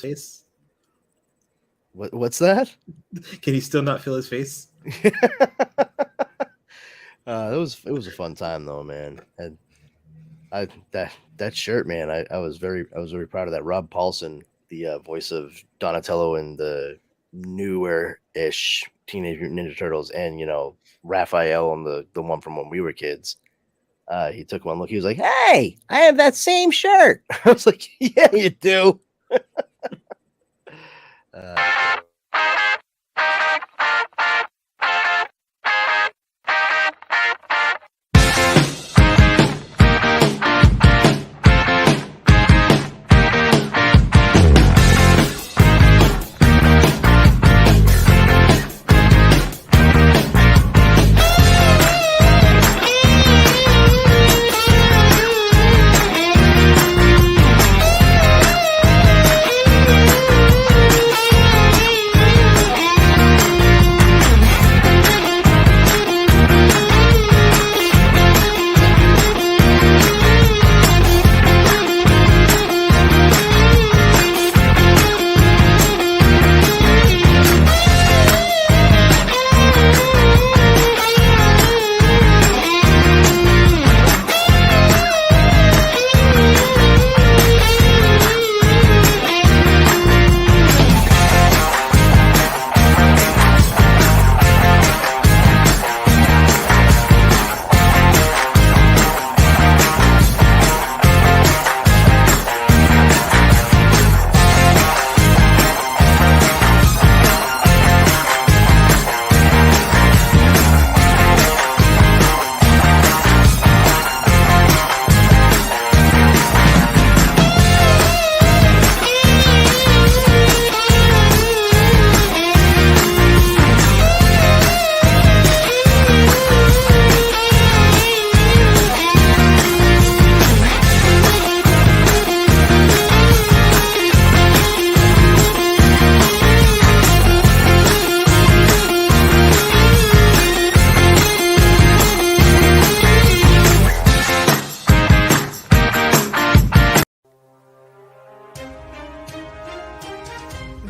face? What's that? Can you still not feel his face? It was a fun time though, man. And that shirt, man. I was very proud of that. Rob Paulson, the voice of Donatello in the newer ish Teenage Mutant Ninja Turtles, and Raphael on the one from when we were kids. He took one look. He was like, "Hey, I have that same shirt." I was like, "Yeah, you do." uh,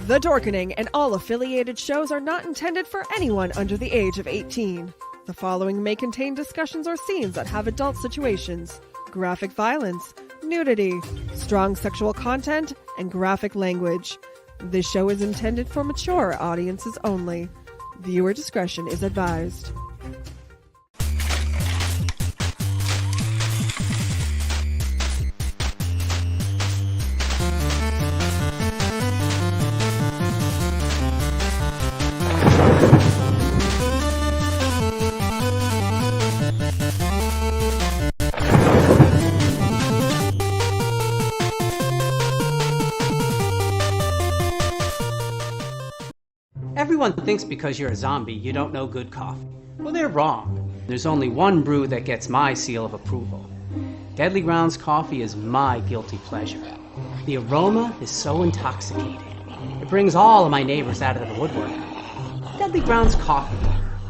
The Dorkening and all affiliated shows are not intended for anyone under the age of 18. The following may contain discussions or scenes that have adult situations, graphic violence, nudity, strong sexual content, and graphic language. This show is intended for mature audiences only. Viewer discretion is advised. Everyone thinks because you're a zombie, you don't know good coffee. Well, they're wrong. There's only one brew that gets my seal of approval. Deadly Grounds coffee is my guilty pleasure. The aroma is so intoxicating. It brings all of my neighbors out of the woodwork. Deadly Grounds coffee.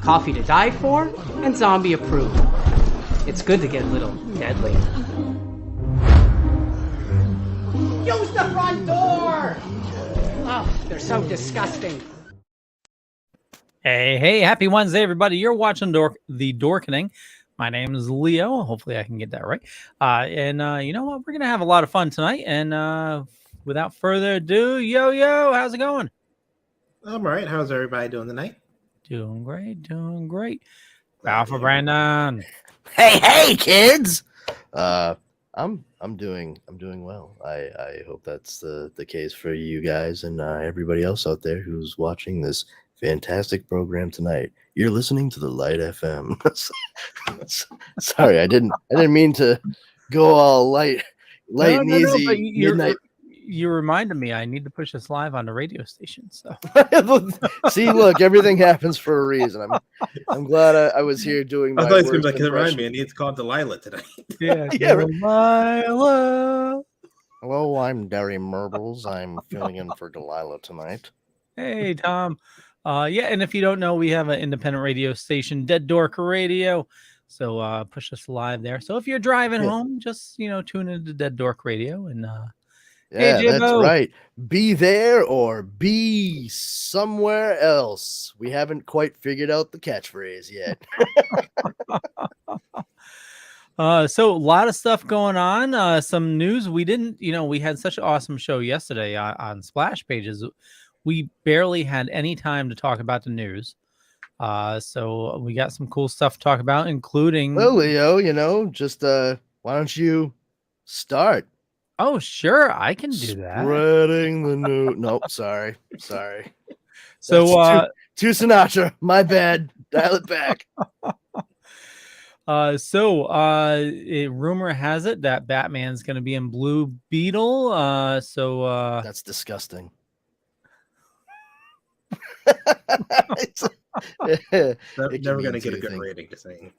Coffee to die for and zombie approved. It's good to get a little deadly. Use the front door! Oh, they're so disgusting. Hey, happy Wednesday, everybody. You're watching the Dorkening. My name is Leo. Hopefully I can get that right. You know what? We're going to have a lot of fun tonight. And without further ado, Yo, how's it going? I'm all right. How's everybody doing tonight? Doing great. Alpha Brandon. Hey, kids. I'm doing well. I hope that's the case for you guys and everybody else out there who's watching this fantastic program tonight. You're listening to the Light FM. Sorry, I didn't mean to go all light and easy. Midnight. You reminded me I need to push this live on the radio station. So see, look, everything happens for a reason. I'm glad I was here doing. I thought he was going to remind me. I need to call Delilah tonight. Yeah, Delilah. Hello, I'm Derry Merbles. I'm filling in for Delilah tonight. Hey, Tom. And if you don't know, we have an independent radio station, Dead Dork Radio. So push us live there. So if you're driving home, just tune into Dead Dork Radio and Yeah, that's Jimbo. right. Be there or be somewhere else. We haven't quite figured out the catchphrase yet. So a lot of stuff going on. Some news. We didn't, we had such an awesome show yesterday on Splash Pages. We barely had any time to talk about the news. So we got some cool stuff to talk about, including. Well, Leo, just why don't you start? Oh, sure, I can do that. Spreading the news. Nope, sorry. So too Sinatra. My bad. Dial it back. Rumor has it that Batman's going to be in Blue Beetle. That's disgusting. Never going to get a good rating to saying.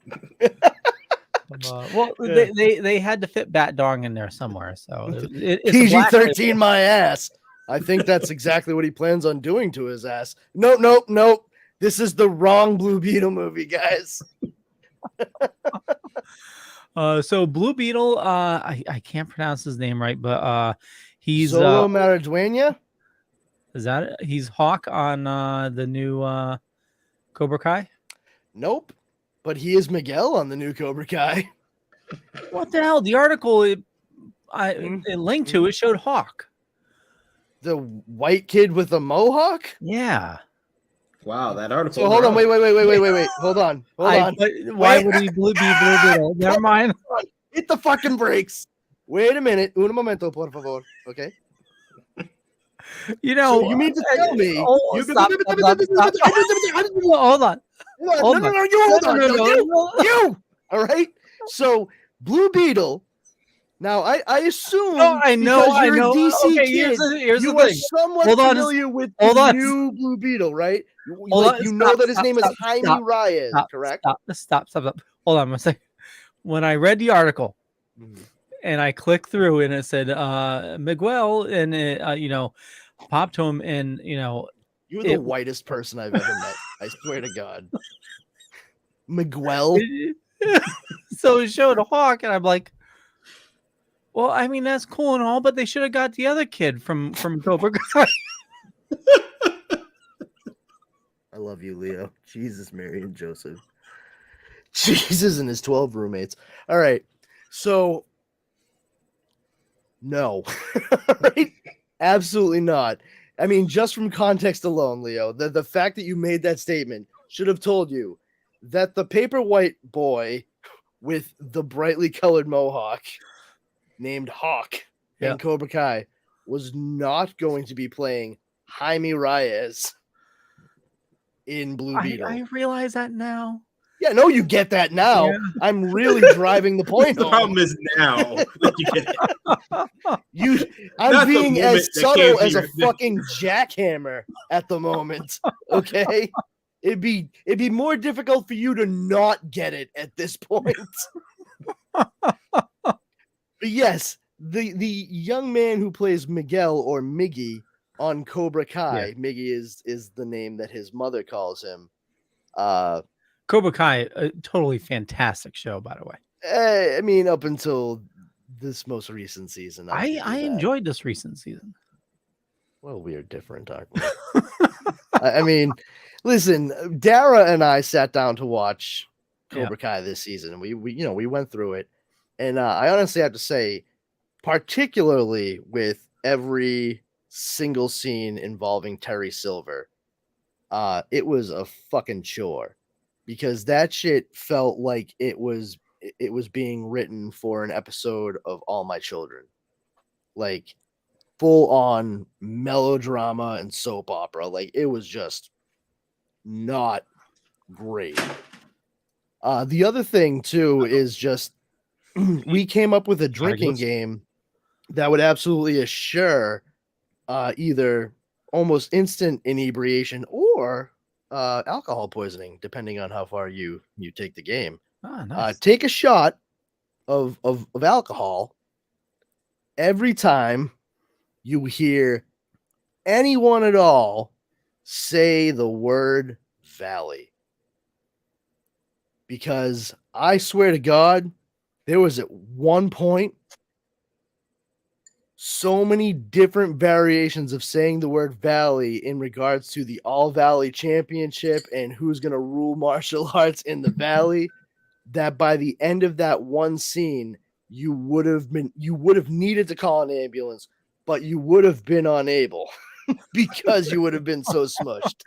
They had to fit Bat Dong in there somewhere. So it's PG-13 my ass. I think that's exactly what he plans on doing to his ass. Nope. This is the wrong Blue Beetle movie, guys. So Blue Beetle, I can't pronounce his name right, but he's Solo Mariduena. Is that it? He's Hawk on the new Cobra Kai? Nope, but he is Miguel on the new Cobra Kai. What the hell? The article it linked to it showed Hawk. The white kid with a mohawk? Yeah. Wow, that article. So hold on, wait. Hold on. Why would he be Blue Beetle? Never mind. Hit the fucking brakes. Wait a minute. Un momento, por favor. Okay. So you mean to tell me? Stop. Hold on. No, you hold on. You. All right. So Blue Beetle. Now I assume. No, I know. DC okay, kid, here's you the are thing. somewhat familiar with the new Blue Beetle, right? You know that his name is Jaime Reyes, correct? Stop. Hold on a second. When I read the article and I clicked through and it said Miguel and it, popped to him and you're the whitest person I've ever met. I swear to God. Miguel. So it showed a Hawk and I'm like, well, I mean that's cool and all, but they should have got the other kid from Cobra Kai. I love you, Leo. Jesus, Mary, and Joseph. Jesus and his 12 roommates. All right. So, no. Right? Absolutely not. I mean, just from context alone, Leo, the fact that you made that statement should have told you that the paper white boy with the brightly colored mohawk named Hawk in Cobra Kai was not going to be playing Jaime Reyes in Blue Beetle. I realize that now. Yeah, no, you get that now. Yeah. I'm really driving the point. The problem is now that you get it. I'm being as subtle as a fucking jackhammer at the moment. Okay, it'd be more difficult for you to not get it at this point. But yes, the young man who plays Miguel or Miggy on Cobra Kai, Miggy is the name that his mother calls him. Cobra Kai, a totally fantastic show, by the way. I mean, up until this most recent season, I enjoyed this recent season. Well, we are different, aren't we? I mean, listen, Dara and I sat down to watch Cobra Kai this season, and we went through it, and I honestly have to say, particularly with every single scene involving Terry Silver, it was a fucking chore. Because that shit felt like it was being written for an episode of All My Children. Like full on melodrama and soap opera. Like it was just not great. The other thing too is just we came up with a drinking game that would absolutely assure either almost instant inebriation or alcohol poisoning, depending on how far you take the game. Nice. Take a shot of alcohol every time you hear anyone at all say the word valley. Because I swear to God, there was at one point so many different variations of saying the word valley in regards to the All Valley Championship and who's going to rule martial arts in the valley, that by the end of that one scene, you would have needed to call an ambulance, but you would have been unable because you would have been so smushed.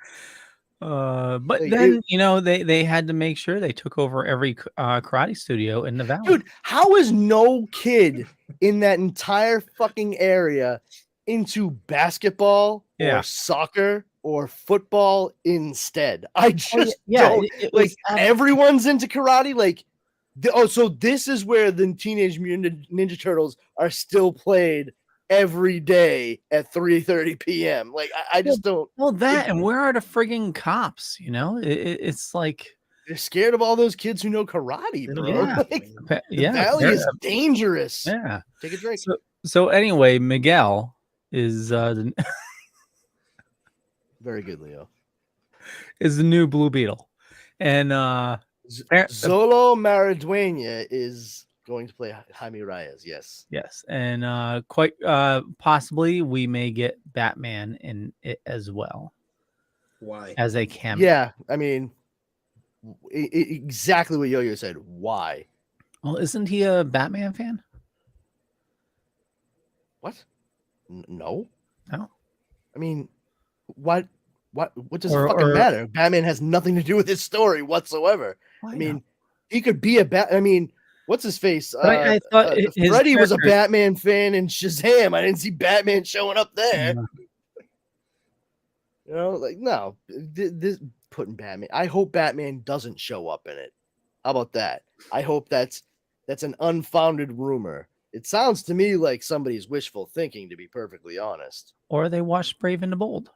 But Like, then they had to make sure they took over every karate studio in the valley. Dude, how is no kid in that entire fucking area into basketball Yeah. or soccer or football instead? I just yeah, don't it was everyone's into karate. Like, so this is where the Teenage Mutant Ninja Turtles are still played every day at 3:30 p.m. Like, I just don't. Well, and where are the frigging cops? It's like They're scared of all those kids who know karate, bro. Yeah. Like, the yeah, valley is dangerous. yeah. Take a drink. So anyway, Miguel is Very good, Leo. is the new Blue Beetle, and Zolo Maridueña is going to play Jaime Reyes. Yes. yes, and quite possibly we may get Batman in it as well. Why? As a cameo. Yeah, I mean, exactly what Yo-Yo said. Why? Well, isn't he a Batman fan? What? No. No. I mean, what does it fucking matter? Batman has nothing to do with his story whatsoever. Well, I mean, he could be a bat. I mean, what's his face? I thought Freddy was a Batman fan in Shazam. I didn't see Batman showing up there. You know, like, no, this putting Batman. I hope Batman doesn't show up in it. How about that? I hope that's an unfounded rumor. It sounds to me like somebody's wishful thinking, to be perfectly honest. Or they watched Brave and the Bold.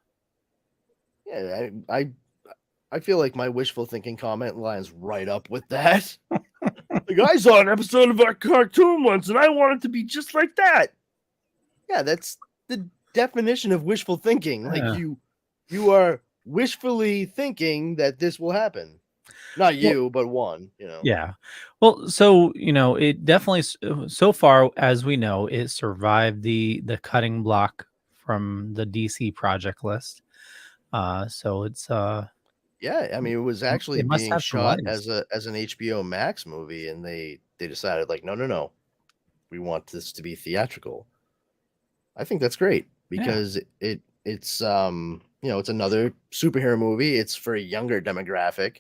Yeah, I feel like my wishful thinking comment lines right up with that. Like, I saw an episode of our cartoon once, and I want it to be just like that. Yeah, that's the definition of wishful thinking. Like, you are wishfully thinking that this will happen. Not you, but one, Yeah. Well, so, it definitely, so far as we know, it survived the cutting block from the DC project list. So it's yeah, I mean, it was actually must being have shot some as an HBO Max movie, and they decided, like, no, we want this to be theatrical. I think that's great because it's it's another superhero movie. It's for a younger demographic.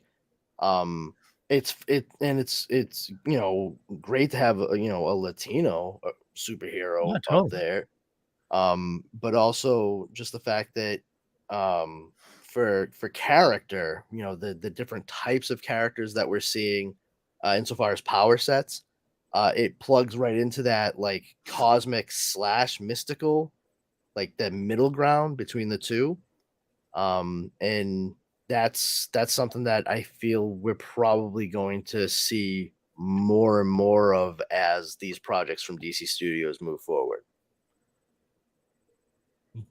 It's great to have a Latino superhero out there. But also just the fact that for character, the different types of characters that we're seeing insofar as power sets, it plugs right into that, like, cosmic / mystical, like the middle ground between the two. And that's something that I feel we're probably going to see more and more of as these projects from DC Studios move forward.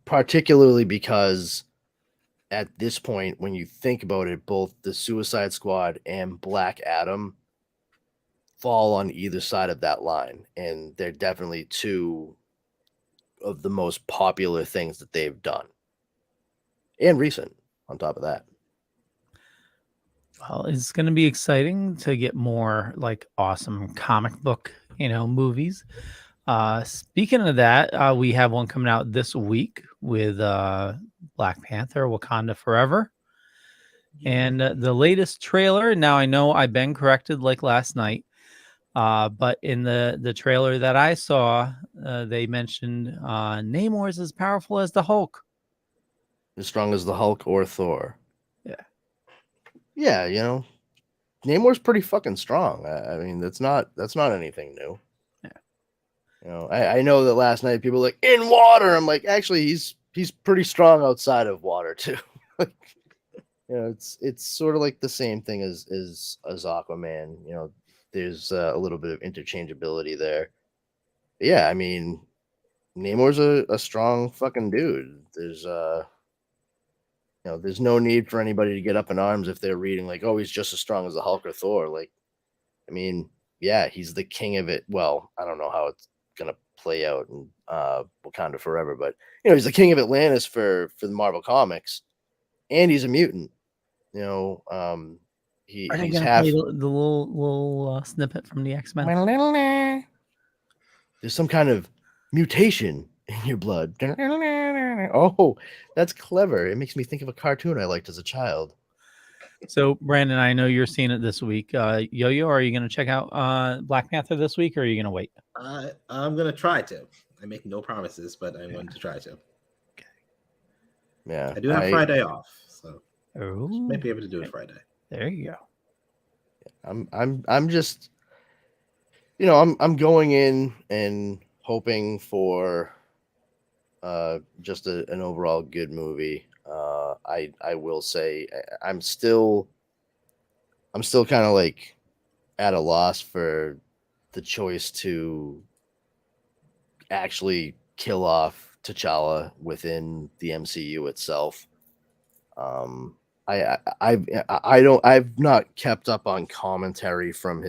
Particularly because at this point, when you think about it, both the Suicide Squad and Black Adam fall on either side of that line, and they're definitely two of the most popular things that they've done, and recent on top of that. Well, it's going to be exciting to get more, like, awesome comic book movies. Speaking of that, we have one coming out this week with Black Panther: Wakanda Forever, and the latest trailer. Now, I know I've been corrected like last night, but in the trailer that I saw, they mentioned Namor's as powerful as the Hulk, as strong as the Hulk or Thor. Yeah, Namor's pretty fucking strong. I mean, that's not anything new. I know that last night people were like, in water. I'm like, actually, he's pretty strong outside of water too. Like, it's sort of like the same thing as Aquaman. There's a little bit of interchangeability there. But yeah, I mean, Namor's a strong fucking dude. There's there's no need for anybody to get up in arms if they're reading like, oh, he's just as strong as the Hulk or Thor. Like, I mean, yeah, he's the king of it. Well, I don't know how it's gonna play out in Wakanda Forever. But he's the king of Atlantis for the Marvel comics, and he's a mutant. Are they He's gonna half. play the little snippet from the X-Men? There's some kind of mutation in your blood. Oh, that's clever. It makes me think of a cartoon I liked as a child. So, Brandon, I know you're seeing it this week. Yo-Yo, are you going to check out Black Panther this week, or are you going to wait? I'm going to try to. I make no promises, but I'm going to try to. Okay. Yeah. I do have Friday off, so Ooh, might be able to do it Friday. There you go. I'm just, I'm going in and hoping for just an overall good movie. I will say I'm still kind of like at a loss for the choice to actually kill off T'Challa within the MCU itself. I've not kept up on commentary from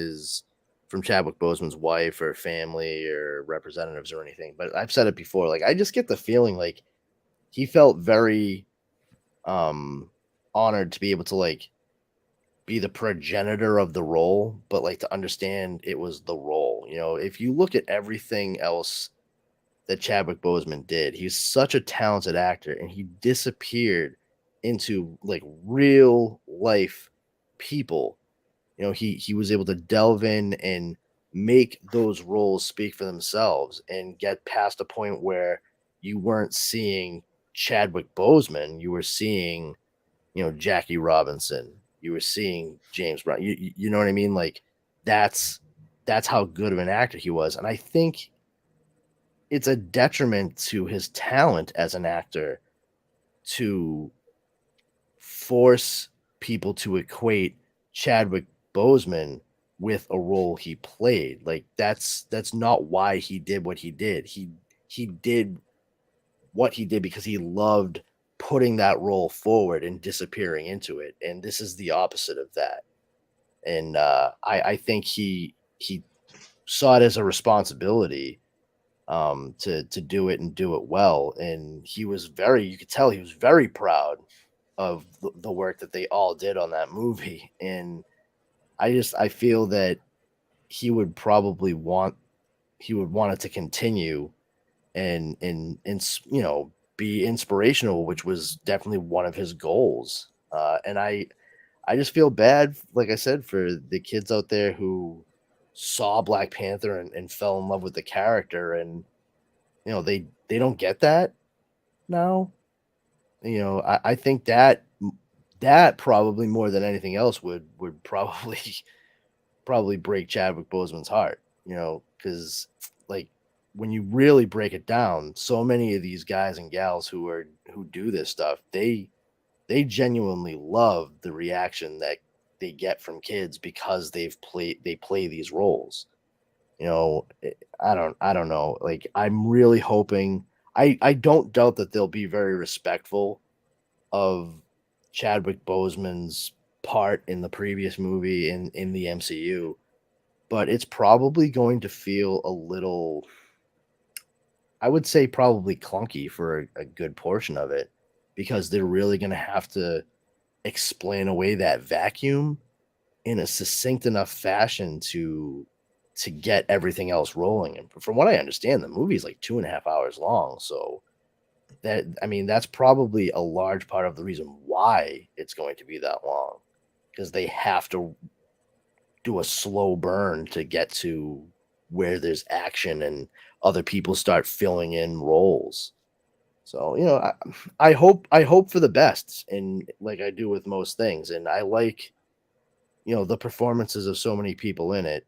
Chadwick Boseman's wife or family or representatives or anything, but I've said it before. Like, I just get the feeling like he felt very honored to be able to like be the progenitor of the role, but like to understand it was the role. If you look at everything else that Chadwick Boseman did, he's such a talented actor, and he disappeared into like real life people. He was able to delve in and make those roles speak for themselves and get past a point where you weren't seeing Chadwick Boseman, you were seeing, Jackie Robinson, you were seeing James Brown. You know what I mean? Like that's how good of an actor he was. And I think it's a detriment to his talent as an actor to force people to equate Chadwick Boseman with a role he played. Like that's not why he did what he did. He did what he did because he loved putting that role forward and disappearing into it. And this is the opposite of that. And I think he saw it as a responsibility to do it and do it well. And you could tell he was very proud of the work that they all did on that movie. And I feel that he would want it to continue and be inspirational, which was definitely one of his goals. And I just feel bad, like I said, for the kids out there who saw Black Panther and fell in love with the character, and they don't get that now. I think that probably more than anything else would probably break Chadwick Boseman's heart, because like when you really break it down, so many of these guys and gals who do this stuff, they genuinely love the reaction that they get from kids because they play these roles. I don't know. Like, I'm really hoping, I don't doubt that they'll be very respectful of Chadwick Boseman's part in the previous movie in the MCU, but it's probably going to feel a little, I would say probably clunky for a good portion of it, because they're really going to have to explain away that vacuum in a succinct enough fashion to get everything else rolling. And from what I understand, the movie is like 2.5 hours long. So that's probably a large part of the reason why it's going to be that long, because they have to do a slow burn to get to where there's action and other people start filling in roles. So, I hope for the best, and like I do with most things. And I like, the performances of so many people in it,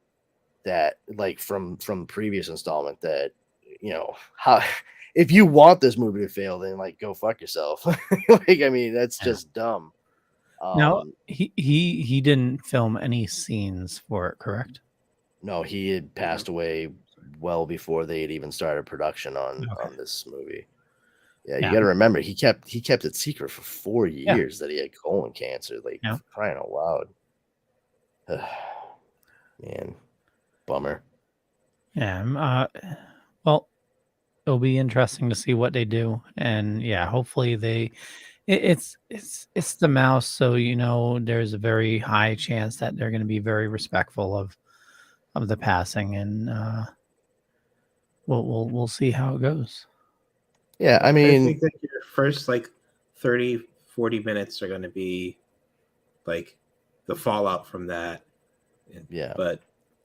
that like from previous installment, that, how, if you want this movie to fail, then like go fuck yourself. Like, I mean, that's just dumb. Now, he didn't film any scenes for it, correct? No, he had passed away well before they had even started production on this movie. Yeah, you got to remember, he kept it secret for 4 years that he had colon cancer. Like, crying out loud. Man, bummer. Yeah. Well, it'll be interesting to see what they do, and yeah, hopefully it's the mouse, so there's a very high chance that they're going to be very respectful of the passing, and we'll see how it goes. Yeah, I I mean, think that your first like 30, 40 minutes are going to be like the fallout from that. yeah. But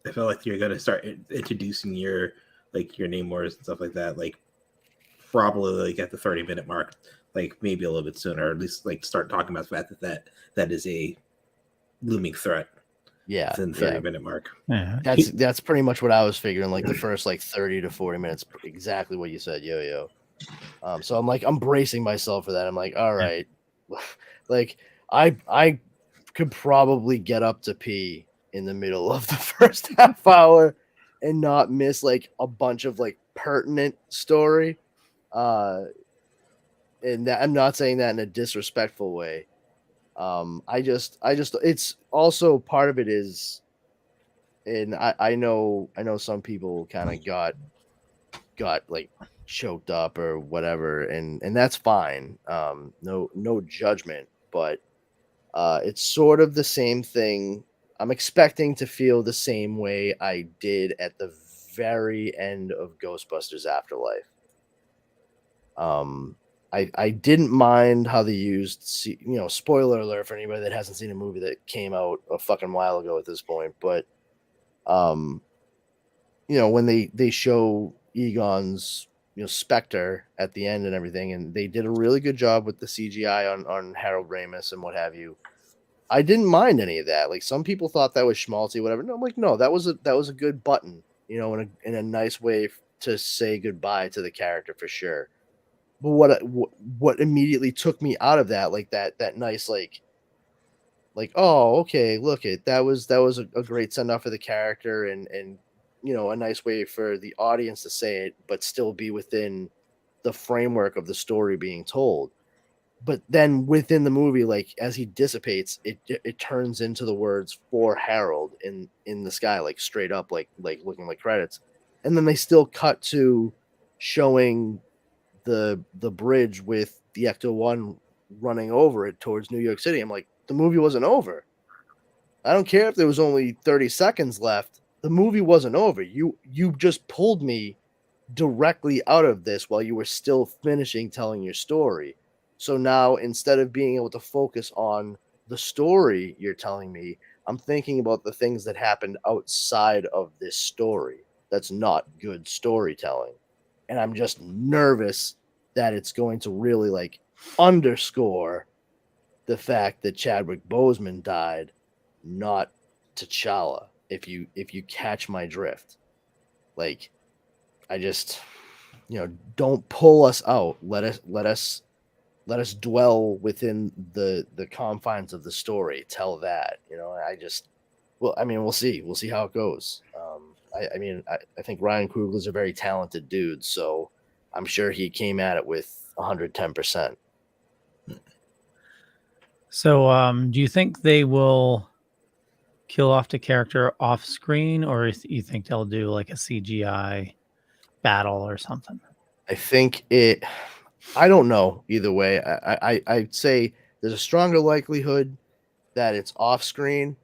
I feel like you're going to start introducing your Namors and stuff like that, like probably like at the 30-minute mark, like maybe a little bit sooner, or at least like start talking about the fact that is a looming threat. Yeah, within the 30-minute mark. Yeah. That's pretty much what I was figuring. Like the first like 30 to 40 minutes, exactly what you said, yo. So I'm bracing myself for that. I'm like, all right, like I could probably get up to pee in the middle of the first half hour and not miss like a bunch of like pertinent story. And that, I'm not saying that in a disrespectful way. I just it's also part of it is, and I know some people kind of got like choked up or whatever, and that's fine. No judgment, but it's sort of the same thing. I'm expecting to feel the same way I did at the very end of Ghostbusters Afterlife. I didn't mind how they used, spoiler alert for anybody that hasn't seen a movie that came out a fucking while ago at this point, but when they show Egon's Spectre at the end and everything, and they did a really good job with the CGI on Harold Ramis and what have you. I didn't mind any of that. Like some people thought that was schmaltzy, whatever. No, I'm like, no, that was a good button, in a nice way to say goodbye to the character for sure. But what immediately took me out of that, like that nice like oh, okay, look it, that was a great send off for the character, and a nice way for the audience to say it, but still be within the framework of the story being told. But then within the movie, like as he dissipates, it turns into the words "for Harold" in the sky, like straight up, like looking like credits, and then they still cut to showing the bridge with the Ecto-1 running over it towards New York City. I'm like, the movie wasn't over. I don't care if there was only 30 seconds left. The movie wasn't over. You just pulled me directly out of this while you were still finishing telling your story. So now instead of being able to focus on the story you're telling me, I'm thinking about the things that happened outside of this story. That's not good storytelling. And I'm just nervous that it's going to really like underscore the fact that Chadwick Boseman died, not T'Challa. If you catch my drift, like I just don't pull us out. Let us dwell within the confines of the story. Tell that, we'll see. We'll see how it goes. I think Ryan Coogler's a very talented dude, so I'm sure he came at it with 110%. So, do you think they will kill off the character off screen, or you think they'll do like a CGI battle or something? I think I don't know either way. I'd say there's a stronger likelihood that it's off screen.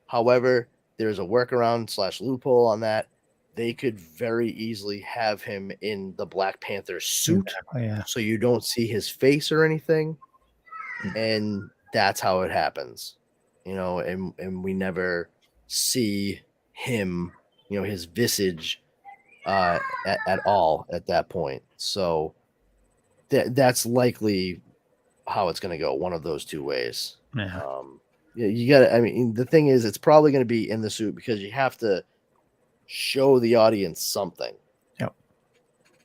However, there's a workaround / loophole on that. They could very easily have him in the Black Panther suit, Exactly, yeah. so you don't see his face or anything, and that's how it happens, and we never see him, his visage at all at that point. So that's likely how it's going to go, one of those two ways. Yeah. You got to, the thing is, it's probably going to be in the suit because you have to show the audience something. Yep.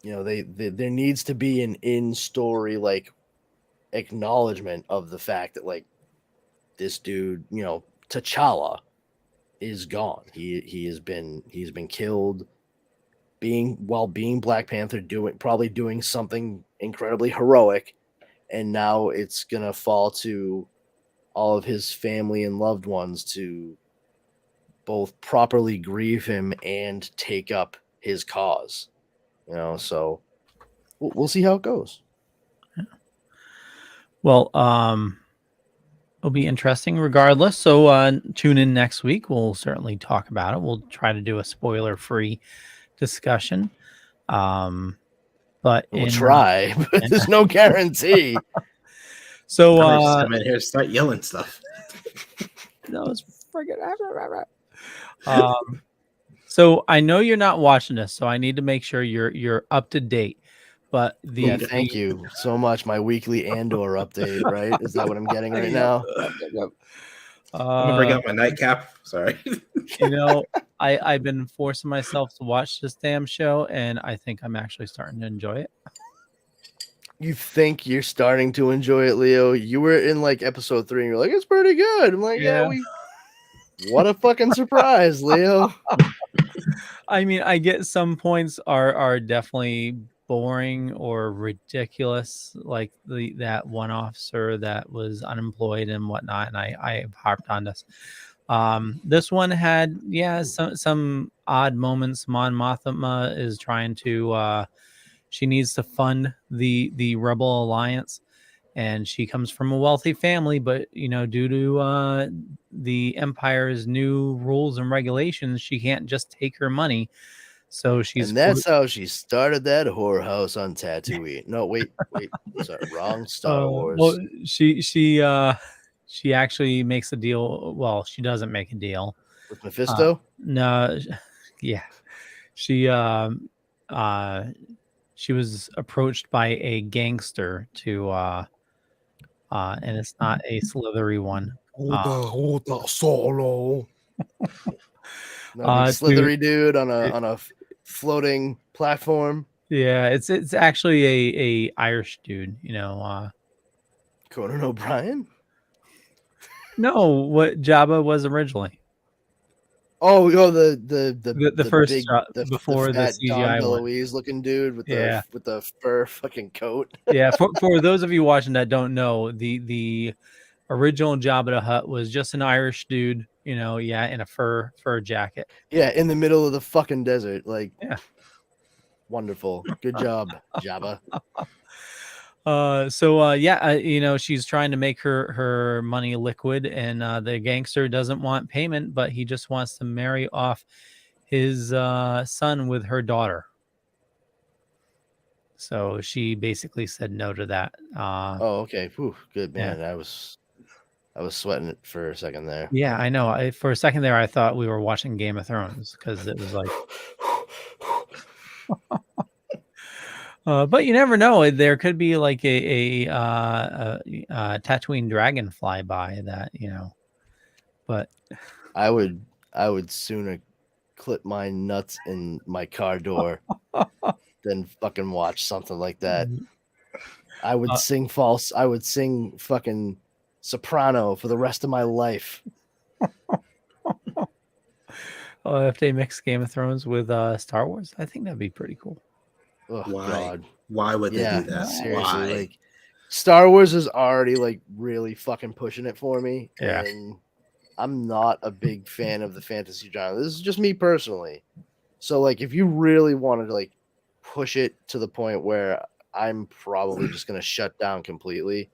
There needs to be an in-story like acknowledgement of the fact that like this dude, T'Challa is gone. He's been killed while being Black Panther, probably doing something incredibly heroic, and now it's gonna fall to all of his family and loved ones to both properly grieve him and take up his cause. So we'll see how it goes. Well, it'll be interesting regardless. So tune in next week. We'll certainly talk about it. We'll try to do a spoiler-free discussion. But We'll try, but there's no guarantee. So I'm just come in here and start yelling stuff. no, it's friggin' so I know you're not watching this, so I need to make sure you're up to date. But thank you so much. My weekly Andor update, right? Is that what I'm getting right now? I'm gonna bring out my nightcap. Sorry. I've been forcing myself to watch this damn show, and I think I'm actually starting to enjoy it. You think you're starting to enjoy it, Leo? You were in like episode 3, and you're like, it's pretty good. I'm like, yeah. What a fucking surprise, Leo. I mean, I get some points are definitely boring or ridiculous, like that one officer that was unemployed and whatnot, and I harped on this. This one had some odd moments. Mon Mothma is trying to she needs to fund the Rebel Alliance, and she comes from a wealthy family, but due to the Empire's new rules and regulations, she can't just take her money. So and that's how she started that whorehouse on Tatooine. No, wait, sorry, wrong Star Wars. Well, she actually makes a deal. Well, she doesn't make a deal with Mephisto. No, yeah, she was approached by a gangster to and it's not a slithery one. Solo. Slithery dude on a floating platform. Yeah, it's actually a Irish dude, Conan O'Brien? No, what Jabba was originally. Oh, the first big, before the CGI Don Louise looking dude with the fur fucking coat. Yeah, for those of you watching that don't know, the original Jabba the Hutt was just an Irish dude, in a fur jacket. Yeah, in the middle of the fucking desert, like. Yeah. Wonderful. Good job, Jabba. She's trying to make her money liquid, and the gangster doesn't want payment, but he just wants to marry off his son with her daughter. So she basically said no to that. Okay. Whew, good, man. Yeah. I was sweating it for a second there. Yeah, I know. For a second there, I thought we were watching Game of Thrones because it was like. But you never know. There could be like a Tatooine dragon fly by that, But I would sooner clip my nuts in my car door than fucking watch something like that. I would sing false. I would sing fucking soprano for the rest of my life. If they mix Game of Thrones with Star Wars, I think that'd be pretty cool. Oh, why? God. Why would they do that? Seriously, why? Like Star Wars is already like really fucking pushing it for me, and I'm not a big fan of the fantasy genre. This is just me personally. So, like, if you really wanted to like push it to the point where I'm probably just gonna shut down completely,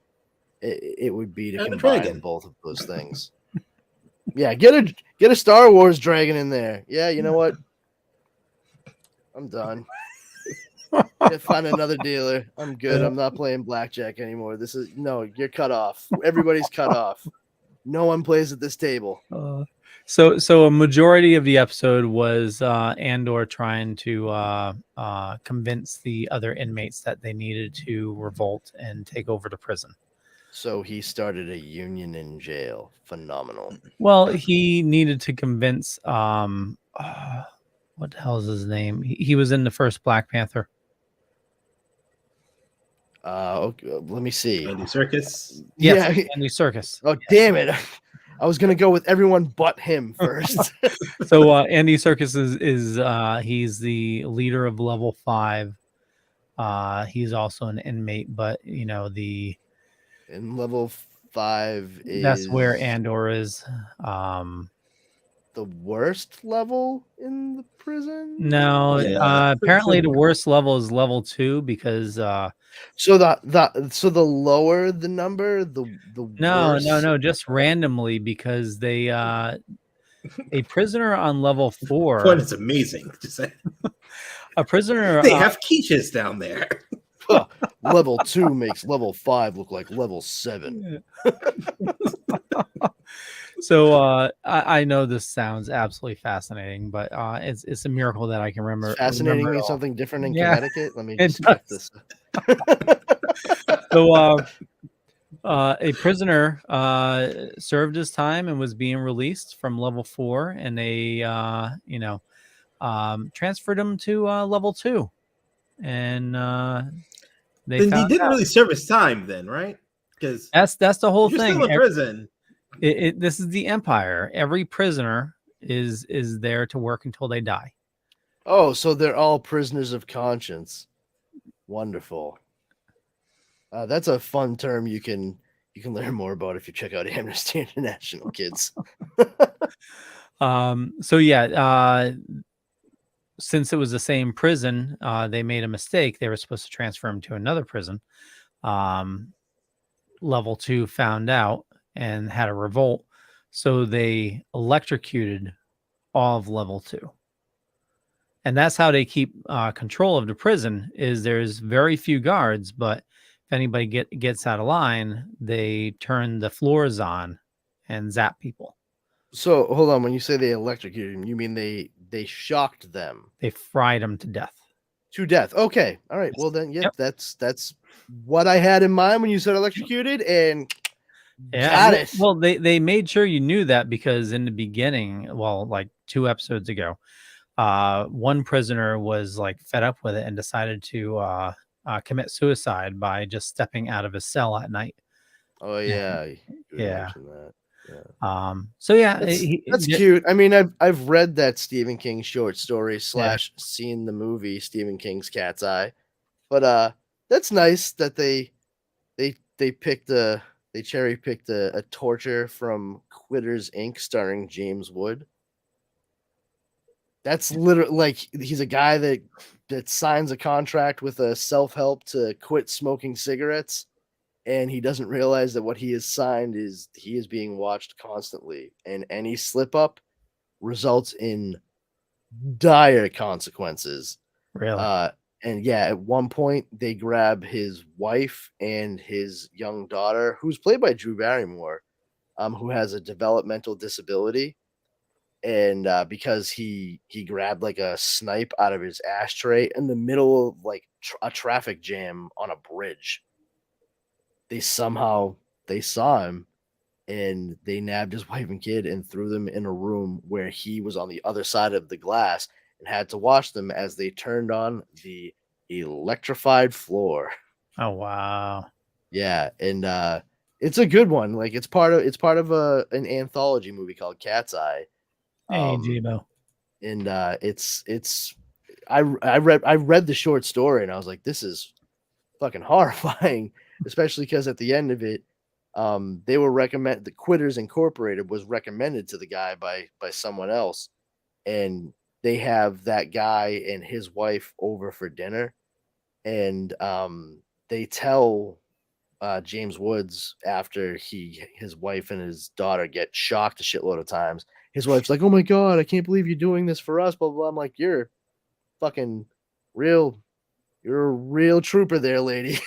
it would be to combine both of those things. Yeah, get a Star Wars dragon in there. Yeah, you know what? I'm done. Find another dealer. I'm good. I'm not playing blackjack anymore. You're cut off. Everybody's cut off. No one plays at this table. So a majority of the episode was Andor trying to convince the other inmates that they needed to revolt and take over the prison. So he started a union in jail. Phenomenal. Well, he needed to convince what the hell is his name? He was in the first Black Panther. Okay, let me see. Andy Serkis. Yes, yeah, Andy Serkis. Oh, damn it! I was gonna go with everyone but him first. So Andy Serkis is he's the leader of Level 5. He's also an inmate, but in Level 5 is that's where Andor is. the worst level in the prison? No, Yeah. apparently the worst level is level 2 because So the lower the number, the worse. no, just randomly because they a prisoner on level 4, Point is amazing. Just say. a prisoner They have quiches down there. Level 2 makes level 5 look like level 7. So I know this sounds absolutely fascinating, but it's a miracle that I can remember. Fascinating remember it means all. something different in Yeah, Connecticut. Let me it just look does. this. So a prisoner served his time and was being released from level 4, and they transferred him to level 2, and they Then he found didn't out. really serve his time, then, right? Because That's the whole you're thing. still in prison. This is the Empire. Every prisoner is there to work until they die. Oh, so they're all prisoners of conscience. Wonderful. That's a fun term you can learn more about if you check out Amnesty International, kids. So yeah, since it was the same prison, they made a mistake. They were supposed to transfer him to another prison. Level 2 found out and had a revolt, so they electrocuted all of level 2. And that's how they keep control of the prison. Is there's very few guards, but if anybody gets out of line, they turn the floors on and zap people. So hold on, when you say they electrocuted him, you mean they shocked them They fried them to death. to death? Okay, all right. Well then, Yep. that's what I had in mind when you said electrocuted, and Yeah, got it. well, they made sure you knew that because in the beginning, well, like 2 episodes ago, one prisoner was like fed up with it and decided to commit suicide by just stepping out of his cell at night. Oh yeah, you Yeah. mentioned that. So yeah, That's cute. I mean, I've read that Stephen King short story / seen the movie Stephen King's Cat's Eye, but that's nice that they cherry picked a torture from Quitters Inc. starring James Wood. That's literally like he's a guy that signs a contract with a self-help to quit smoking cigarettes, and he doesn't realize that what he has signed is he is being watched constantly, and any slip up results in dire consequences. really. And yeah, at one point they grab his wife and his young daughter, who's played by Drew Barrymore, who has a developmental disability, and because he grabbed like a snipe out of his ashtray in the middle of like a traffic jam on a bridge. They saw him, and they nabbed his wife and kid and threw them in a room where he was on the other side of the glass and had to watch them as they turned on the electrified floor. Oh wow. Yeah, and it's a good one. Like it's part of an anthology movie called Cat's Eye. Hey, Jibo. And I read the short story and I was like, this is fucking horrifying, especially because at the end of it, they were the Quitters Incorporated was recommended to the guy by someone else, and they have that guy and his wife over for dinner, and they tell James Woods after his wife and his daughter get shocked a shitload of times. His wife's like, "Oh my god, I can't believe you're doing this for us." Blah blah. I'm like, "You're fucking real. You're a real trooper there, lady."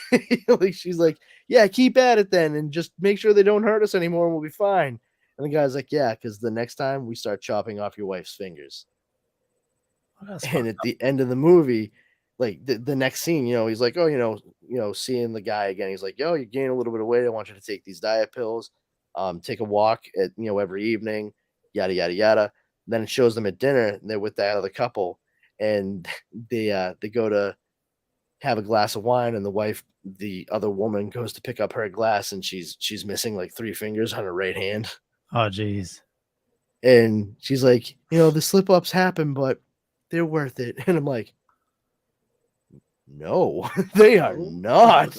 Like she's like, "Yeah, keep at it then, and just make sure they don't hurt us anymore, and we'll be fine." And the guy's like, "Yeah, because the next time we start chopping off your wife's fingers." And at the end of the movie, like the next scene, he's like, "Oh, seeing the guy again." He's like, "Yo, you gain a little bit of weight. I want you to take these diet pills. Take a walk at every evening. Yada yada yada." And then it shows them at dinner, and they're with that other couple, and they go to have a glass of wine, and the other woman goes to pick up her glass, and she's missing like 3 fingers on her right hand. Oh geez. And she's like, the slip ups happen, but they're worth it. And I'm like, no, they are not.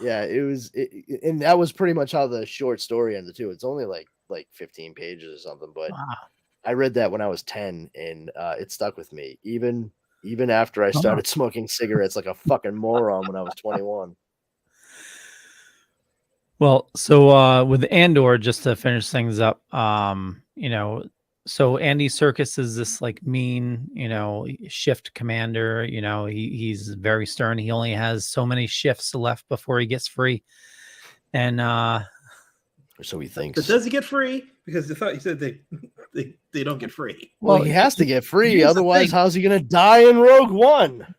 Yeah, and that was pretty much how the short story ended too. It's only like like 15 pages or something. But Wow. I read that when I was 10, and it stuck with me. Even after I started smoking cigarettes like a fucking moron when I was 21. Well, so with Andor, just to finish things up, so Andy Serkis is this like mean, shift commander. He's very stern. He only has so many shifts left before he gets free, and Or so he thinks. But does he get free? Because I thought you said they don't get free. Well, he has to get free. here's the Otherwise, thing. how's he gonna die in Rogue One?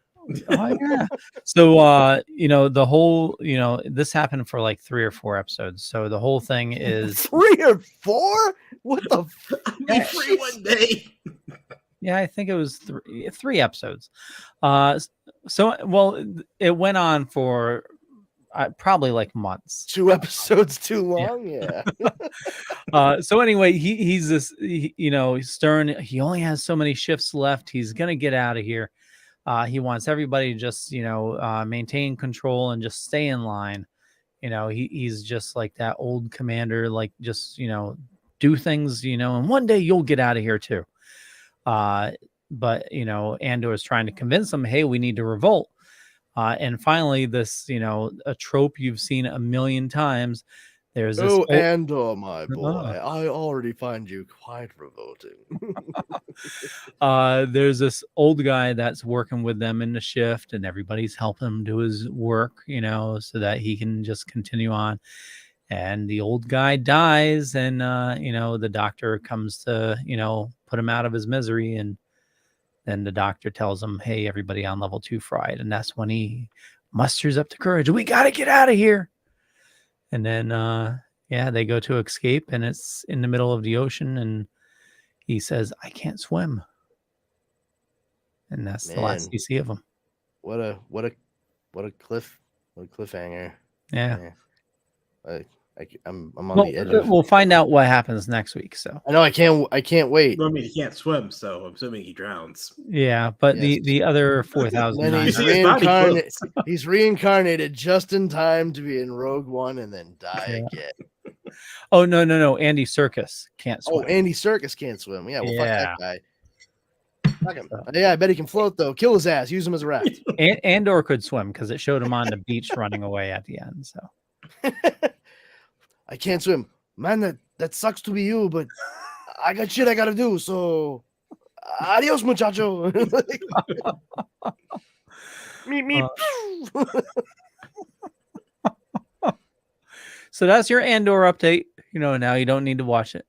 Oh yeah. So the whole, this happened for like 3 or 4 episodes. So the whole thing is 3 or 4? What the Be free one day. yeah, I think it was 3 episodes. It went on for probably like months. 2 episodes too long? Yeah. So anyway, he's this, he's stern. He only has so many shifts left. He's gonna get out of here. He wants everybody to just, maintain control and just stay in line. He's just like that old commander, like just, do things, and one day you'll get out of here too. But, Andor is trying to convince him, hey, we need to revolt. And finally, this, a trope you've seen a million times. There's this Andor, my boy, I already find you quite revolting. There's this old guy that's working with them in the shift, and everybody's helping him do his work, so that he can just continue on. And the old guy dies, and the doctor comes to put him out of his misery, and then the doctor tells him, hey, everybody on level 2 fried. And that's when he musters up the courage. We got to get out of here. And then, they go to escape, and it's in the middle of the ocean. And he says, I can't swim. And that's the last you see of him. What a cliffhanger. Yeah. I'm on the edge of... We'll find out what happens next week. So I know I can't wait. I mean, he can't swim, so I'm assuming he drowns. Yeah, but Yes. the other 4,000. He's reincarnated just in time to be in Rogue One and then die again. Oh no! Andy Serkis can't swim. Oh, Andy Serkis can't swim. Yeah, well, fuck that guy. Fuck him. Yeah, I bet he can float though. Kill his ass. Use him as a raft. Andor could swim because it showed him on the beach running away at the end. So I can't swim, man. That sucks to be you, but I got shit I gotta do. So adios, muchacho. Meep. So that's your Andor update. Now you don't need to watch it.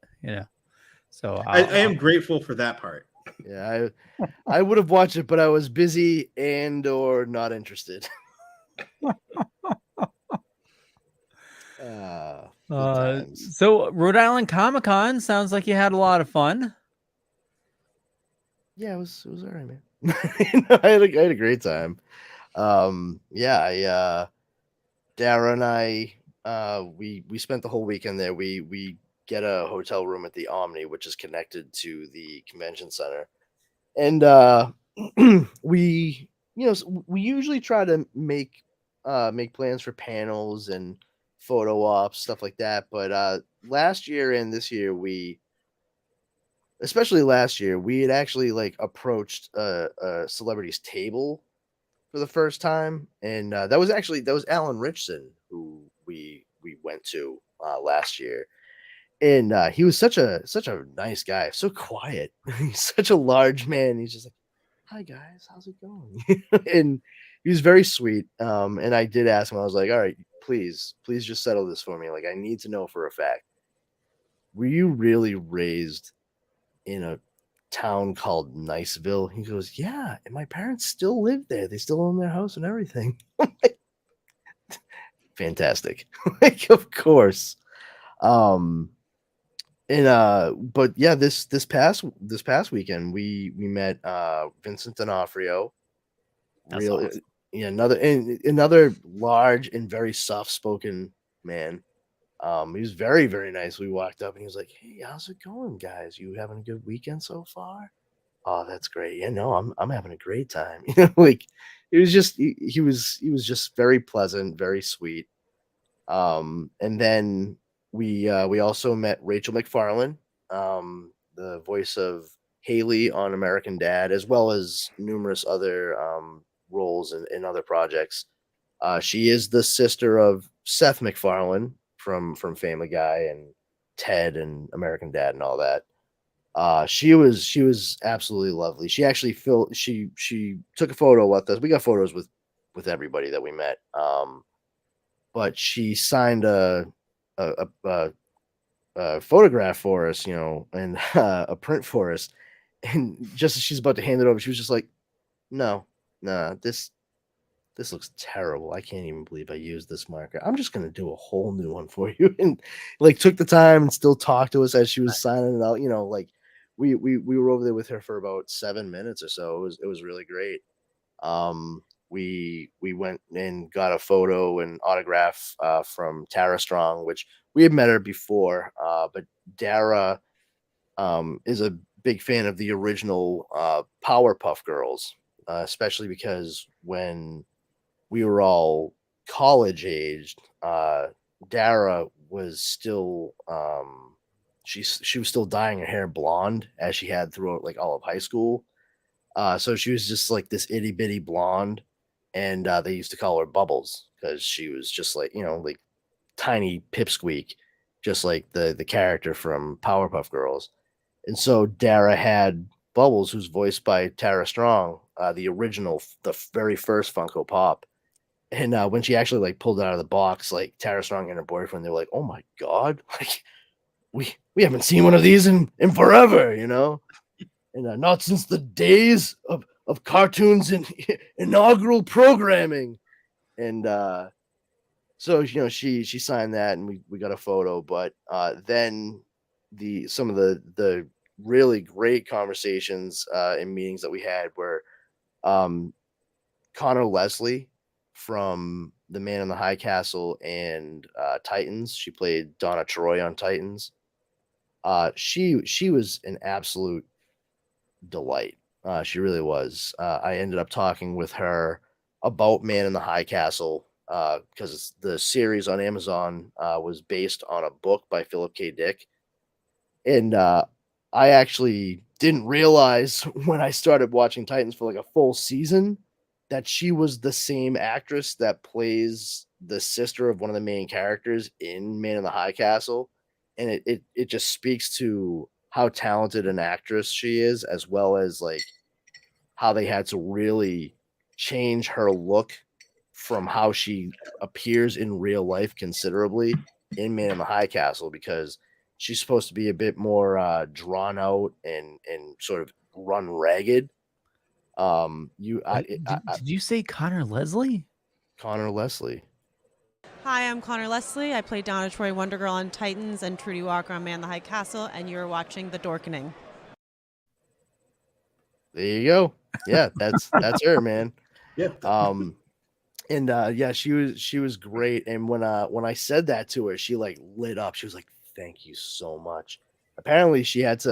So I am grateful for that part. Yeah, I would have watched it, but I was busy and/or not interested. So Rhode Island ComiCon sounds like you had a lot of fun. Yeah, it was all right, man. I had a great time. Dara and I, we spent the whole weekend there. We get a hotel room at the Omni, which is connected to the convention center, and we usually try to make plans for panels and photo ops, stuff like that. But last year and this year, especially last year, we had actually like approached a celebrity's table for the first time, and that was Alan Richson, who we went to last year, and he was such a nice guy, so quiet. He's such a large man. He's just like, "Hi guys, how's it going?" And he was very sweet. And I did ask him. I was like, "All right, please just settle this for me. Like, I need to know for a fact. Were you really raised in a town called Niceville?" He goes, "Yeah, and my parents still live there. They still own their house and everything." Fantastic. Like, of course. But yeah, this past weekend we met Vincent D'Onofrio. Awesome. Yeah, another large and very soft-spoken man. He was very, very nice. We walked up and he was like, "Hey, how's it going, guys? You having a good weekend so far?" "Oh, that's great. Yeah, no, I'm having a great time." Like, it was just he was just very pleasant, very sweet. And then We also met Rachel McFarlane, the voice of Haley on American Dad, as well as numerous other roles in other projects. She is the sister of Seth MacFarlane from Family Guy and Ted and American Dad and all that. She was absolutely lovely. She actually she took a photo with us. We got photos with everybody that we met. But she signed a, a, a photograph for us, and a print for us. And just as she's about to hand it over, she was just like, "No, nah, this looks terrible. I can't even believe I used this marker. I'm just gonna do a whole new one for you." And like took the time and still talked to us as she was signing it out. Like we were over there with her for about 7 minutes or so. It was really great. We went and got a photo and autograph from Tara Strong, which we had met her before. But Dara is a big fan of the original Powerpuff Girls, especially because when we were all college aged, Dara was still she was still dyeing her hair blonde as she had throughout like all of high school. So she was just like this itty bitty blonde, and they used to call her Bubbles because she was just like like tiny pipsqueak, just like the character from Powerpuff Girls. And so Dara had Bubbles, who's voiced by Tara Strong, the original, the very first Funko Pop. And when she actually like pulled it out of the box, like Tara Strong and her boyfriend, they were like, "Oh my god, like we haven't seen one of these in forever," and not since the days of cartoons and inaugural programming. And so she signed that, and we got a photo. But then some of the really great conversations and meetings that we had were Connor Leslie from The Man in the High Castle and Titans. She played Donna Troy on Titans. She was an absolute delight. She really was. I ended up talking with her about Man in the High Castle because the series on Amazon was based on a book by Philip K. Dick. And I actually didn't realize when I started watching Titans for like a full season that she was the same actress that plays the sister of one of the main characters in Man in the High Castle. And it just speaks to how talented an actress she is, as well as like how they had to really change her look from how she appears in real life considerably in Man in the High Castle, because she's supposed to be a bit more drawn out and sort of run ragged. Did you say Connor Leslie? Connor Leslie. Hi, I'm Connor Leslie. I play Donna Troy Wonder Girl on Titans and Trudy Walker on Man in the High Castle, and you're watching The Dorkening. There you go. Yeah, that's her, man. Yeah. And yeah, she was great. And when I said that to her, she like lit up. She was like, "Thank you so much." Apparently she was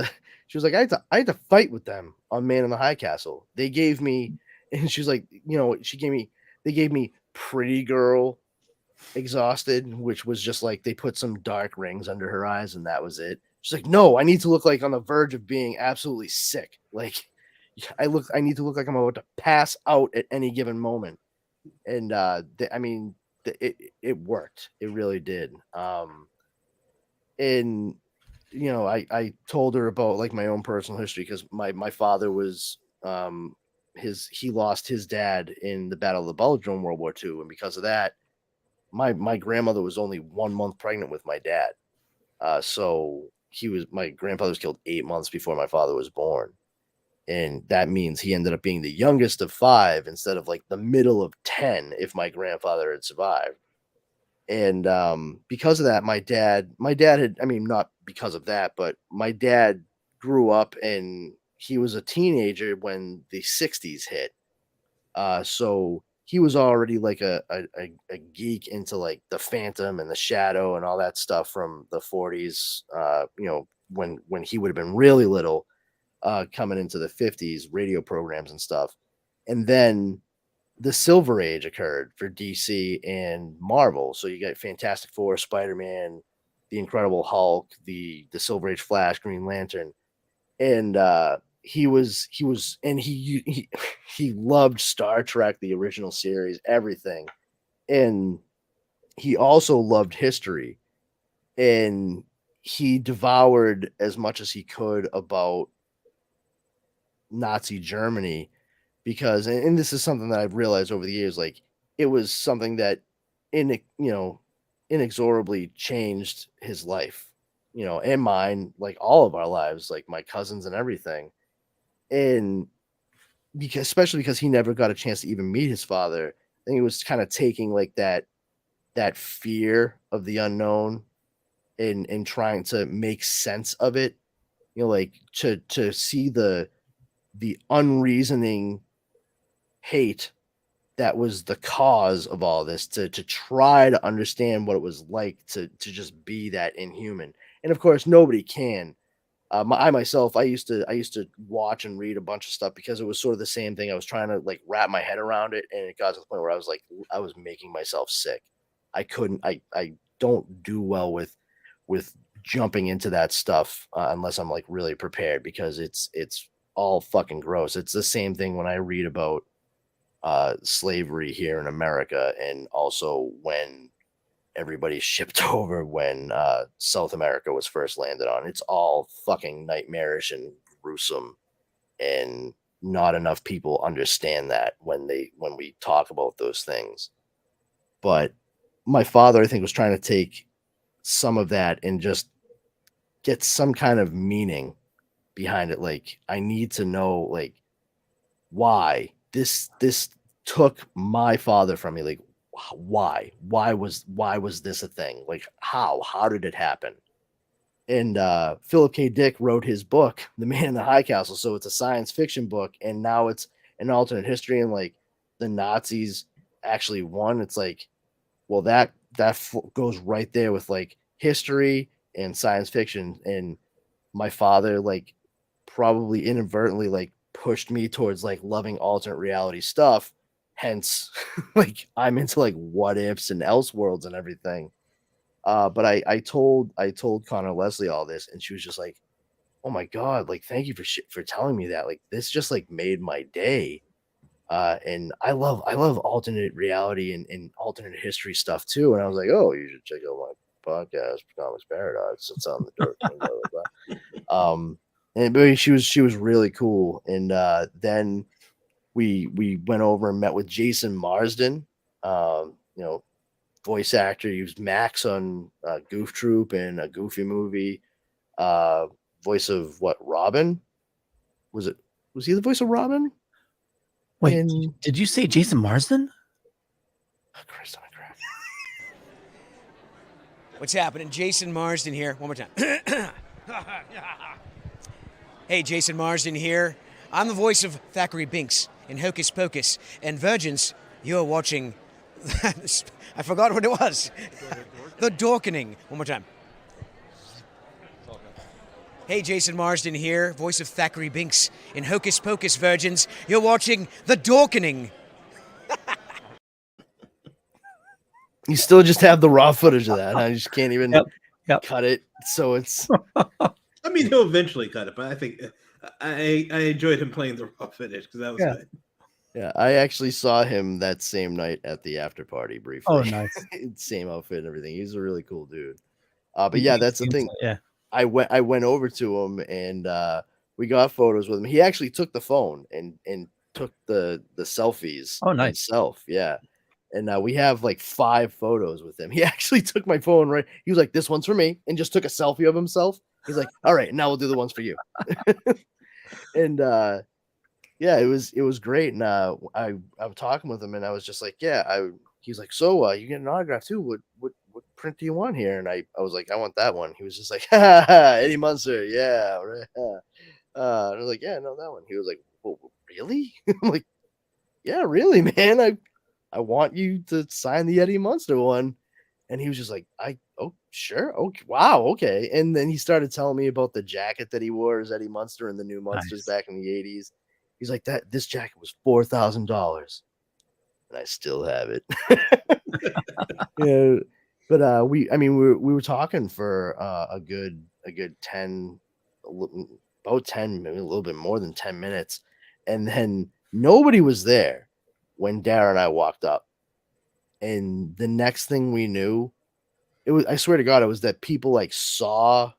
like, I had to fight with them on Man in the High Castle. They gave me, and she was like, they gave me Pretty Girl Exhausted, which was just like they put some dark rings under her eyes and that was it. She's like, "No, I need to look like on the verge of being absolutely sick. Like I need to look like I'm about to pass out at any given moment." And it worked. It really did. And I told her about like my own personal history, because my father was he lost his dad in the Battle of the Bulge in World War II, and because of that, my grandmother was only 1 month pregnant with my dad. So my grandfather was killed 8 months before my father was born. And that means he ended up being the youngest of 5 instead of like the middle of 10 if my grandfather had survived. And because of that, my dad had, not because of that, but my dad grew up and he was a teenager when the 60s hit. So he was already like a geek into like the Phantom and the Shadow and all that stuff from the 40s, when he would have been really little, coming into the 50s, radio programs and stuff. And then the Silver Age occurred for DC and Marvel. So you got Fantastic Four, Spider-Man, the Incredible Hulk, the Silver Age Flash, Green Lantern, and he loved Star Trek, the original series, everything, and he also loved history, and he devoured as much as he could about Nazi Germany, because and this is something that I've realized over the years, like it was something that inexorably changed his life, and mine, like all of our lives, like my cousins and everything. And especially because he never got a chance to even meet his father, I think it was kind of taking like that fear of the unknown and trying to make sense of it, like to see the unreasoning hate that was the cause of all this, to try to understand what it was like to just be that inhuman. And of course, nobody can. I myself, I used to watch and read a bunch of stuff because it was sort of the same thing. I was trying to like wrap my head around it, and it got to the point where I was like, I was making myself sick. I don't do well with jumping into that stuff unless I'm like really prepared, because it's all fucking gross. It's the same thing when I read about slavery here in America, and also when everybody shipped over when South America was first landed on. It's all fucking nightmarish and gruesome, and not enough people understand that when we talk about those things. But my father, I think, was trying to take some of that and just get some kind of meaning behind it. Like, I need to know, like, why this took my father from me. Like, why was this a thing? Like, how did it happen? And Philip K. Dick wrote his book, The Man in the High Castle. So it's a science fiction book, and now it's an alternate history, and like the Nazis actually won. It's like, well, that goes right there with like history and science fiction. And my father, like, probably inadvertently like pushed me towards like loving alternate reality stuff. Hence, like, I'm into like what ifs and Elseworlds and everything. But I told Connor Leslie all this, and she was just like, "Oh my god! Like, thank you for telling me that. Like, this just like made my day." And I love alternate reality and alternate history stuff too. And I was like, "Oh, you should check out my podcast, Comics Paradox. It's on the Dork." Blah, blah, blah. And she was really cool. And then we went over and met with Jason Marsden, voice actor. He was Max on Goof Troop and a Goofy movie. Voice of what? Robin? Was he the voice of Robin? Wait, did you say Jason Marsden? Oh, Christ, I'm a crap. What's happening? Jason Marsden here. One more time. Hey, Jason Marsden here. I'm the voice of Thackeray Binks in Hocus Pocus and Virgins. You're watching... I forgot what it was. The Dorkening. One more time. Hey, Jason Marsden here, voice of Thackeray Binks in Hocus Pocus, Virgins. You're watching The Dorkening. You still just have the raw footage of that. I just can't even cut it. So it's... I mean, he'll eventually cut it, but I think I enjoyed him playing the raw footage because that was good. Yeah, I actually saw him that same night at the after party briefly. Oh, nice. Same outfit and everything. He's a really cool dude. But yeah, that's the thing. Yeah. I went over to him, and we got photos with him. He actually took the phone and took the selfies. Oh, nice. Himself. Yeah. And we have like 5 photos with him. He actually took my phone, right? He was like, "This one's for me," and just took a selfie of himself. He's like, "All right, now we'll do the ones for you." And yeah, it was great. And I'm talking with him, and I was just like, he's like, "So you get an autograph too? What print do you want here?" And I was like, "I want that one." He was just like, "Eddie Munster, yeah." And I was like, "Yeah, no, that one." He was like, "Well, really?" I'm like, "Yeah, really, man. I want you to sign the Eddie Munster one." And he was just like, "Oh, sure. Okay. Wow. Okay." And then he started telling me about the jacket that he wore as Eddie Munster in the New Munsters back in the 80s. He's like, this jacket was $4,000. And I still have it. Yeah. But we were talking for a good 10, about 10, maybe a little bit more than 10 minutes, and then nobody was there when Dara and I walked up, and the next thing we knew, I swear to God, it was that people like saw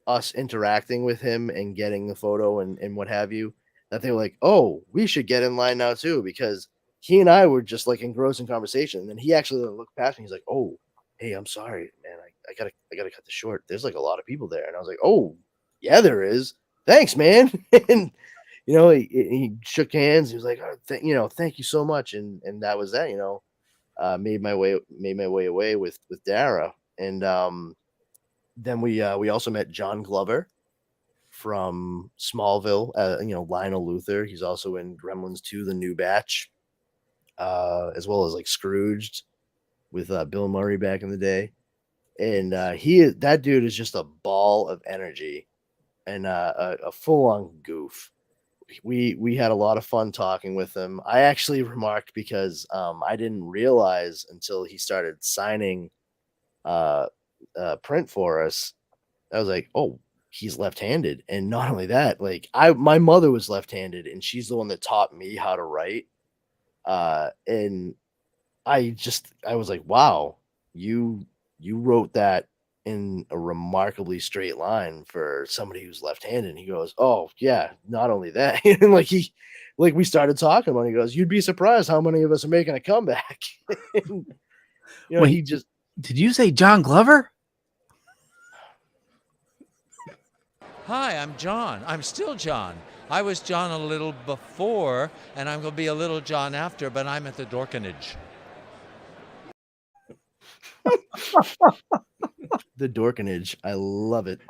us interacting with him and getting the photo and what have you, that they were like, oh, we should get in line now too, because he and I were just like engrossed in conversation. And then he actually looked past me. He's like, oh, hey, I'm sorry, man. I gotta cut this short. There's like a lot of people there. And I was like, oh, yeah, there is. Thanks, man. And he shook hands. He was like, oh, thank you so much. And that was that, made my way away with Dara. And then we also met John Glover from Smallville, Lionel Luthor. He's also in Gremlins 2, The New Batch, as well as like Scrooged with Bill Murray back in the day. And that dude is just a ball of energy and a full-on goof. We had a lot of fun talking with him. I actually remarked because I didn't realize until he started signing print for us. I was like, oh, he's left-handed. And not only that, like my mother was left-handed, and she's the one that taught me how to write. And I was like, wow, you wrote that in a remarkably straight line for somebody who's left-handed. And he goes, oh yeah, not only that. And we started talking about it. He goes, you'd be surprised how many of us are making a comeback. And, Wait, did you say John Glover? Hi, I'm John. I'm still John. I was John a little before, and I'm going to be a little John after, but I'm at the Dorkenage. The Dorkenage. I love it.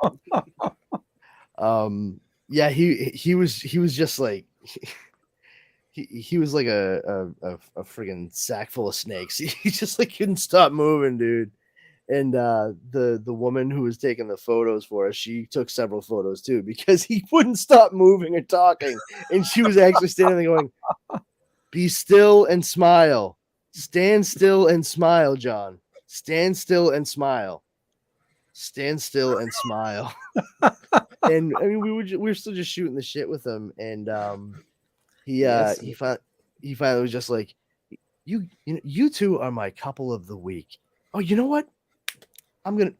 Yeah, he was just like he was like a friggin' sack full of snakes. He just like couldn't stop moving, dude. And the woman who was taking the photos for us, she took several photos too, because he wouldn't stop moving or talking. And she was actually standing there going, be still and smile. Stand still and smile, John. Stand still and smile. Stand still and smile. And I mean, we were still just shooting the shit with him. And he finally was just like, you two are my couple of the week. Oh, you know what? I'm gonna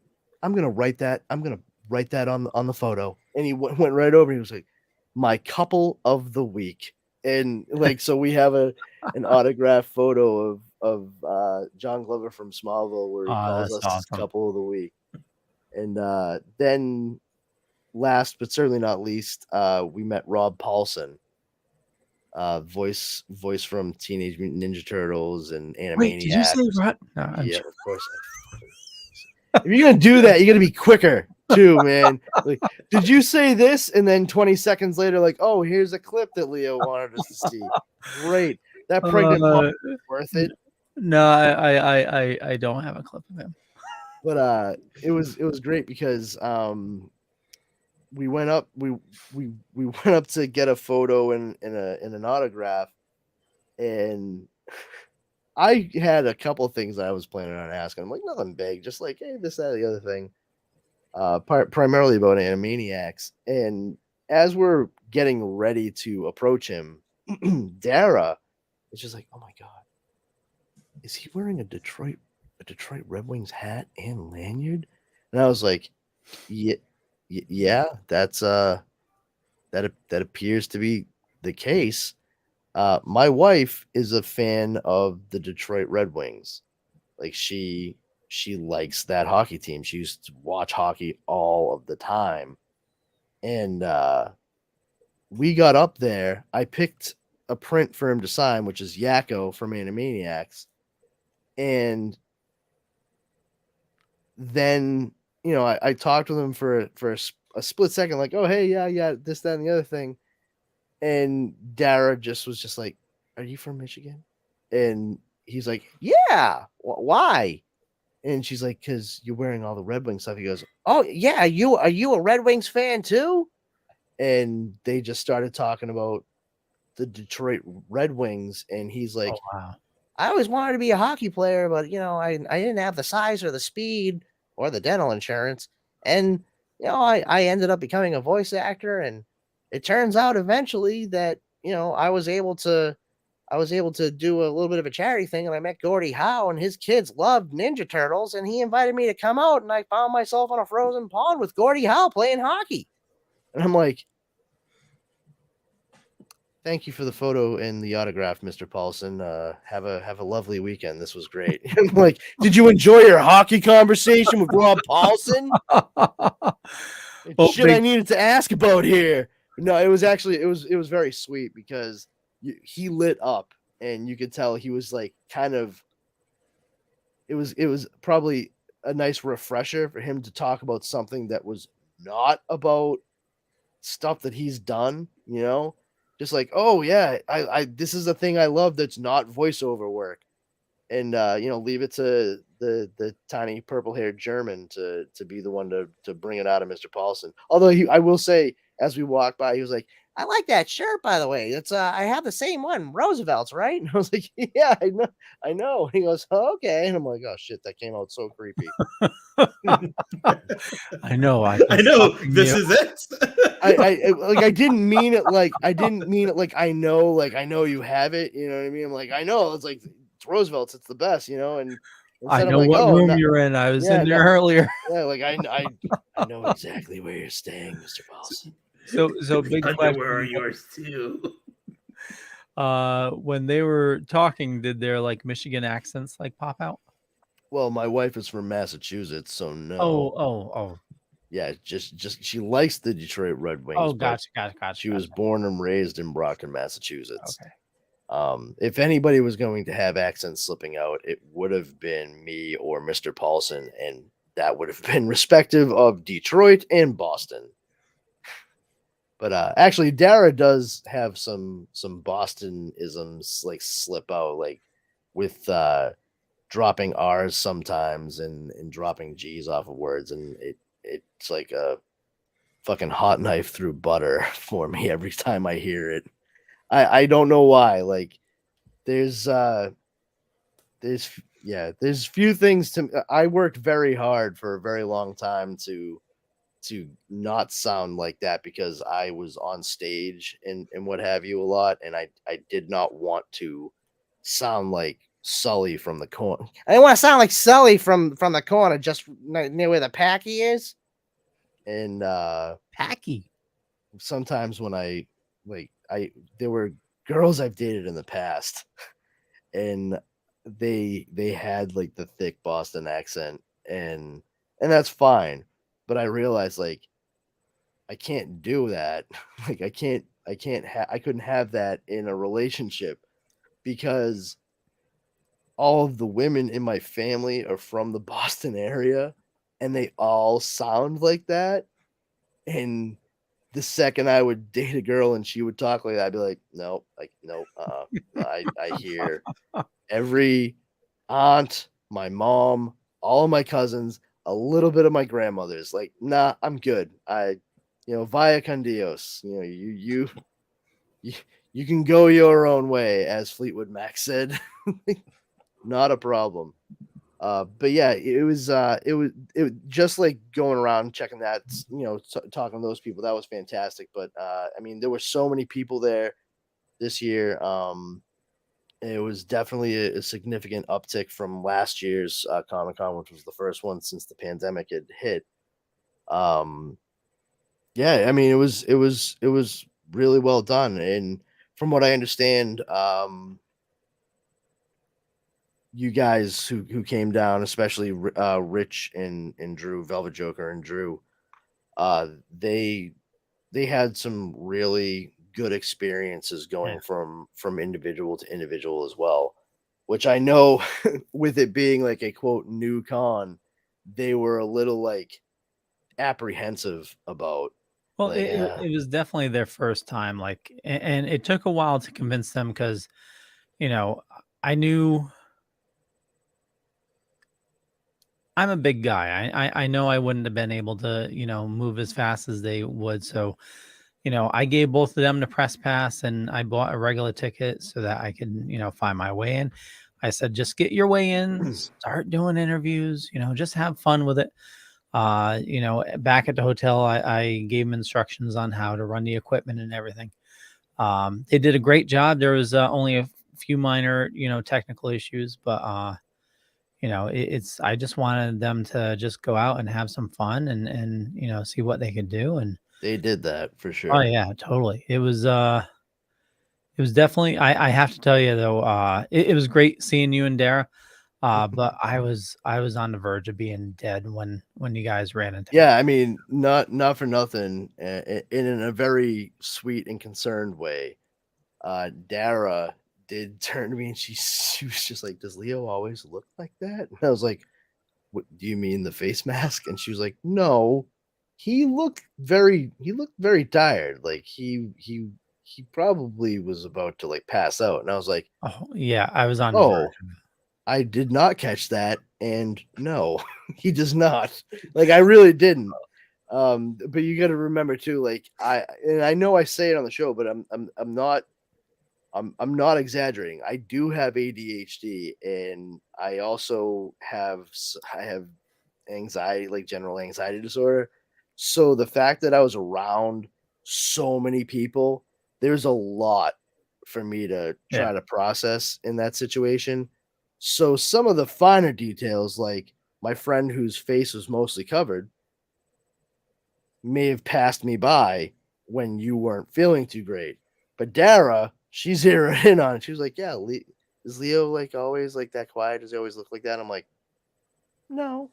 write that. I'm gonna write that on the photo. And he went right over. And he was like, my couple of the week. And like, so we have an autographed photo of John Glover from Smallville, where he calls us awesome. Couple of the week. And then last but certainly not least, we met Rob Paulson, voice from Teenage Mutant Ninja Turtles and Animaniacs. Wait, did you say Rob? No, yeah, of course. If you're gonna do that, you gotta be quicker too, man. Like, did you say this? And then 20 seconds later, like, oh, here's a clip that Leo wanted us to see. Great, that pregnant mom is worth it. No, I don't have a clip of him. But it was great because we went up to get a photo in an autograph, and I had a couple of things I was planning on asking. I'm like, nothing big, just like, hey, this, that, the other thing. Primarily about Animaniacs. And as we're getting ready to approach him, Dara is just like, oh my God, is he wearing a Detroit Red Wings hat and lanyard? And I was like, yeah, that's that appears to be the case. My wife is a fan of the Detroit Red Wings. Like she likes that hockey team. She used to watch hockey all of the time. And we got up there. I picked a print for him to sign, which is Yakko from Animaniacs. And then, I talked with him for a split second, like, oh, hey, yeah, this, that, and the other thing. And Dara was just like, are you from Michigan? And he's like, yeah, why? And she's like, because you're wearing all the Red Wings stuff. He goes, oh, yeah, are you a Red Wings fan too? And they just started talking about the Detroit Red Wings. And he's like, oh, wow. I always wanted to be a hockey player, but I didn't have the size or the speed or the dental insurance. And I ended up becoming a voice actor, and it turns out eventually that I was able to do a little bit of a charity thing, and I met Gordie Howe, and his kids loved Ninja Turtles, and he invited me to come out, and I found myself on a frozen pond with Gordie Howe playing hockey. And I'm like, thank you for the photo and the autograph, Mr. Paulson. Have a lovely weekend. This was great. I'm like, did you enjoy your hockey conversation with Rob Paulson? Shit, I needed to ask about here. No, it was very sweet because he lit up, and you could tell he was like kind of. It was probably a nice refresher for him to talk about something that was not about stuff that he's done, just like, oh yeah, I this is the thing I love that's not voiceover work, and leave it to the tiny purple-haired German to be the one to bring it out of Mr. Paulson. Although I will say, as we walked by, he was like, I like that shirt, by the way. It's I have the same one, Roosevelt's, right? And I was like, yeah, I know. And he goes, oh, okay. And I'm like, oh shit, that came out so creepy. I know. I know. This is it. I didn't mean it like I know you have it. You know what I mean? I'm like, I know. It's like it's Roosevelt's. It's the best. And I know what room you're in. I was in there earlier. Yeah, like I know exactly where you're staying, Mr. Paulson. So big question. Where are yours too? When they were talking, did their like Michigan accents like pop out? Well, my wife is from Massachusetts, so no. Oh. Yeah, just she likes the Detroit Red Wings. Oh, gotcha. She was born and raised in Brockton, Massachusetts. Okay. If anybody was going to have accents slipping out, it would have been me or Mr. Paulson, and that would have been respective of Detroit and Boston. But actually, Dara does have some Boston-isms like slip out, like with dropping R's sometimes and dropping G's off of words, and it's like a fucking hot knife through butter for me every time I hear it. I don't know why. Like there's few things I worked very hard for a very long time to not sound like that because I was on stage and what have you a lot, and I did not want to sound like Sully from the corner. I didn't want to sound like Sully from the corner, just near where the Packy is. And Packy. Sometimes when there were girls I've dated in the past, and they had like the thick Boston accent, and that's fine. But I realized like I can't do that. Like I couldn't have that in a relationship because all of the women in my family are from the Boston area and they all sound like that. And the second I would date a girl and she would talk like that, I'd be like, nope. I hear every aunt, my mom, all of my cousins, a little bit of my grandmother's like, nah, I'm good. Via con Dios, you can go your own way, as Fleetwood Mac said. Not a problem. But yeah, it was just like going around checking that, talking to those people. That was fantastic. But I mean, there were so many people there this year. It was definitely a significant uptick from last year's ComiCon, which was the first one since the pandemic had hit. Yeah, I mean, it was really well done. And from what I understand, you guys who came down, especially Rich and Drew, Velvet Joker and Drew, they had some really good experiences going from individual to individual as well, which I know with it being like a quote new con, they were a little like apprehensive about. Well, it was definitely their first time, like, and it took a while to convince them because, I knew I'm a big guy. I know I wouldn't have been able to, move as fast as they would. So, I gave both of them the press pass and I bought a regular ticket so that I could, find my way in. I said, just get your way in, start doing interviews, just have fun with it. Back at the hotel, I gave them instructions on how to run the equipment and everything. They did a great job. There was only a few minor, technical issues, but I just wanted them to just go out and have some fun and see what they could do. And They did that for sure. oh yeah, totally. It was definitely, I have to tell you though, it was great seeing you and Dara. But I was on the verge of being dead when you guys ran into me. Yeah, I mean, not for nothing. In a very sweet and concerned way, Dara did turn to me and she was just like, "Does Leo always look like that?" And I was like, "What do you mean, the face mask?" And she was like, "No, he looked very tired. Like he probably was about to like pass out." And I was like, Oh yeah, I was on the "Oh, verge. I did not catch that, and no, he does not. Like I really didn't." But you got to remember too, like I know I say it on the show, but I'm not exaggerating. I do have ADHD, and I also have anxiety, like general anxiety disorder. So the fact that I was around so many people, there's a lot for me to try to process in that situation. So some of the finer details, like my friend whose face was mostly covered, may have passed me by when you weren't feeling too great. But Dara, she zeroed in on it. She was like, "Yeah, is Leo like always like that quiet? Does he always look like that?" I'm like, "No.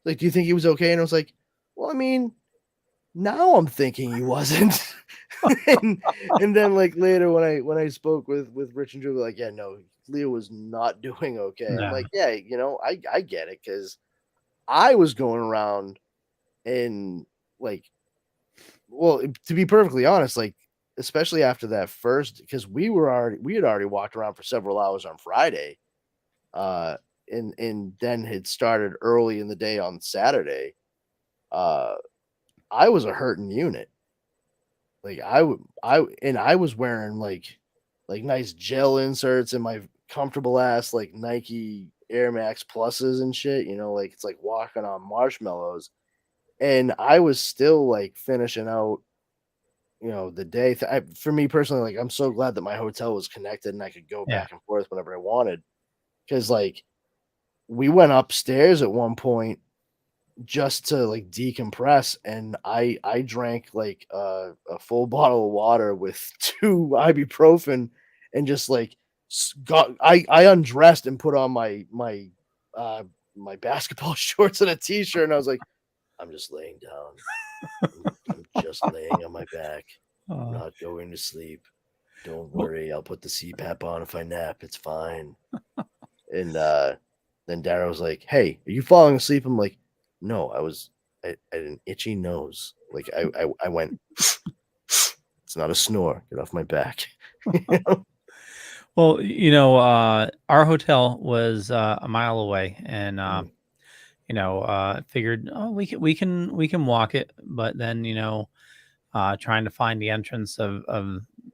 Like, do you think he was okay?" And I was like, "Well, I mean, now I'm thinking he wasn't." and then like later when I spoke with Rich and Drew, like, "Yeah, no, Leo was not doing okay." I'm No. like, "Yeah, I get it, because I was going around and like, well, to be perfectly honest, like especially after that first, because we had already walked around for several hours on Friday, and then had started early in the day on Saturday. I was a hurting unit. Like I was wearing like nice gel inserts in my comfortable ass like Nike Air Max Pluses and shit, like it's like walking on marshmallows. And I was still like finishing out, the day. For me personally, like I'm so glad that my hotel was connected and I could go Yeah. back and forth whenever I wanted. Because like we went upstairs at one point just to like decompress, and I drank like a full bottle of water with 2 ibuprofen, and just like I undressed and put on my basketball shorts and a t-shirt, and I was like, "I'm just laying down. I'm just laying on my back. I'm not going to sleep. Don't worry, I'll put the CPAP on if I nap. It's fine." And then Dara was like, "Hey, are you falling asleep?" I'm like, "No, I had an itchy nose. Like I went, it's not a snore. Get off my back." Well, our hotel was a mile away, and figured, oh, we can walk it, but then trying to find the entrance of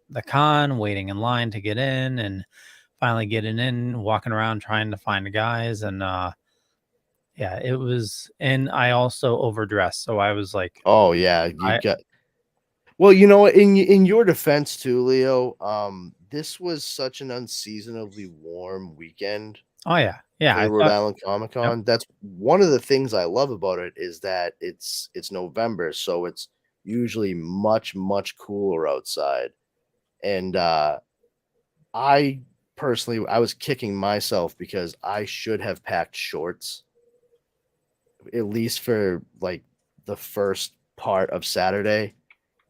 the con, waiting in line to get in, and finally getting in, walking around trying to find the guys, and yeah, it was. And I also overdressed, so I was like, Oh yeah, well, in your defense too, Leo, this was such an unseasonably warm weekend oh yeah, for I the Rhode thought, Island yep, ComiCon. That's one of the things I love about it, is that it's November, so it's usually much cooler outside. And I personally, I was kicking myself because I should have packed shorts at least for like the first part of Saturday.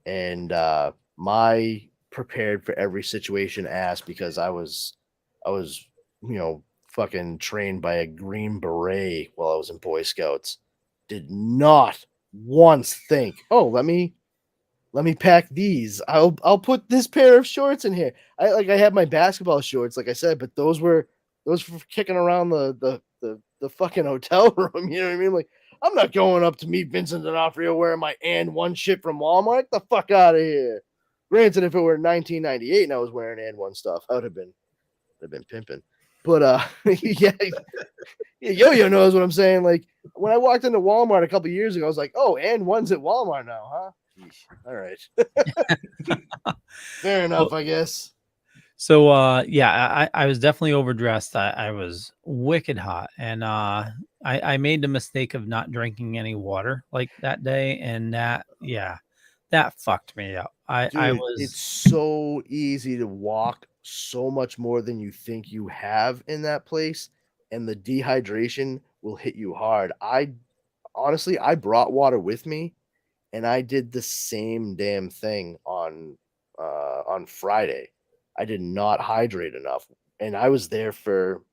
And my prepared for every situation ass, because I was fucking trained by a Green Beret while I was in Boy Scouts, did not once think, "Oh, let me pack these. I'll put this pair of shorts in here." I had my basketball shorts, like I said, but those were for kicking around the fucking hotel room. You know what I mean? Like, I'm not going up to meet Vincent D'Onofrio wearing my and one shit from Walmart. Get the fuck out of here. Granted, if it were 1998 and I was wearing and one stuff, I would have been pimping. But yeah, Yo-Yo knows what I'm saying. Like when I walked into Walmart a couple years ago, I was like, oh, and one's at Walmart now, huh? Yeesh. All right. Fair enough, I guess. So yeah, I was definitely overdressed. I was wicked hot, and I made the mistake of not drinking any water like that day, and that fucked me up. I Dude, was it's so easy to walk so much more than you think you have in that place, and the dehydration will hit you hard. I honestly, I brought water with me, and I did the same damn thing on Friday. I did not hydrate enough, and I was there for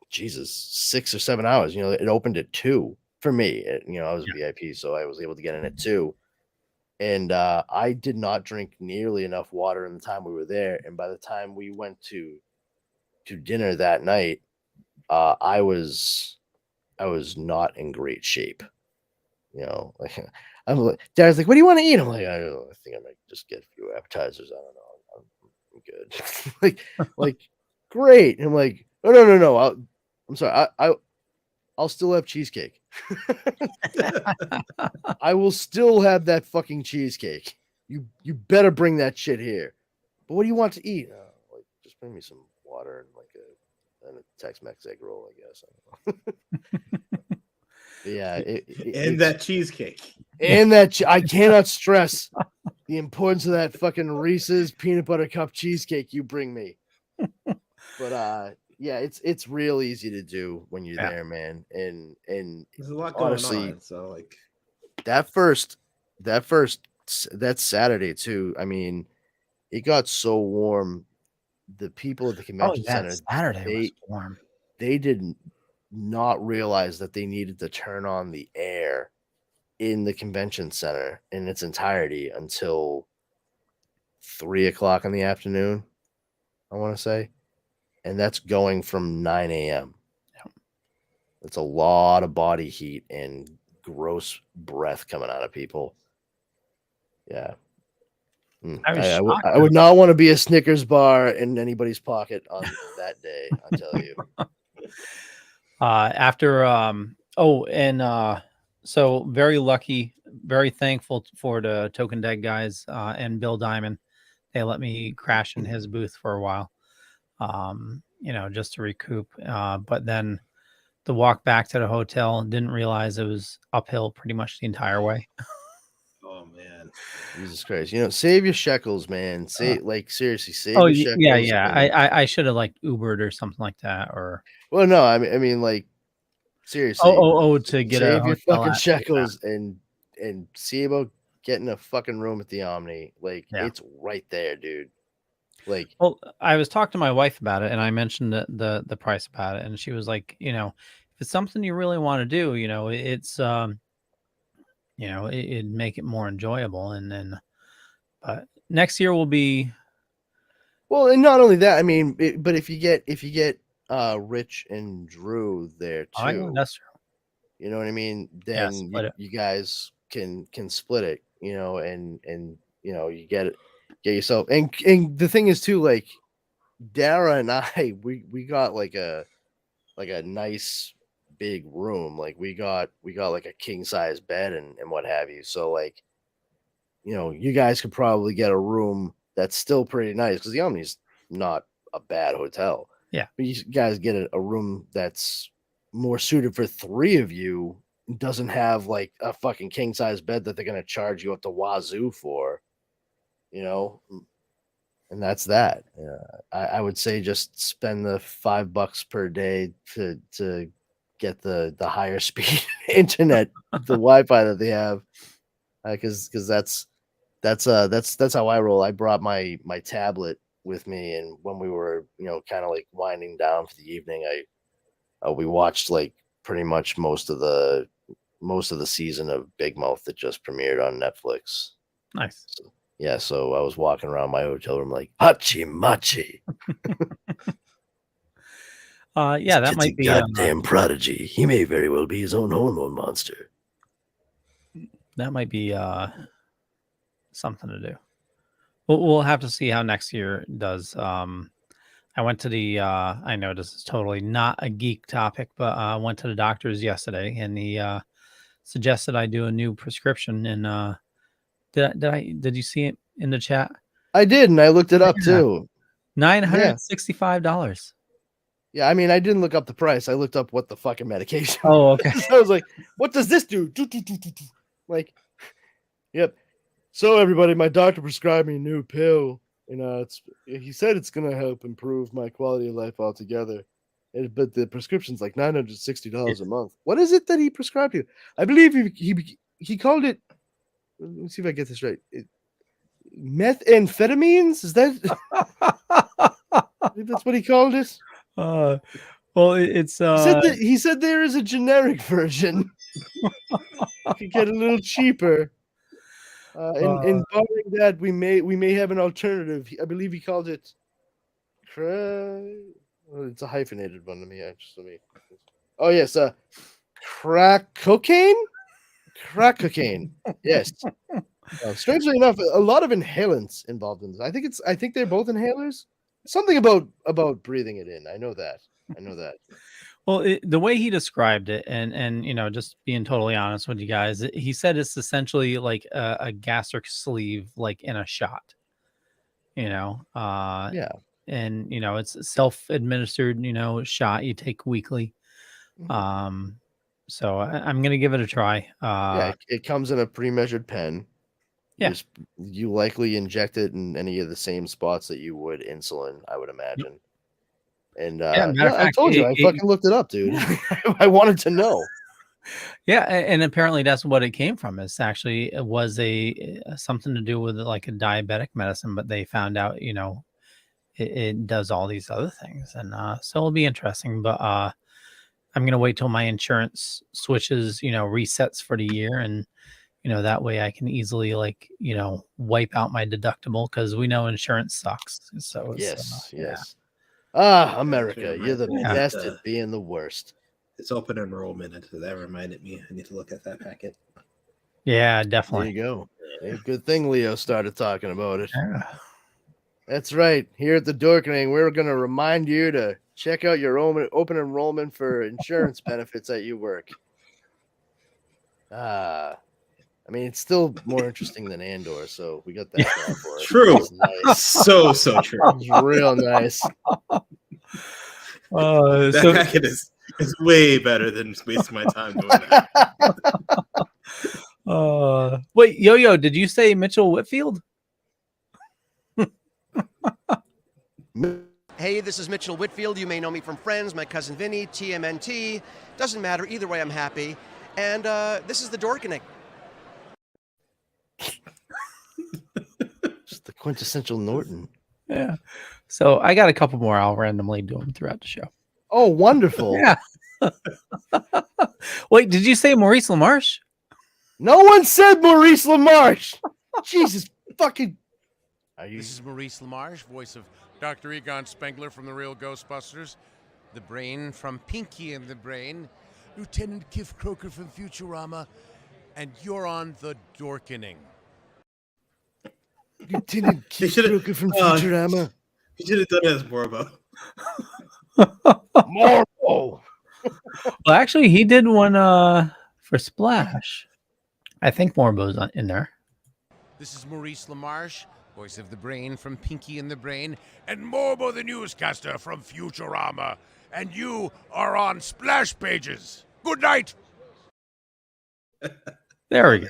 Jesus 6 or 7 hours. You know, it opened at 2 for me. I was VIP, so I was able to get in at 2. And I did not drink nearly enough water in the time we were there. And by the time we went to dinner that night, I was not in great shape. Like Dad's like, "What do you want to eat?" I'm like, "I don't know. I think I might just get a few appetizers. I don't know. I'm good." like, great. And I'm like, "Oh no. I'm sorry. I'll still have cheesecake. I will still have that fucking cheesecake. You better bring that shit here. But what do you want to eat? Like, just bring me some water and a Tex-Mex egg roll, I guess. I don't know. Yeah, and that cheesecake. And that I cannot stress the importance of that fucking Reese's peanut butter cup cheesecake you bring me. But yeah, it's real easy to do when you're there, man. And there's a lot honestly, going on. So like that Saturday too. I mean, it got so warm. The people at the convention center Saturday was warm. They did not realize that they needed to turn on the air in the convention center in its entirety until 3:00 in the afternoon, I want to say. And that's going from 9 a.m. Yep. It's a lot of body heat and gross breath coming out of people. Yeah. I would not want to be a Snickers bar in anybody's pocket on that day, I'll tell you. So very lucky, very thankful for the Token Dead guys and Bill Diamond. They let me crash in his booth for a while, just to recoup. But then the walk back to the hotel, didn't realize it was uphill pretty much the entire way. Oh man, Jesus Christ! Save your shekels, man. Seriously, save your shekels. Yeah. I should have Ubered or something like that, or. Well, no, I mean, seriously. To get save your fucking shekels and see about getting a fucking room at the Omni. It's right there, dude. Well, I was talking to my wife about it, and I mentioned the price about it, and she was like, if it's something you really want to do, it's it'd make it more enjoyable, and then, but next year will be. Well, and not only that, I mean, but if you get Rich and Drew there too, I know, that's true. You know what I mean? Then you guys can split it, and you get yourself. And the thing is too, Dara and I, we got a nice big room. We got a king size bed and what have you. So you guys could probably get a room that's still pretty nice because the Omni's not a bad hotel. Yeah, but you guys get a room that's more suited for 3 of you. Doesn't have a fucking king size bed that they're gonna charge you up the wazoo for, and that's that. I would say just spend the $5 per day to get the higher speed internet, the Wi-Fi that they have, because that's how I roll. I brought my tablet with me, and when we were kind of winding down for the evening, we watched pretty much most of the season of Big Mouth that just premiered on Netflix. Nice. So I was walking around my hotel room hachi machi. That might be goddamn prodigy. He may very well be his own hormone monster. That might be something to do. We'll have to see how next year does. I I went to the I know this is totally not a geek topic, but I went to the doctor's yesterday, and he suggested I do a new prescription. And did you see it in the chat? I did, and I looked it up Yeah. too. $965. Yeah, I mean, I didn't look up the price. I looked up what the fucking medication. Oh, okay. So I was like, what does this do? Like, yep. So everybody, my doctor prescribed me a new pill, and he said it's gonna help improve my quality of life altogether. But the prescription's like $960 a month. What is it that he prescribed you? I believe he called it. Let me see if I get this right. Methamphetamines? Is that? I think that's what he called it. Well, it's He said there is a generic version. You could get a little cheaper. And barring that, we may have an alternative. I believe he called it. It's a hyphenated one. Let me. Oh yes, crack cocaine. Crack cocaine. Yes. Strangely enough, a lot of inhalants involved in this. I think they're both inhalers. Something about breathing it in. I know that. Well, the way he described it, and just being totally honest with you guys, he said it's essentially like a gastric sleeve, like in a shot. Yeah. And it's a self-administered, shot you take weekly. Mhm. So I'm gonna give it a try. Yeah, it comes in a pre-measured pen. Yeah. You likely inject it in any of the same spots that you would insulin, I would imagine. And matter of I fact, told you, I fucking looked it up, dude. I wanted to know. Yeah, and apparently that's what it came from. It was a something to do with like a diabetic medicine, but they found out, it does all these other things, and so it'll be interesting. But I'm gonna wait till my insurance switches, resets for the year, and that way I can easily wipe out my deductible, because we know insurance sucks. So it's, yes. America, you're the Yeah. best at being the worst. It's open enrollment, and so that reminded me I need to look at that packet. Yeah, There definitely. you go. Hey, good thing Leo started talking about it. Yeah. That's right. Here at the Dorkening, we're going to remind you to check out your open enrollment for insurance benefits at your work. I mean, it's still more interesting than Andor, so we got that going for it. True. It's nice. So true. It's real nice. That packet is way better than wasting my time doing that. Wait, Yo, did you say Mitchell Whitfield? Hey, this is Mitchell Whitfield. You may know me from Friends, My Cousin Vinny, TMNT. Doesn't matter. Either way, I'm happy. And this is the Dorkening. Just the quintessential Norton. Yeah. So I got a couple more. I'll randomly do them throughout the show. Oh, wonderful. Yeah. Wait, did you say Maurice LaMarche? No one said Maurice LaMarche. Jesus fucking. This is Maurice LaMarche, voice of Dr. Egon Spengler from The Real Ghostbusters, the Brain from Pinky and the Brain, Lieutenant Kif Croker from Futurama, and you're on the Dorkening. Lieutenant Kif Croker from Futurama. You should have done it as Morbo. Morbo. Well, actually, he did one for Splash. I think Morbo's in there. This is Maurice LaMarche, voice of the Brain from Pinky and the Brain, and Morbo the newscaster from Futurama. And you are on Splash Pages. Good night. There we go.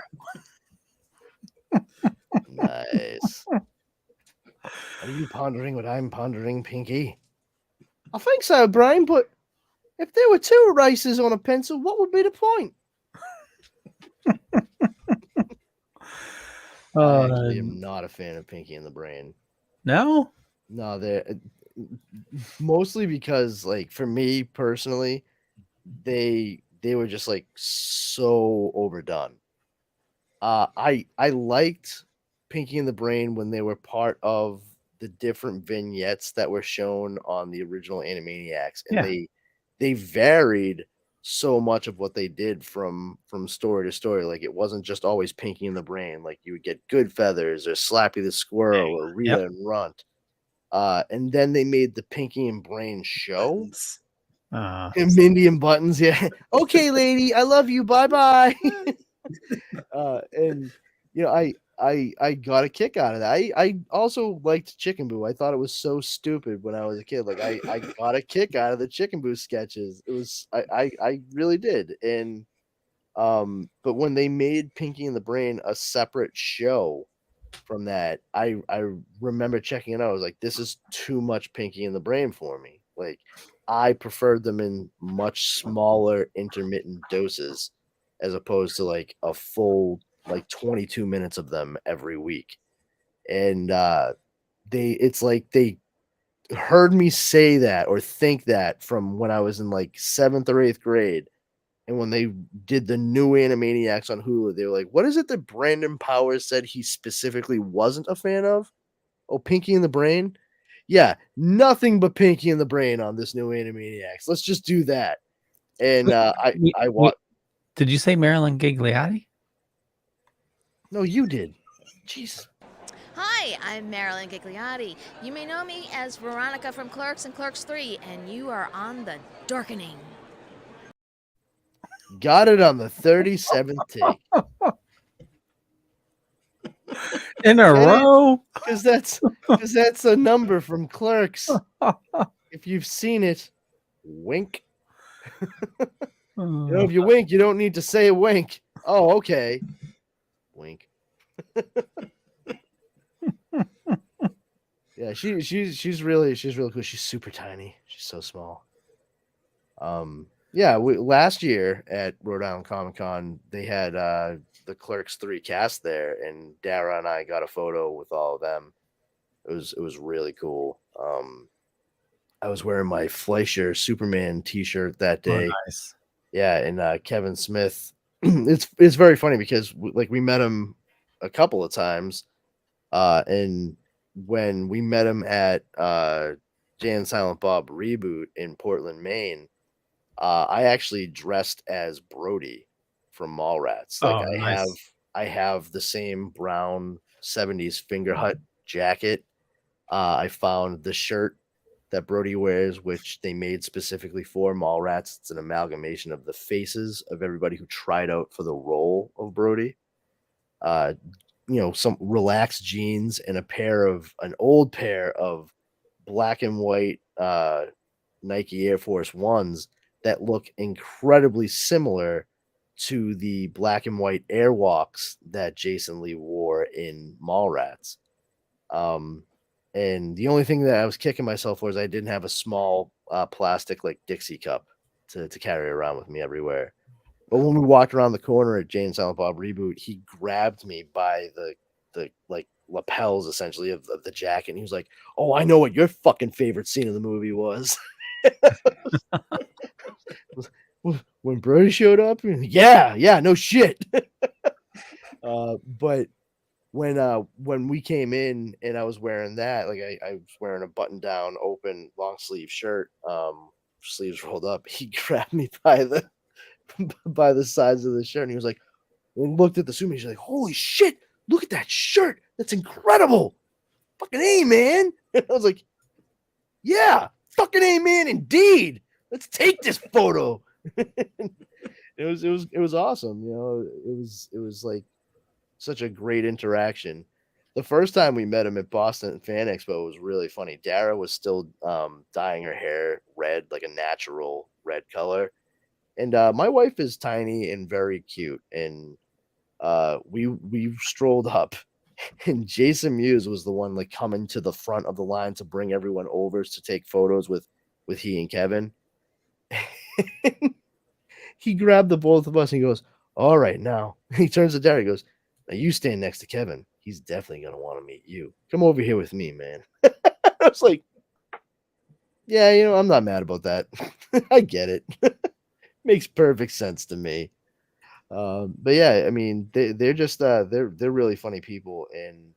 Nice. Are you pondering what I'm pondering, Pinky? I think so, Brian, but if there were two erasers on a pencil, what would be the point? I actually am not a fan of Pinky and the Brain. No? No, they're mostly because, like, for me personally, they were just like so overdone. I liked Pinky and the Brain when they were part of the different vignettes that were shown on the original Animaniacs, and they varied so much of what they did from story to story. Like, it wasn't just always Pinky and the Brain. Like, you would get Good Feathers or Slappy the Squirrel or Rita and Runt. And then they made the Pinky and Brain show. And So Mindy and Buttons, yeah. Okay, lady, I love you. Bye bye. And you know, I got a kick out of that. I also liked Chicken Boo. I thought it was so stupid when I was a kid. Like I got a kick out of the Chicken Boo sketches. It was I really did. And but when they made Pinky and the Brain a separate show from that, I remember checking it out. I was like, this is too much Pinky and the Brain for me. Like I preferred them in much smaller intermittent doses as opposed to like a full like 22 minutes of them every week. And it's like they heard me say that or think that from when I was in like 7th or 8th grade. And when they did the new Animaniacs on Hulu, they were like, what is it that Brandon Powers said he specifically wasn't a fan of? Oh, Pinky and the Brain? Yeah, nothing but Pinky and the Brain on this new Animaniacs. Let's just do that. And I want. Did you say Marilyn Gigliotti? No, you did. Jeez. Hi, I'm Marilyn Gigliotti. You may know me as Veronica from Clerks and Clerks 3, and you are on the Dorkening. Got it on the 37th take. In a row? Because that's a number from Clerks. If you've seen it, wink. You know, if you wink, you don't need to say a wink. Oh, okay. Wink. Yeah, she's really cool. She's super tiny. She's so small. Yeah, last year at Rhode Island ComiCon, they had the Clerks 3 cast there, and Dara and I got a photo with all of them. It was really cool. I was wearing my Fleischer Superman T-shirt that day. Oh, nice. Yeah, and Kevin Smith. It's very funny because we met him a couple of times, and when we met him at Jay and Silent Bob Reboot in Portland, Maine, I actually dressed as Brody from Mallrats. Like I have the same brown 70s finger hut jacket. I found the shirt that Brody wears, which they made specifically for Mallrats. It's an amalgamation of the faces of everybody who tried out for the role of Brody. Some relaxed jeans and an old pair of black and white Nike Air Force Ones that look incredibly similar to the black and white Airwalks that Jason Lee wore in Mallrats. And the only thing that I was kicking myself for is I didn't have a small plastic like Dixie cup to carry around with me everywhere. But when we walked around the corner at Jay and Silent Bob Reboot, he grabbed me by the like lapels essentially of the jacket. And he was like, "Oh, I know what your fucking favorite scene of the movie was." When Brody showed up, yeah, no shit. But when we came in and I was wearing that, like I was wearing a button down, open, long sleeve shirt, sleeves rolled up. He grabbed me by the sides of the shirt, and he was like, and looked at the suit, and he's like, "Holy shit! Look at that shirt! That's incredible! Fucking A, man!" And I was like, "Yeah, fucking A, man, indeed. Let's take this photo." It was awesome. You know, it was like such a great interaction. The first time we met him at Boston Fan Expo was really funny. Dara was still dyeing her hair red, like a natural red color. And my wife is tiny and very cute. And we strolled up, and Jason Mewes was the one like coming to the front of the line to bring everyone over to take photos with he and Kevin. He grabbed the both of us and he goes, "All right, now." He turns to Dara. He goes, "Now you stand next to Kevin. He's definitely gonna want to meet you. Come over here with me, man." I was like, "Yeah, I'm not mad about that. I get it. Makes perfect sense to me." But yeah, I mean, they're just they're really funny people, and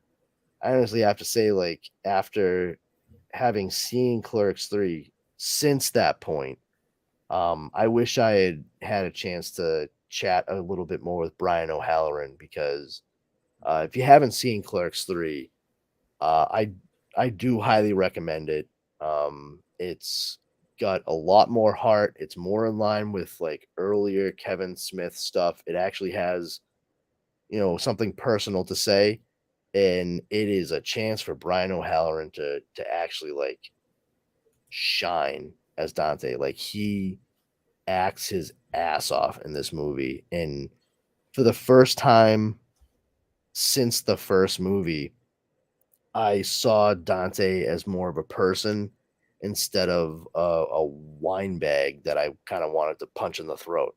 I honestly have to say, like, after having seen Clerks 3 since that point, I wish I had a chance to chat a little bit more with Brian O'Halloran, because if you haven't seen Clerks 3, I do highly recommend it. It's got a lot more heart. It's more in line with like earlier Kevin Smith stuff. It actually has, something personal to say, and it is a chance for Brian O'Halloran to actually like shine as Dante. Like he acts his ass off in this movie, and for the first time since the first movie, I saw Dante as more of a person instead of a wine bag that I kind of wanted to punch in the throat.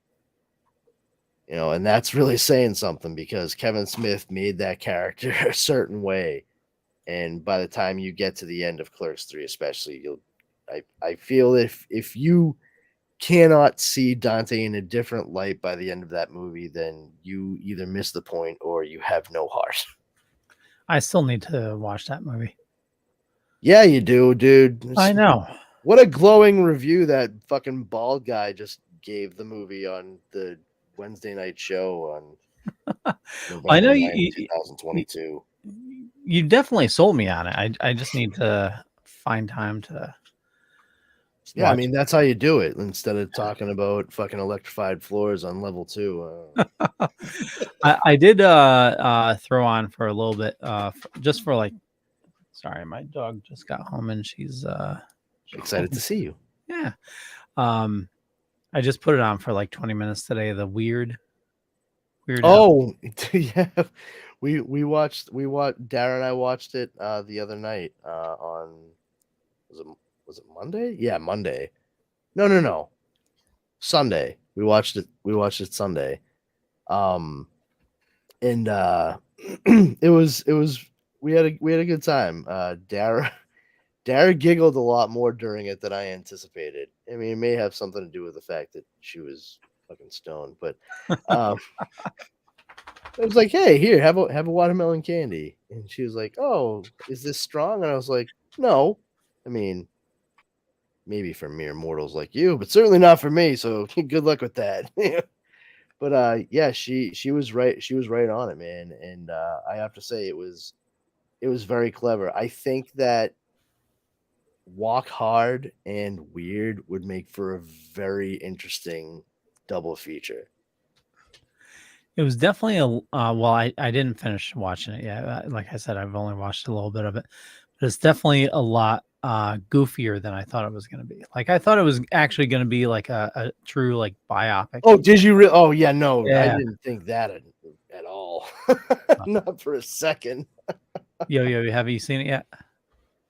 And that's really saying something, because Kevin Smith made that character a certain way, and by the time you get to the end of Clerks 3 especially, I feel if you cannot see Dante in a different light by the end of that movie, then you either miss the point or you have no heart. I still need to watch that movie. Yeah, you do, dude. I know. What a glowing review that fucking bald guy just gave the movie on the Wednesday night show on I know November 9th, 2022. You definitely sold me on it. I just need to find time to. Yeah, I mean, that's how you do it instead of talking about fucking electrified floors on level 2. I did throw on for a little bit, just for like. Sorry, my dog just got home and she's excited to see you. Yeah. I just put it on for like 20 minutes today. The weird. Oh, yeah. We watched Darren and I watched it the other night on was it Monday? Yeah, Monday. No. Sunday. We watched it Sunday. And it was we had a good time. Dara giggled a lot more during it than I anticipated. I mean, it may have something to do with the fact that she was fucking stoned, but I was like, "Hey, here, have a watermelon candy," and she was like, "Oh, is this strong?" And I was like, "No, I mean, maybe for mere mortals like you, but certainly not for me. So good luck with that." But yeah, she was right. She was right on it, man. And I have to say, it was very clever. I think that Walk Hard and Weird would make for a very interesting double feature. It was definitely well, I didn't finish watching it yet. Like I said, I've only watched a little bit of it, but it's definitely a lot goofier than I thought it was going to be. Like I thought it was actually going to be like a true like biopic. Oh, did you really? Oh, yeah, no, Yeah. I didn't think that at all. Not for a second. Yo, have you seen it yet?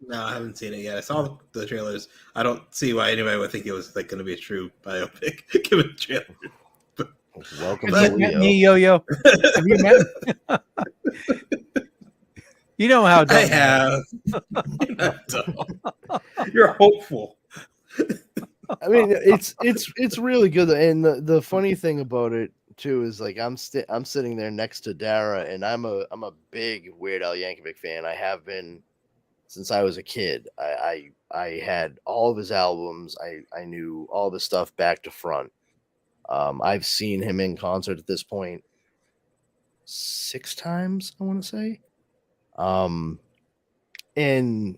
No, I haven't seen it yet. I saw the trailers. I don't see why anybody would think it was like going to be a true biopic given the trailer. Welcome to me, Yo. Have you met? You know how I have. You're hopeful. I mean, it's really good, and the funny thing about it too is like I'm sitting there next to Dara, and I'm a big Weird Al Yankovic fan. I have been since I was a kid. I had all of his albums. I knew all the stuff back to front. I've seen him in concert at this point 6 times, I want to say. And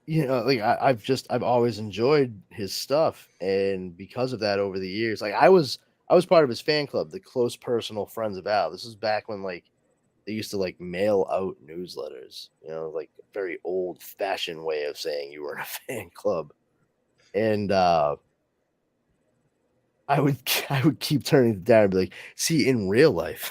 like I've always enjoyed his stuff, and because of that, over the years, like I was part of his fan club, the Close Personal Friends of Al. This was back when like they used to like mail out newsletters, like a very old fashioned way of saying you were in a fan club. And I would keep turning to Dad and be like, see, in real life,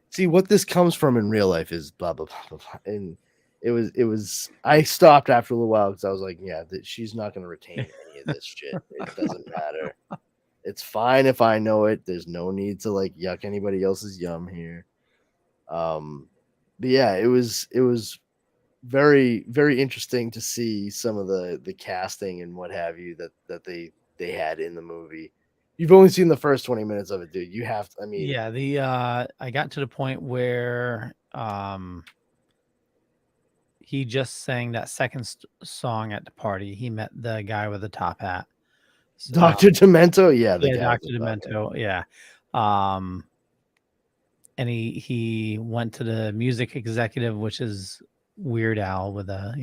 see what this comes from in real life is blah, blah, blah, blah, blah. And it was, I stopped after a little while because I was like, yeah, she's not going to retain any of this shit. It doesn't matter. It's fine if I know it. There's no need to like yuck anybody else's yum here. But yeah, it was very, very interesting to see some of the casting and what have you that they had in the movie. You've only seen the first 20 minutes of it, dude. You have to, I mean, yeah, I got to the point where he just sang that second song at the party. He met the guy with the top hat. So, Dr. Demento, yeah, Dr. Demento, yeah. and he went to the music executive, which is Weird Al with a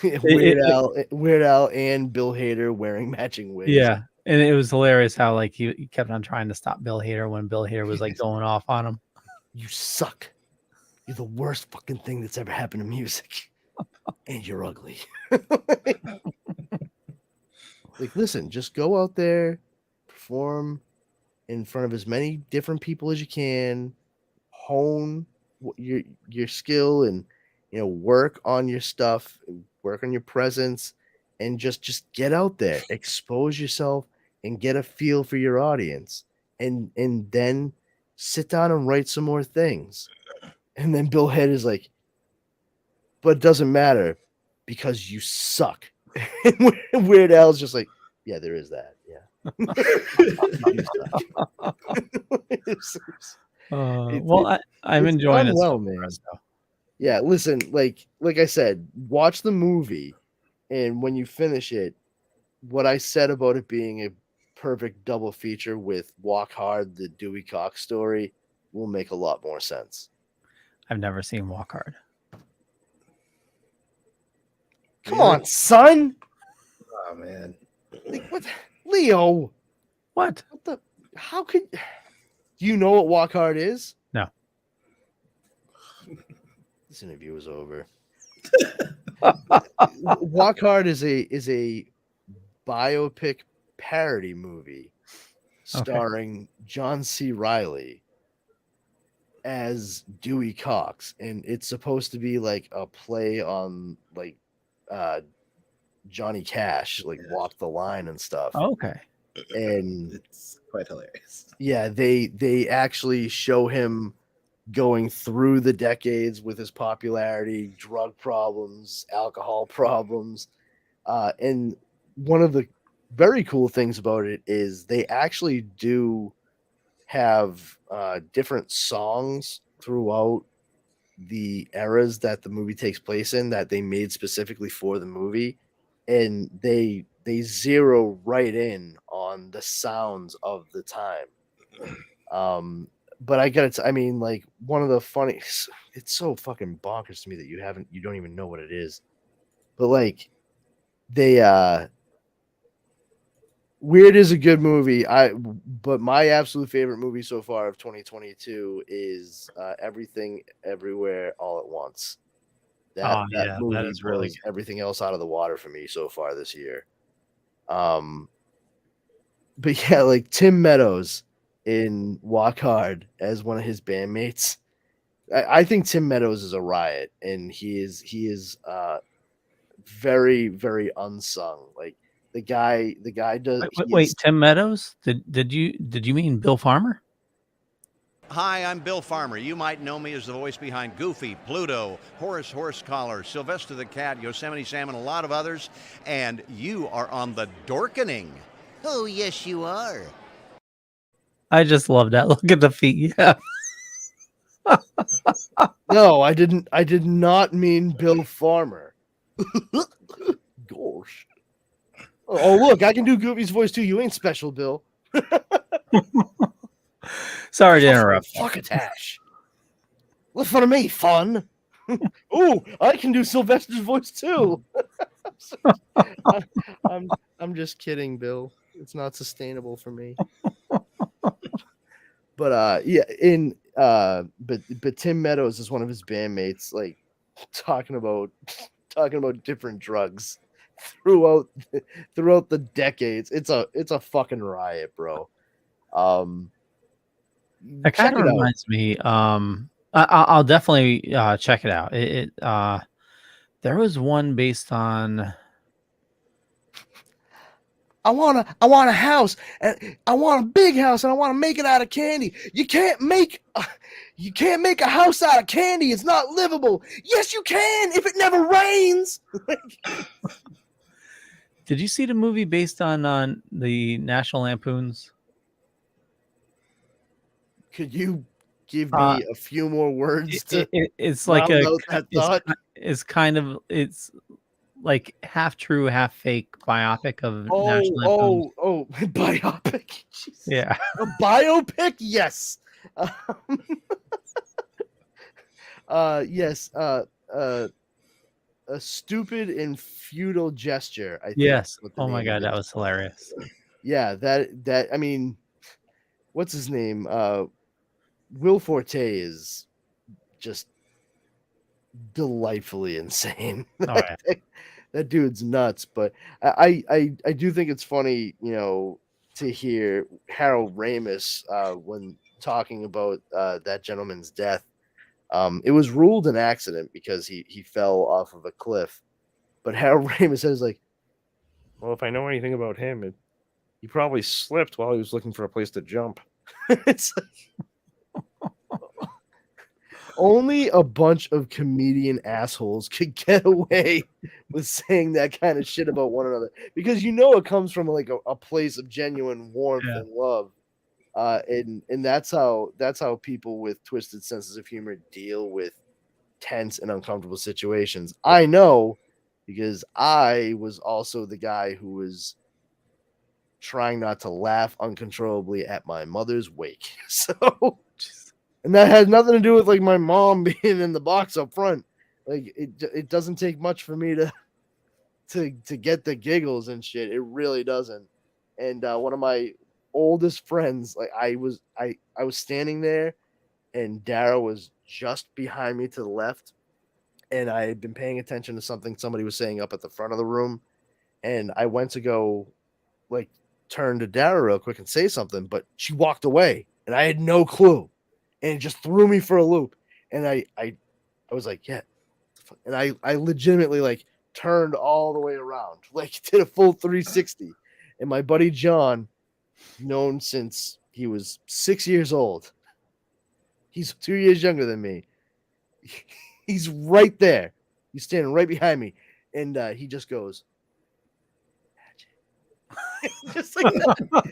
Weird Al and Bill Hader wearing matching wigs. yeah, and it was hilarious how like he kept on trying to stop Bill Hader when Bill Hader was like going off on him. You suck. You're the worst fucking thing that's ever happened to music, and you're ugly. Like, listen, just go out there, perform in front of as many different people as you can, hone your skill, and work on your stuff, work on your presence, and just get out there, expose yourself, and get a feel for your audience, and then sit down and write some more things. And then Bill Head is like, but it doesn't matter because you suck. And Weird Al's just like, yeah, there is that. Yeah. I'm enjoying it. Well, man. Yeah, listen, like I said, watch the movie, and when you finish it, what I said about it being a perfect double feature with Walk Hard, the Dewey Cox story, will make a lot more sense. I've never seen Walk Hard. Come on, son. Oh man. Like, what, Leo? What? What the? How could? Do you know what Walk Hard is? No. This interview is over. Walk Hard is a biopic parody movie starring John C. Reilly as Dewey Cox, and it's supposed to be like a play on like Johnny Cash, like Walk the Line and stuff. Okay. And it's quite hilarious. Yeah, they actually show him going through the decades with his popularity, drug problems, alcohol problems. And one of the very cool things about it is they actually do have different songs throughout the eras that the movie takes place in that they made specifically for the movie, and they zero right in on the sounds of the time. But I gotta, I mean, like, one of the funny, it's so fucking bonkers to me that you don't even know what it is. But like, Weird is a good movie. But my absolute favorite movie so far of 2022 is Everything Everywhere All at Once. That movie blows really everything else out of the water for me so far this year. But yeah, like Tim Meadows in Walk Hard as one of his bandmates. I think Tim Meadows is a riot, and he is very, very unsung. Like the guy does. Wait, Tim Meadows? Did you mean Bill Farmer? Hi, I'm Bill Farmer. You might know me as the voice behind Goofy, Pluto, Horace Horsecollar, Sylvester the Cat, Yosemite Sam, and a lot of others. And you are on the Dorkening. Oh, yes, you are. I just love that. Look at the feet. Yeah. No, I didn't. I did not mean Bill Farmer. Gosh. Oh, look, I can do Goofy's voice too. You ain't special, Bill. Sorry to interrupt. Fuckatash. What's fun of me? Fun. Ooh, I can do Sylvester's voice too. I'm just kidding, Bill. It's not sustainable for me. But but Tim Meadows is one of his bandmates, like talking about different drugs throughout the decades. It's a fucking riot, bro. That kind of reminds me. I'll definitely check it out. There was one based on. I want a house, and I want a big house, and I want to make it out of candy. You can't make a house out of candy. It's not livable. Yes, you can if it never rains. Did you see the movie based on the National Lampoons? Could you give me a few more words? It's like it's like half true, half fake biopic of National Lampoons. Biopic. Jesus. Yeah. A biopic? Yes. Yes. A stupid and futile gesture. I think. Yes. What the Oh my name god, of that it. was hilarious. Yeah, that I mean, what's his name? Will Forte is just delightfully insane. Oh, yeah. That dude's nuts. But I do think it's funny, to hear Harold Ramis when talking about that gentleman's death. It was ruled an accident because he fell off of a cliff. But Harold Ramis says, like, well, if I know anything about him, he probably slipped while he was looking for a place to jump. It's like, only a bunch of comedian assholes could get away with saying that kind of shit about one another, because it comes from like a place of genuine warmth and love. And that's how people with twisted senses of humor deal with tense and uncomfortable situations. I know, because I was also the guy who was trying not to laugh uncontrollably at my mother's wake. So, and that had nothing to do with like my mom being in the box up front. Like it doesn't take much for me to get the giggles and shit. It really doesn't. And one of my oldest friends, like I was standing there, and Dara was just behind me to the left, and I had been paying attention to something somebody was saying up at the front of the room, and I went to go like turn to Dara real quick and say something, but she walked away, and I had no clue, and it just threw me for a loop. And I was like, yeah, and I legitimately like turned all the way around, like did a full 360. And my buddy John, known since he was 6 years old, he's 2 years younger than me. He's right there. He's standing right behind me, and he just goes, just like that.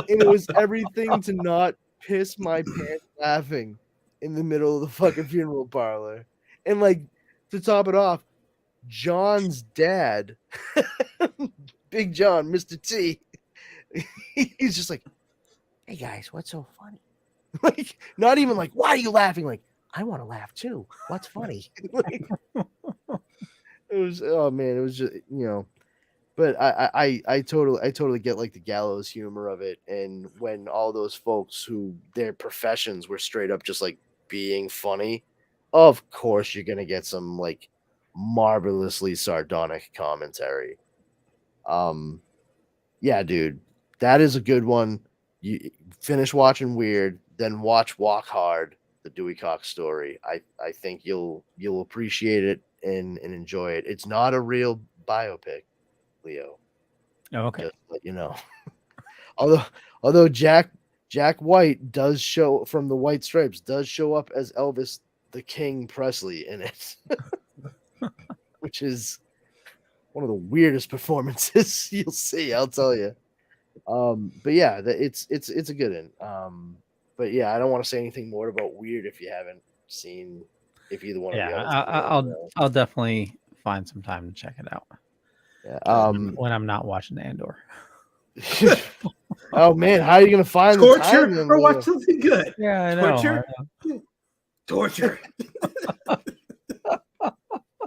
And it was everything to not piss my pants laughing in the middle of the fucking funeral parlor. And like, to top it off, John's dad, Big John, Mr. T, he's just like, hey guys, what's so funny? Like, not even like, why are you laughing? Like, I want to laugh too. What's funny? Like, it was, oh man, it was just, but I totally get like the gallows humor of it. And when all those folks who their professions were straight up just like being funny, of course you're gonna get some like marvelously sardonic commentary. Yeah, dude, that is a good one. You finish watching Weird, then watch Walk Hard, the Dewey Cox story. I think you'll appreciate it and enjoy it. It's not a real biopic, Leo. Oh, okay. Just to let you know. although Jack White does show from the White Stripes does show up as Elvis the King Presley in it, which is one of the weirdest performances you'll see. I'll tell you. But yeah, it's a good one. But yeah, I don't want to say anything more about Weird if you haven't seen. If either one of you. I'll definitely find some time to check it out. Yeah. When I'm not watching Andor. Oh man, how are you gonna find torture the time or watch something good? Yeah, I know. Torture.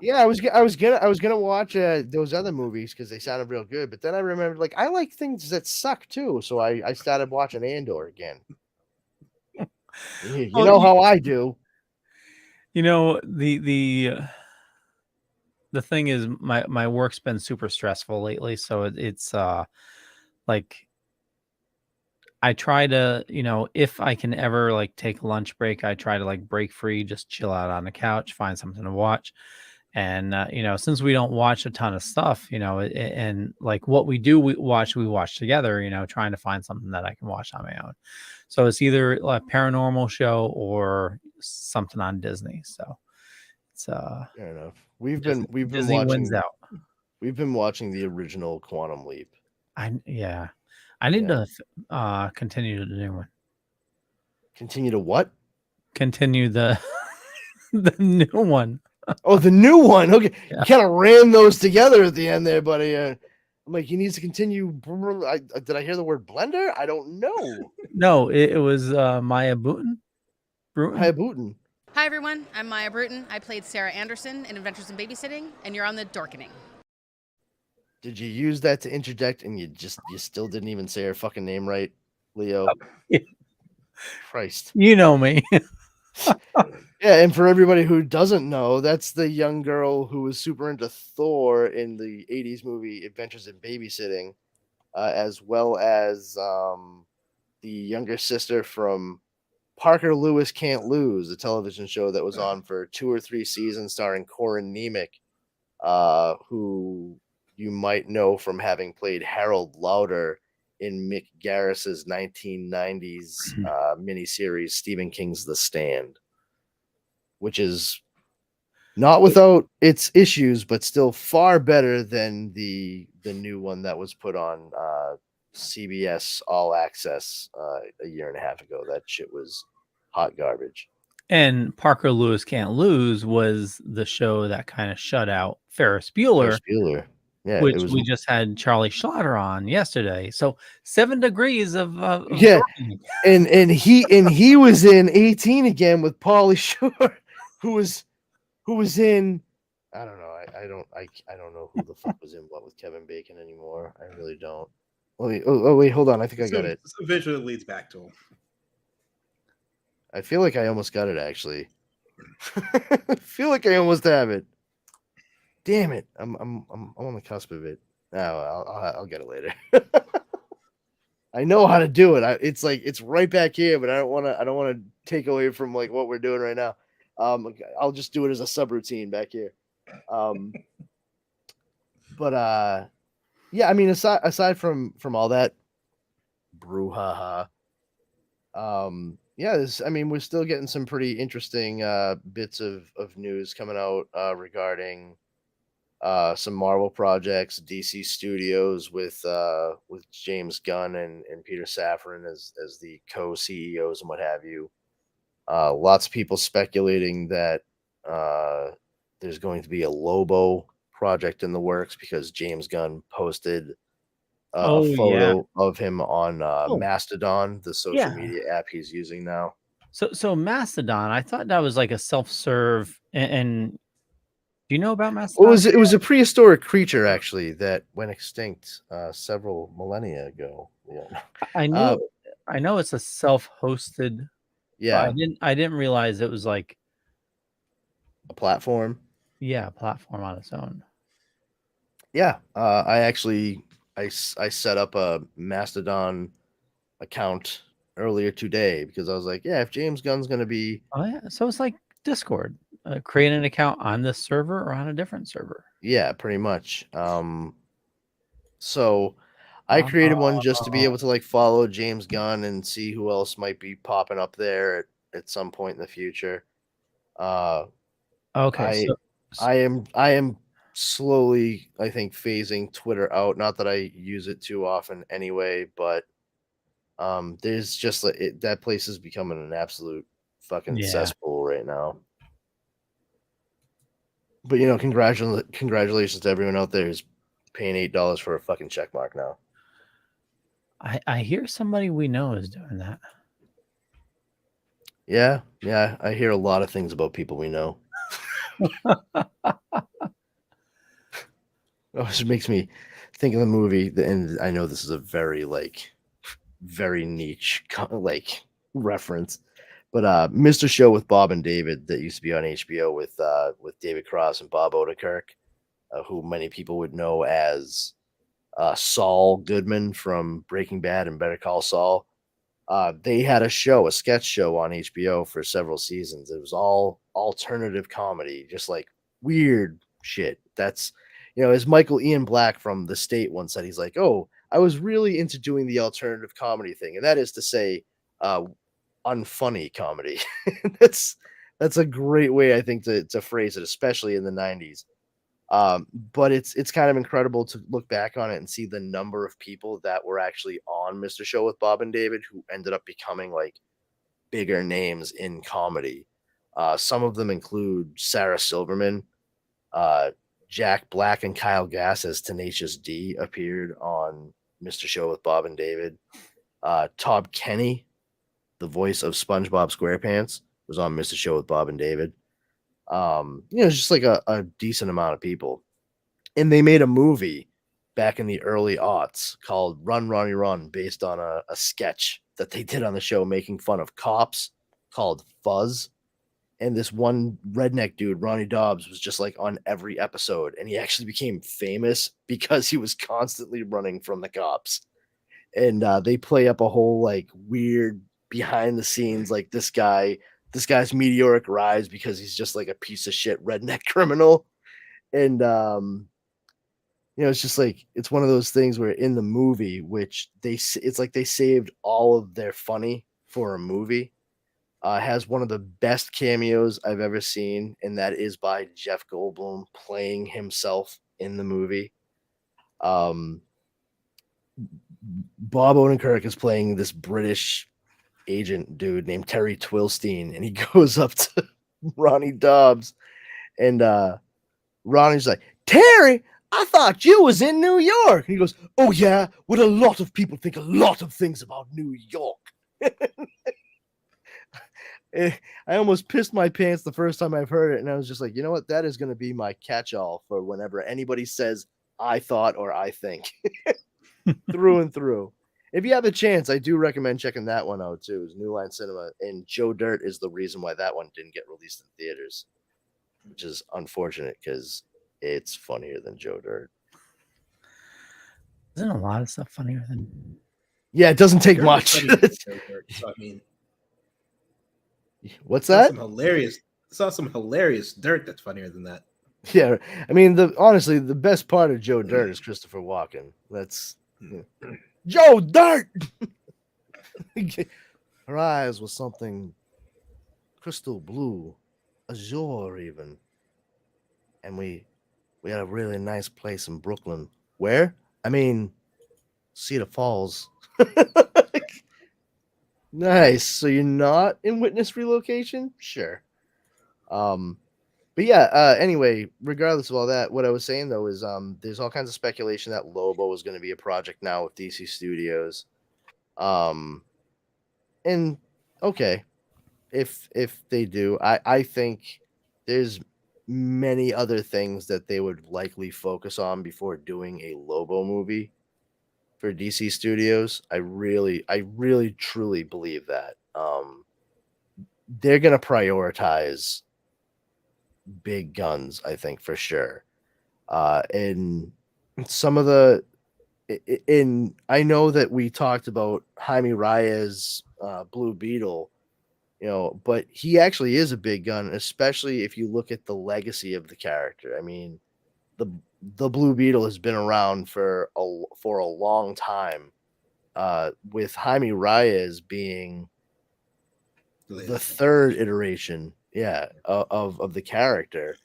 Yeah, I was gonna watch those other movies because they sounded real good, but then I remembered like I like things that suck too, so I started watching Andor again. You know how I do. The thing is, my work's been super stressful lately, so it's like I try to, if I can ever like take a lunch break, I try to like break free, just chill out on the couch, find something to watch. And since we don't watch a ton of stuff, and like what we do, we watch together, trying to find something that I can watch on my own. So it's either a paranormal show or something on Disney. So it's fair enough. We've been Disney watching, wins out. We've been watching the original Quantum Leap. I need to continue the new one. Continue to what? Continue the the new one. Oh, the new one. Okay, yeah. You kind of ran those together at the end there, buddy. I'm like, he needs to continue. Did I hear the word blender? I don't know. No, it was Maya Bruton. Maya Bruton. Hi, everyone. I'm Maya Bruton. I played Sarah Anderson in Adventures in Babysitting, and you're on the Dorkening. Did you use that to interject and you still didn't even say her fucking name right, Leo? Yeah. Christ. You know me. Yeah, and for everybody who doesn't know, that's the young girl who was super into Thor in the 80s movie Adventures in Babysitting, as well as the younger sister from Parker Lewis Can't Lose, a television show that was on for 2 or 3 seasons starring Corin Nemec, who you might know from having played Harold Lauder in Mick Garris's 1990s miniseries Stephen King's The Stand, which is not without its issues, but still far better than the new one that was put on CBS All Access a year and a half ago. That shit was hot garbage. And Parker Lewis Can't Lose was the show that kind of shut out Ferris Bueller. Yeah, which we just had Charlie Schlatter on yesterday. So 7 degrees of yeah, and he was in 18 again with Pauly Shore, who was in I don't know. I don't know who the fuck was in what with Kevin Bacon anymore. I really don't. Wait, wait, hold on. I think I got it. So eventually it leads back to him. I feel like I almost got it actually. I feel like I almost have it. Damn it! I'm on the cusp of it. No, I'll get it later. I know how to do it. It's right back here, but I don't want to take away from like what we're doing right now. I'll just do it as a subroutine back here. But yeah, I mean, aside from all that brouhaha, yeah, I mean, we're still getting some pretty interesting bits of news coming out regarding some Marvel projects, DC Studios with James Gunn and Peter Safran as the co-CEOs and what have you. Lots of people speculating that there's going to be a Lobo project in the works because James Gunn posted a photo of him on Mastodon, the social media app he's using now. So Mastodon, I thought that was like a self-serve and do you know about Mastodon? Well, it was a prehistoric creature actually that went extinct several millennia ago. Yeah. I know it's a self-hosted. Yeah, I didn't realize it was like a platform. Yeah, a platform on its own. Yeah, I set up a Mastodon account earlier today because I was like, yeah, if James Gunn's gonna be, so it's like Discord. Create an account on this server or on a different server. Yeah, pretty much. So I created one just to be able to like follow James Gunn and see who else might be popping up there at some point in the future. Okay. I am slowly, I think, phasing Twitter out. Not that I use it too often anyway, but there's just like that place is becoming an absolute fucking cesspool right now. But you know, congratulations to everyone out there who's paying $8 for a fucking check mark now. I hear somebody we know is doing that. Yeah, I hear a lot of things about people we know. It just makes me think of the movie, and I know this is a very niche reference, but Mr. Show with Bob and David that used to be on HBO with David Cross and Bob Odenkirk, who many people would know as Saul Goodman from Breaking Bad and Better Call Saul. They had a sketch show on HBO for several seasons. It was all alternative comedy, just like weird shit. That's, as Michael Ian Black from The State once said, he's like, oh, I was really into doing the alternative comedy thing. And that is to say, unfunny comedy. That's a great way, I think, to phrase it, especially in the 90s. But it's kind of incredible to look back on it and see the number of people that were actually on Mr. Show with Bob and David who ended up becoming like bigger names in comedy. Some of them include Sarah Silverman, Jack Black, and Kyle Gass as Tenacious D appeared on Mr. Show with Bob and David. Todd Kenny, the voice of SpongeBob SquarePants, was on Mr. Show with Bob and David. It's just like a decent amount of people. And they made a movie back in the early aughts called Run, Ronnie, Run, based on a sketch that they did on the show making fun of cops called Fuzz. And this one redneck dude, Ronnie Dobbs, was just like on every episode. And he actually became famous because he was constantly running from the cops. And they play up a whole like weird behind the scenes, like this guy's meteoric rise because he's just like a piece of shit redneck criminal. And it's just like it's one of those things where in the movie, which it's like they saved all of their funny for a movie. Has one of the best cameos I've ever seen, and that is by Jeff Goldblum playing himself in the movie. Bob Odenkirk is playing this British agent dude named Terry Twilstein, and he goes up to Ronnie Dobbs, and Ronnie's like, "Terry, I thought you was in New York." And he goes, "Oh yeah, what a lot of people think a lot of things about New York." I almost pissed my pants the first time I've heard it, and I was just like, you know what? That is going to be my catch-all for whenever anybody says "I thought" or "I think," through and through. If you have a chance, I do recommend checking that one out too. It's New Line Cinema, and Joe Dirt is the reason why that one didn't get released in theaters, which is unfortunate because it's funnier than Joe Dirt. Isn't a lot of stuff funnier than? Yeah, it doesn't take much. So, I mean, what's that? Saw some hilarious dirt that's funnier than that. Yeah, I mean, honestly, the best part of Joe Dirt is Christopher Walken. That's Joe Dirt. Her eyes was something crystal blue, azure even, and we had a really nice place in Brooklyn. Where? I mean, Cedar Falls. Nice. So you're not in witness relocation? Sure. But yeah, anyway, regardless of all that, what I was saying though is there's all kinds of speculation that Lobo is going to be a project now with DC Studios. And okay, if they do, I think there's many other things that they would likely focus on before doing a Lobo movie for DC Studios. I really truly believe that they're going to prioritize big guns, I think, for sure. And some of the I know that we talked about Jaime Reyes, Blue Beetle, but he actually is a big gun, especially if you look at the legacy of the character. I mean, the Blue Beetle has been around for a long time, with Jaime Reyes being the third iteration, of the character.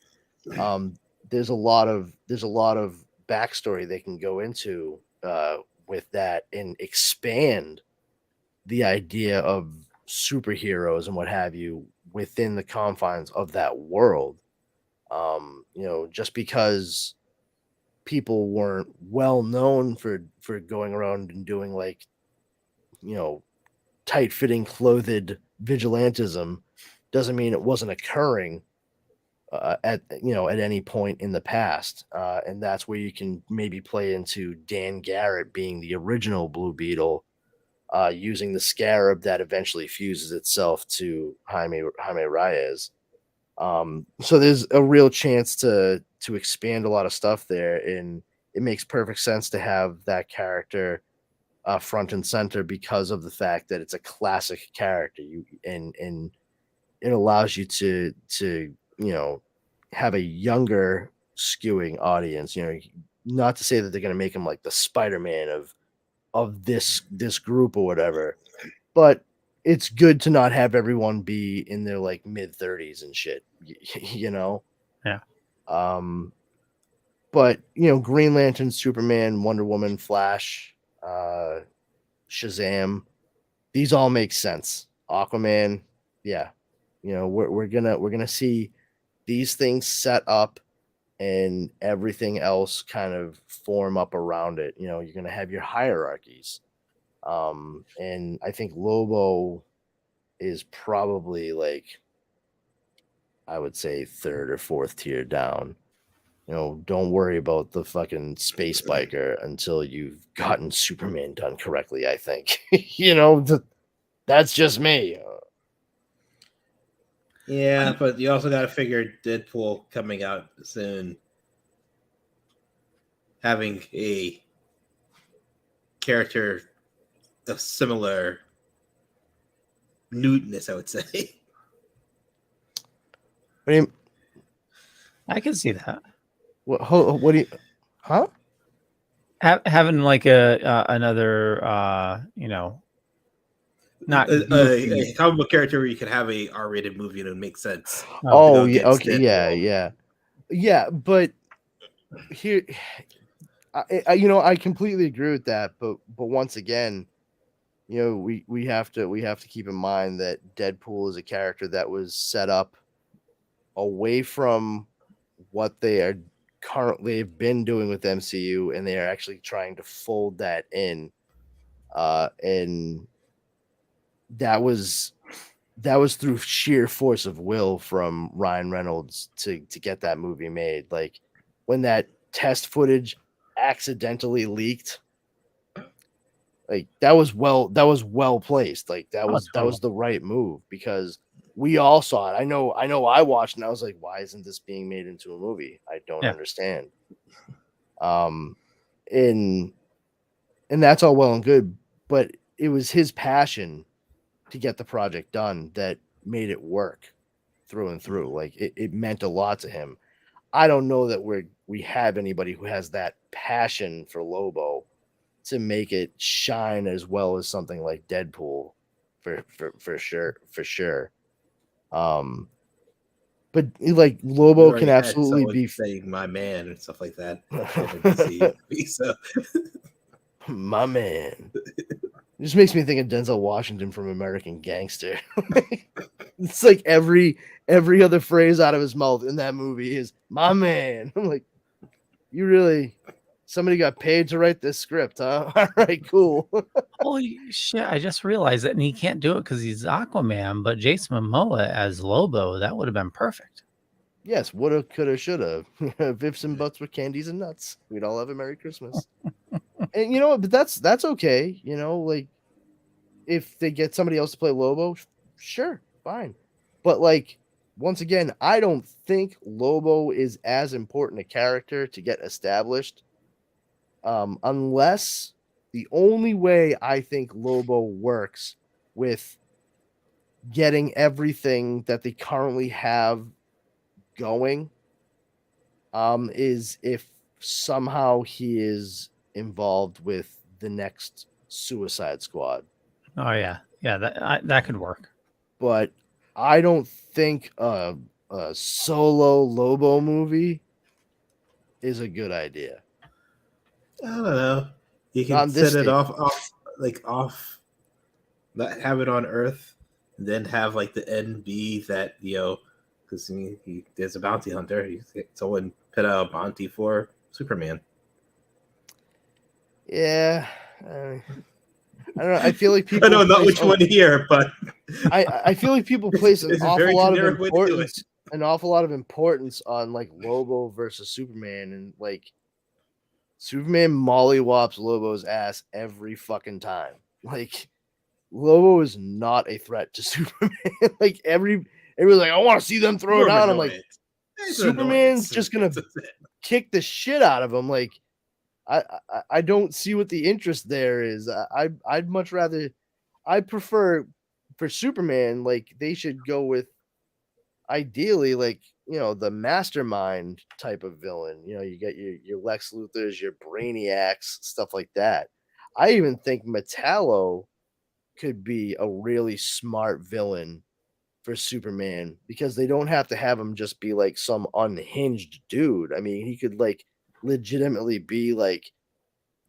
There's a lot of backstory they can go into with that and expand the idea of superheroes and what have you within the confines of that world. Just because people weren't well known for going around and doing like, tight-fitting clothed vigilantism doesn't mean it wasn't occurring at any point in the past. And that's where you can maybe play into Dan Garrett being the original Blue Beetle, using the scarab that eventually fuses itself to Jaime Reyes. So there's a real chance to expand a lot of stuff there, and it makes perfect sense to have that character front and center because of the fact that it's a classic character. And it allows you to have a younger skewing audience. Not to say that they're going to make him like the Spider-Man of this group or whatever, but it's good to not have everyone be in their like mid-30s and shit. Yeah. But Green Lantern, Superman, Wonder Woman, Flash, Shazam, these all make sense. Aquaman, yeah. We're gonna see these things set up and everything else kind of form up around it. You're gonna have your hierarchies. And I think Lobo is probably like, I would say, third or fourth tier down. Don't worry about the fucking space biker until you've gotten Superman done correctly, I think. That's just me. Yeah, but you also got to figure Deadpool coming out soon, having a character of similar nudeness, I would say. What do you? I can see that. What do you? Huh? Having like another not a comic book character where you could have a R-rated movie and it would make sense. Oh yeah, okay, yeah. But here, I completely agree with that. But once again, we have to keep in mind that Deadpool is a character that was set up away from what they are currently have been doing with MCU, and they are actually trying to fold that in, and that was through sheer force of will from Ryan Reynolds to get that movie made. Like when that test footage accidentally leaked, like that was well placed. Like that was the right move, because we all saw it. I know I watched and I was like, why isn't this being made into a movie? I don't understand. And that's all well and good, but it was his passion to get the project done that made it work through and through. Like it meant a lot to him. I don't know that we have anybody who has that passion for Lobo to make it shine as well as something like Deadpool for sure. But like Lobo can absolutely be saying my man and stuff like that. So my man. It just makes me think of Denzel Washington from American Gangster. It's like every other phrase out of his mouth in that movie is my man. I'm like, you really, somebody got paid to write this script, huh? All right, cool. Holy shit, I just realized that, and he can't do it because he's Aquaman, but Jason Momoa as Lobo, that would have been perfect. Yes, woulda, coulda, shoulda. Vips and butts with candies and nuts. We'd all have a Merry Christmas. And you know what? But that's okay. Like if they get somebody else to play Lobo, sure, fine. But like once again, I don't think Lobo is as important a character to get established, unless the only way I think Lobo works with getting everything that they currently have going, is if somehow he is involved with the next Suicide Squad. Oh yeah, that could work. But I don't think a solo Lobo movie is a good idea. I don't know. You can set it off, not have it on Earth, and then have like the end be that because there's a bounty hunter. Someone put out a bounty for Superman. Yeah, I don't know. I feel like people. I know not which one here, but I feel like people place an awful lot of importance on like Lobo versus Superman, and like Superman mollywops Lobo's ass every fucking time. Like Lobo is not a threat to Superman. Like everybody's like, I want to see them throw it down. I'm like, Superman's just gonna kick the shit out of him. Like I don't see what the interest there is. I'd much rather, I prefer for Superman, like they should go with ideally like the mastermind type of villain. You get your Lex Luthors, your Brainiacs, stuff like that. I even think Metallo could be a really smart villain for Superman, because they don't have to have him just be like some unhinged dude. I mean, he could like legitimately be like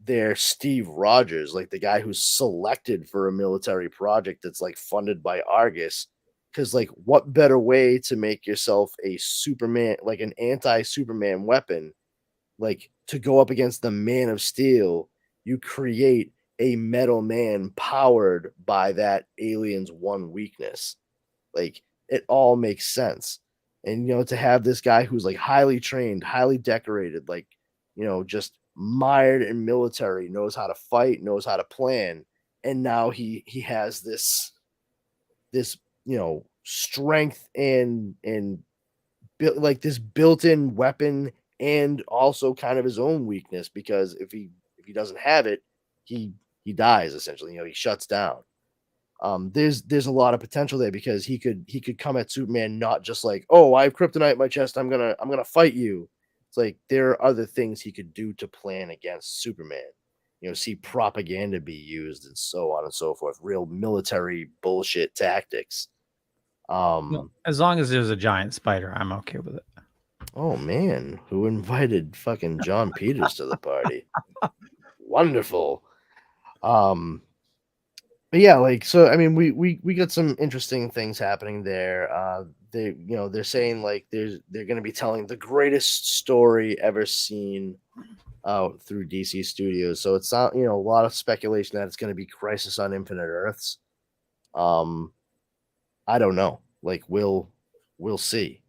their Steve Rogers, like the guy who's selected for a military project that's like funded by Argus. Because like what better way to make yourself a Superman, like an anti-Superman weapon, like to go up against the Man of Steel? You create a metal man powered by that alien's one weakness. Like, it all makes sense. And, to have this guy who's like highly trained, highly decorated, like, just mired in military, knows how to fight, knows how to plan. And now he has this, strength and like this built-in weapon, and also kind of his own weakness, because if he doesn't have it, he dies essentially. He shuts down. There's a lot of potential there, because he could come at Superman not just like, oh, I have kryptonite in my chest, I'm gonna fight you. It's like there are other things he could do to plan against Superman. See propaganda be used and so on and so forth. Real military bullshit tactics. As long as there's a giant spider, I'm okay with it. Oh man, who invited fucking John Peters to the party? Wonderful. But yeah, like, so I mean, we got some interesting things happening there. They're saying like they're going to be telling the greatest story ever seen through DC Studios. So it's not, a lot of speculation that it's going to be Crisis on Infinite Earths. I don't know. Like, we'll see.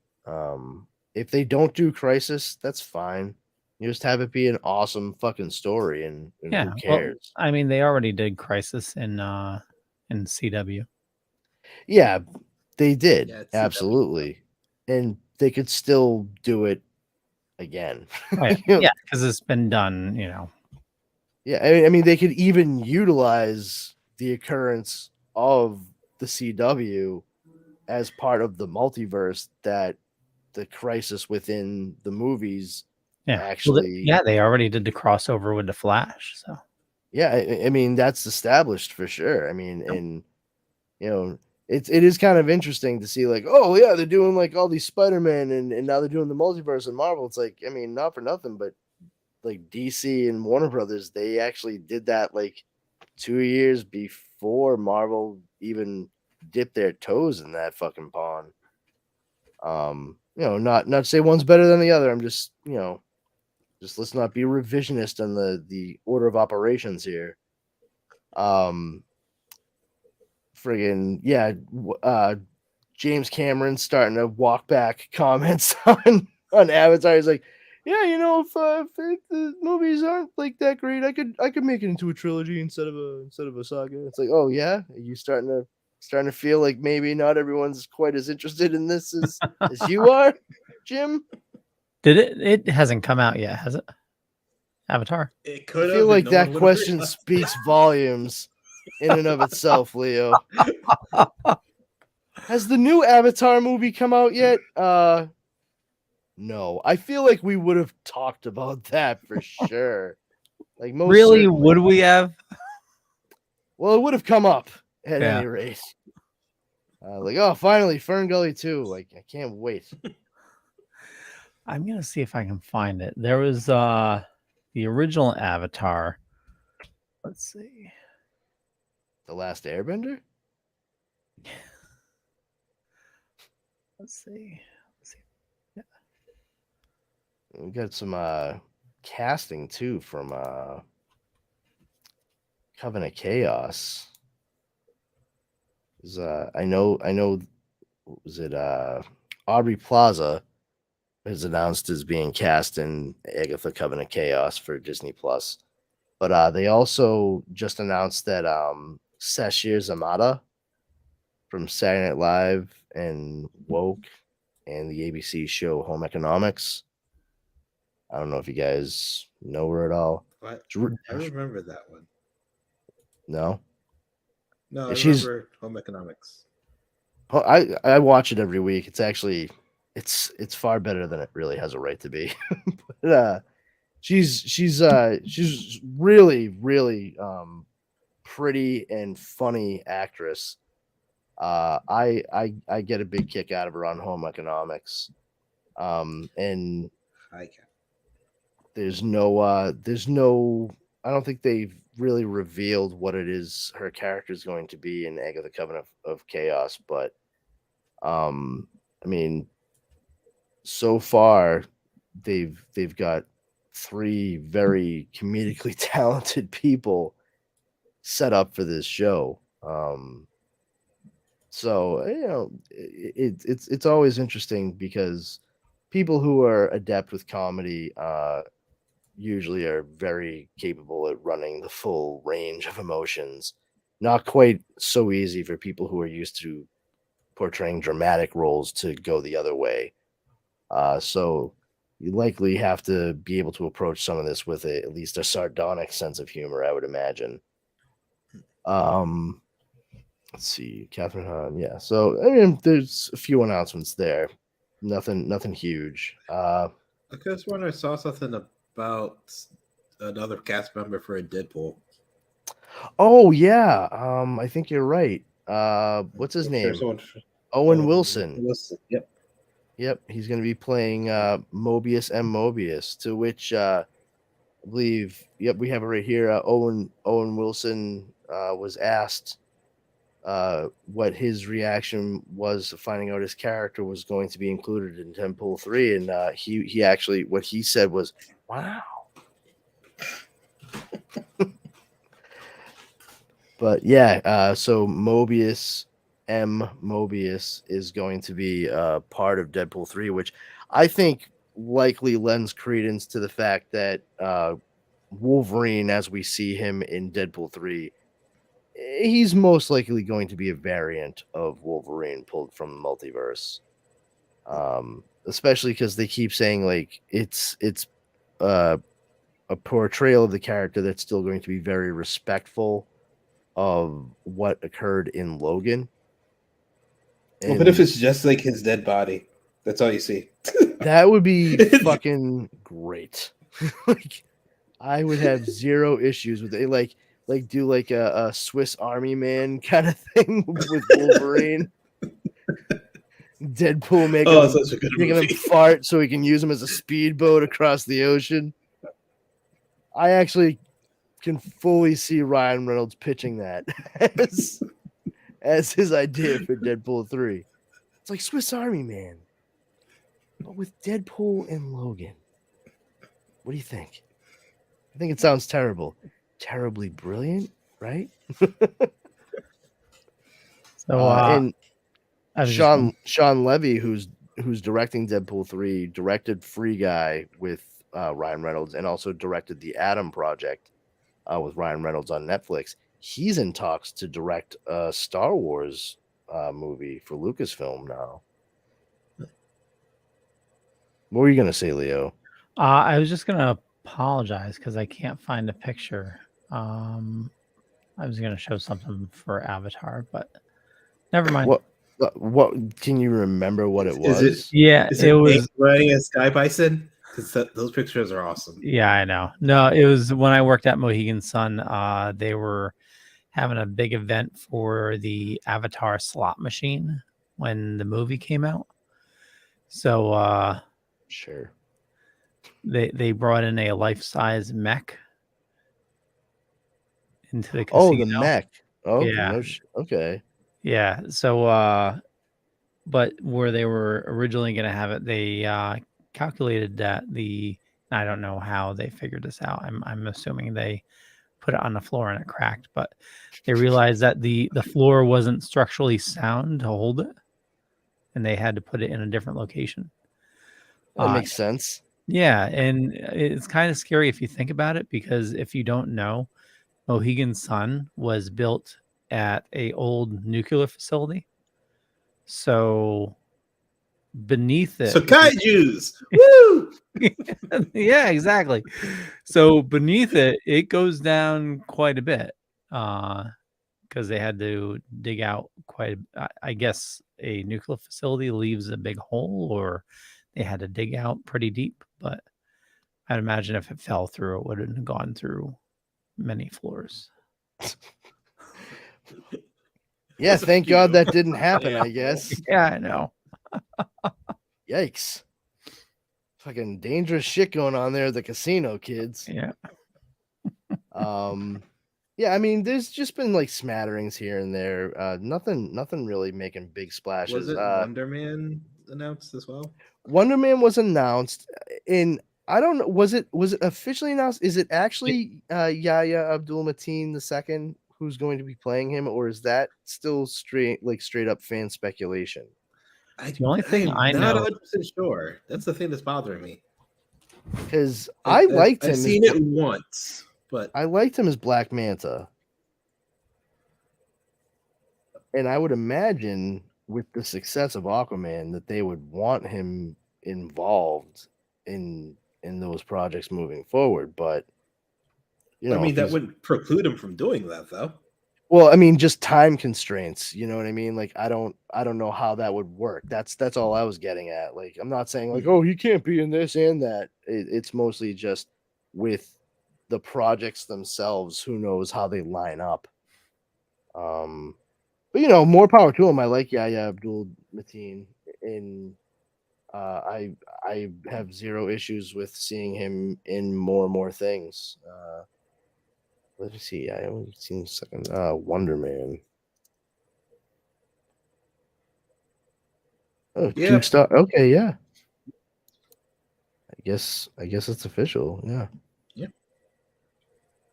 If they don't do Crisis, that's fine. You just have it be an awesome fucking story, and who cares? Well, I mean, they already did Crisis in CW. Yeah, they did. Yeah, it's absolutely. And they could still do it again. Right. Yeah, because it's been done, Yeah, I mean, they could even utilize the occurrence of the CW as part of the multiverse that the Crisis within the movies actually. Well, they already did the crossover with the Flash. So yeah, I mean, that's established for sure. I mean, and it is kind of interesting to see, like, oh yeah, they're doing like all these Spider-Man, and now they're doing the multiverse in Marvel. It's like, I mean, not for nothing, but like DC and Warner Brothers, they actually did that like 2 years before Marvel even dipped their toes in that fucking pond. Not to say one's better than the other. I'm just, just let's not be revisionist on the order of operations here. Friggin' yeah, James Cameron starting to walk back comments on Avatar. He's like, yeah, if the movies aren't like that great, I could make it into a trilogy instead of a saga. It's like, oh yeah, are you starting to feel like maybe not everyone's quite as interested in this as you are, Jim? Did it hasn't come out yet, has it? Avatar. It could. I feel like that question speaks volumes in and of itself, Leo. Has the new Avatar movie come out yet? No. I feel like we would have talked about that for sure. Like, most really, certainly. would we have? Well, it would have come up at any rate. Like, oh, finally, Fern Gully 2. Like, I can't wait. I'm gonna see if I can find it. There was the original Avatar. Let's see. The Last Airbender? Let's see. Yeah. We got some casting too from Covenant Chaos. I know was it Aubrey Plaza is announced as being cast in Agatha Covenant Chaos for Disney Plus. But they also just announced that Sashir Zamata from Saturday Night Live and Woke and the ABC show Home Economics. I don't know if you guys know her at all. What? I remember that one. No? No, I remember Home Economics. I watch it every week. It's actually it's far better than it really has a right to be. But she's really, really pretty and funny actress. I get a big kick out of her on Home Economics. And there's no I don't think they've really revealed what it is her character is going to be in Agatha Covenant of Chaos, but I mean, so far they've got 3 very comedically talented people set up for this show. So it's always interesting because people who are adept with comedy usually are very capable at running the full range of emotions. Not quite so easy for people who are used to portraying dramatic roles to go the other way. So you likely have to be able to approach some of this with at least a sardonic sense of humor, I would imagine. Let's see, Catherine Hahn. Yeah, so I mean, there's a few announcements there. Nothing huge. I just wonder, I saw something about another cast member for a Deadpool. Oh yeah, I think you're right. What's his name? Owen Wilson. Yep. Yep, he's going to be playing Mobius M. Mobius, to which I believe, yep, we have it right here. Owen Wilson was asked what his reaction was finding out his character was going to be included in Deadpool 3, and he actually, what he said was, "Wow." But yeah, so Mobius M. Mobius is going to be part of Deadpool 3, which I think likely lends credence to the fact that Wolverine, as we see him in Deadpool 3, he's most likely going to be a variant of Wolverine pulled from the multiverse. Especially because they keep saying like it's a portrayal of the character that's still going to be very respectful of what occurred in Logan. Well, but if it's just like his dead body, that's all you see. That would be fucking great. Like, I would have zero issues with it. Like do like a Swiss Army Man kind of thing with Wolverine. Deadpool making him fart so he can use him as a speedboat across the ocean. I actually can fully see Ryan Reynolds pitching that as his idea for Deadpool 3. It's like Swiss Army Man, but with Deadpool and Logan. What do you think? I think it sounds terrible. Terribly brilliant, right? And Sean Levy, who's directing Deadpool 3, directed Free Guy with Ryan Reynolds, and also directed the Adam Project with Ryan Reynolds on Netflix. He's in talks to direct a Star Wars movie for Lucasfilm now. What were you gonna say, Leo? I was just gonna apologize because I can't find a picture. I was gonna show something for Avatar, but never mind. What can you remember what it was? Is it was riding a sky bison? Because those pictures are awesome. Yeah, I know. No, it was when I worked at Mohegan Sun. They were having a big event for the Avatar slot machine when the movie came out. So sure. They brought in a life-size mech into the casino. Oh, the mech. Oh, yeah. Okay. Yeah. So, but where they were originally going to have it, they calculated that I don't know how they figured this out. I'm assuming they put it on the floor and it cracked, but they realized that the floor wasn't structurally sound to hold it, and they had to put it in a different location. That makes sense. Yeah, and it's kind of scary if you think about it, because if you don't know, Mohegan Sun was built at a old nuclear facility. So beneath it, so kaijus, woo! Yeah, exactly. So beneath it, it goes down quite a bit because they had to dig out I guess a nuclear facility leaves a big hole, or they had to dig out pretty deep. But I'd imagine if it fell through, it would have gone through many floors. Yeah, thank God that didn't happen, I guess. Yeah, I know. Yikes. Fucking dangerous shit going on there at the casino, kids. Yeah. Yeah, I mean, there's just been like smatterings here and there. Nothing really making big splashes. Was it Wonder Man announced as well? Wonder Man was announced in, I don't know, was it officially announced? Is it actually Yahya Abdul-Mateen II who's going to be playing him, or is that still straight up fan speculation? The only thing I'm I not know, 100% sure. That's the thing that's bothering me. Because I liked him. I've seen it once, but I liked him as Black Manta. And I would imagine with the success of Aquaman that they would want him involved in those projects moving forward. But I mean, that wouldn't preclude him from doing that, though. Well, I mean, just time constraints. You know what I mean? Like, I don't know how that would work. That's all I was getting at. Like, I'm not saying like, oh, he can't be in this and that. It's mostly just with the projects themselves. Who knows how they line up? But more power to him. I like Yahya Abdul Mateen, and I have zero issues with seeing him in more and more things. Let me see. I only seen second Wonder Man. Oh, Yeah. 2-star. Okay, yeah. I guess it's official. Yeah. Yeah.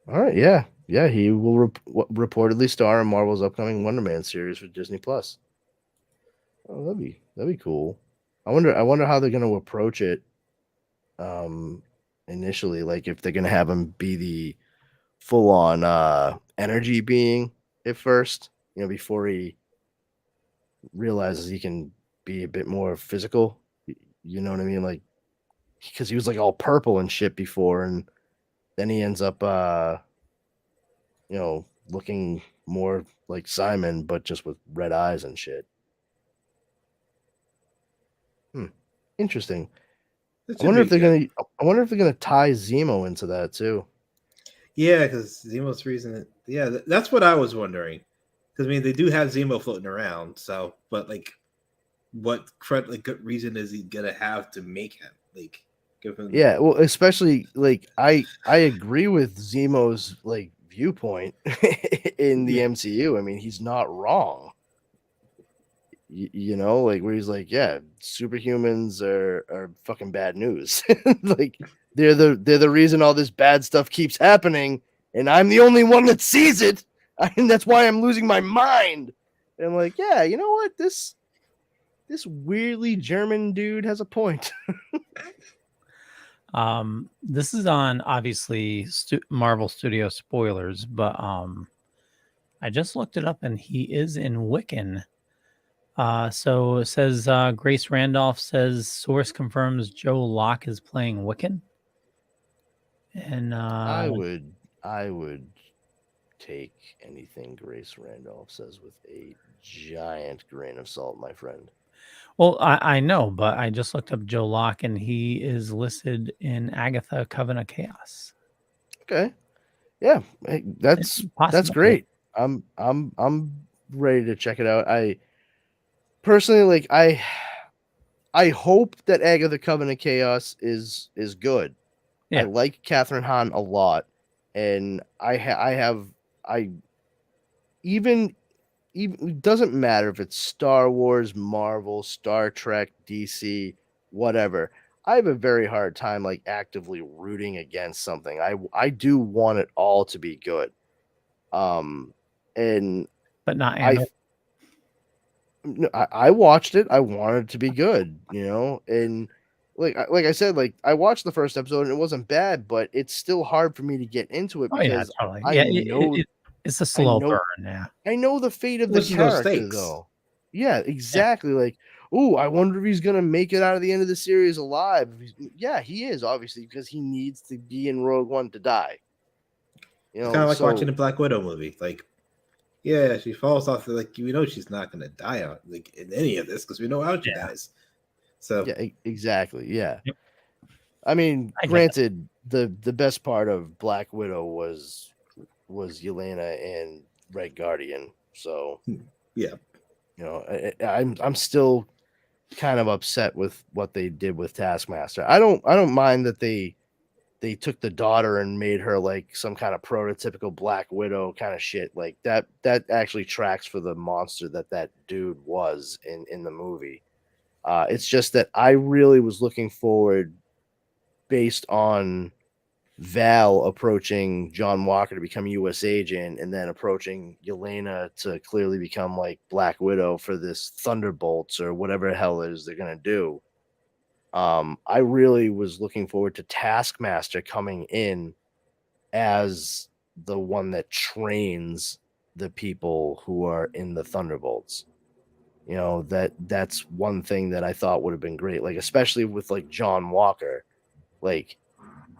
All right. Yeah. Yeah. He will reportedly star in Marvel's upcoming Wonder Man series for Disney Plus. Oh, that'd be cool. I wonder how they're gonna approach it. Initially, like if they're gonna have him be the full on energy being at first, before he realizes he can be a bit more physical. You know what I mean? Like, because he was like all purple and shit before, and then he ends up looking more like Simon, but just with red eyes and shit. Interesting. I wonder if they're gonna tie Zemo into that too. Yeah, because Zemo's reason. Yeah, that's what I was wondering. Because I mean, they do have Zemo floating around. So, but like, what good reason is he gonna have to make him like give him? Yeah, well, especially like I agree with Zemo's like viewpoint in the MCU. I mean, he's not wrong. Like where he's like, yeah, superhumans are fucking bad news. Like they're the reason all this bad stuff keeps happening, and I'm the only one that sees it. And that's why I'm losing my mind. And I'm like, yeah, you know what? This weirdly German dude has a point. this is on obviously Marvel Studio spoilers, but I just looked it up and he is in Wiccan. So it says Grace Randolph says source confirms Joe Locke is playing Wiccan. And I would take anything Grace Randolph says with a giant grain of salt, my friend. Well, I know, but I just looked up Joe Locke and he is listed in Agatha Covenant of Chaos. Okay. Yeah, that's great. I'm ready to check it out. I personally like I hope that Agatha Covenant of Chaos is good. Yeah. I like Catherine Hahn a lot, and even it doesn't matter if it's Star Wars, Marvel, Star Trek, DC, whatever. I have a very hard time like actively rooting against something. I do want it all to be good. And but not Andor. I watched it. I wanted it to be good, and like I said, like I watched the first episode and it wasn't bad, but it's still hard for me to get into it because totally. I know it's a slow burn. Yeah, I know the fate of the character though. Yeah, exactly. Yeah. Like, I wonder if he's gonna make it out of the end of the series alive. Yeah, he is obviously because he needs to be in Rogue One to die. It's kind of like watching a Black Widow movie, like. Yeah, she falls off. Like she's not going to die on like in any of this because we know how she dies. So yeah, exactly. Yeah, yep. I mean, granted, the best part of Black Widow was Yelena and Red Guardian. So yeah, I'm still kind of upset with what they did with Taskmaster. I don't mind that they took the daughter and made her like some kind of prototypical Black Widow kind of shit. Like that actually tracks for the monster that dude was in the movie. It's just that I really was looking forward based on Val approaching John Walker to become U.S. agent, and then approaching Yelena to clearly become like Black Widow for this Thunderbolts or whatever the hell it is they're gonna do. I really was looking forward to Taskmaster coming in as the one that trains the people who are in the Thunderbolts. You know, that's one thing that I thought would have been great, like especially with like John Walker. Like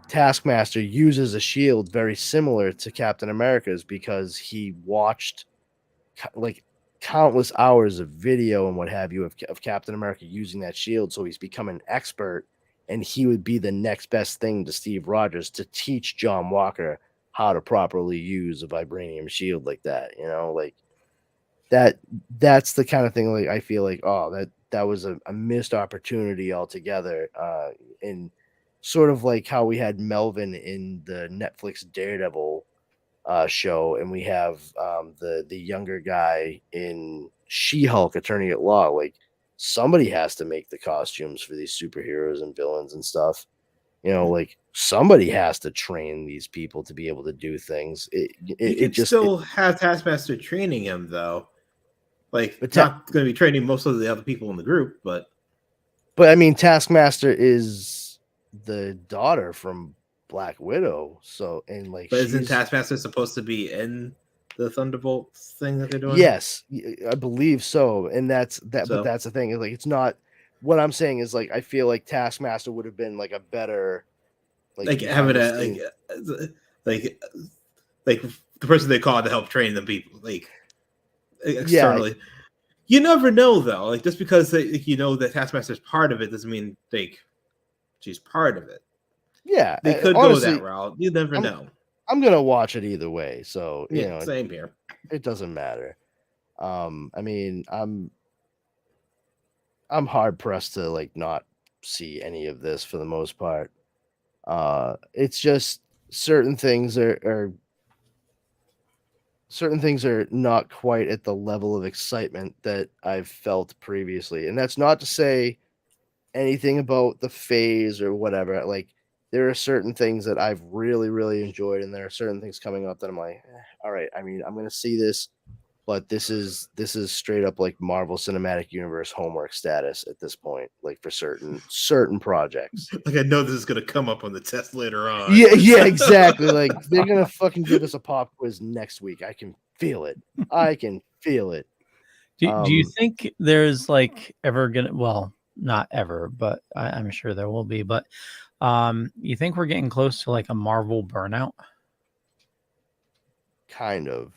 Taskmaster uses a shield very similar to Captain America's because he watched like countless hours of video and what have you of Captain America using that shield, so he's become an expert, and he would be the next best thing to Steve Rogers to teach John Walker how to properly use a vibranium shield like that. You know, like that's the kind of thing like I feel like, oh, that was a missed opportunity altogether. And sort of like how we had Melvin in the Netflix Daredevil show, and we have the younger guy in She-Hulk Attorney at Law. Like somebody has to make the costumes for these superheroes and villains and stuff. You know, like somebody has to train these people to be able to do things. You could still have Taskmaster training him though. Like, But not going to be training most of the other people in the group, but I mean, Taskmaster is the daughter from Black Widow, so and like, but isn't Taskmaster supposed to be in the Thunderbolts thing that they're doing? Yes, I believe so, and that's that. So- But that's the thing is like, it's not. What I'm saying is like, I feel like Taskmaster would have been like a better, like having a like the person they call to help train the people, like externally. Yeah. You never know though. Like just because you know that Taskmaster's part of it doesn't mean like she's part of it. Yeah, They could honestly, go that route. You never know. I'm gonna watch it either way, so you Yeah, know, same here. It doesn't matter. I mean, I'm hard pressed to like not see any of this for the most part. It's just certain things are not quite at the level of excitement that I've felt previously. And that's not to say anything about the phase or whatever. Like there are certain things that I've really, really enjoyed, and there are certain things coming up that I'm like, all right, I mean, I'm gonna see this, but this is straight up like Marvel Cinematic Universe homework status at this point, like for certain projects. Like I know this is gonna come up on the test later on. Yeah, exactly. Like they're gonna fucking give us a pop quiz next week. I can feel it. Do you think there's like ever gonna, well, not ever, but I'm sure there will be, but you think we're getting close to like a Marvel burnout? Kind of.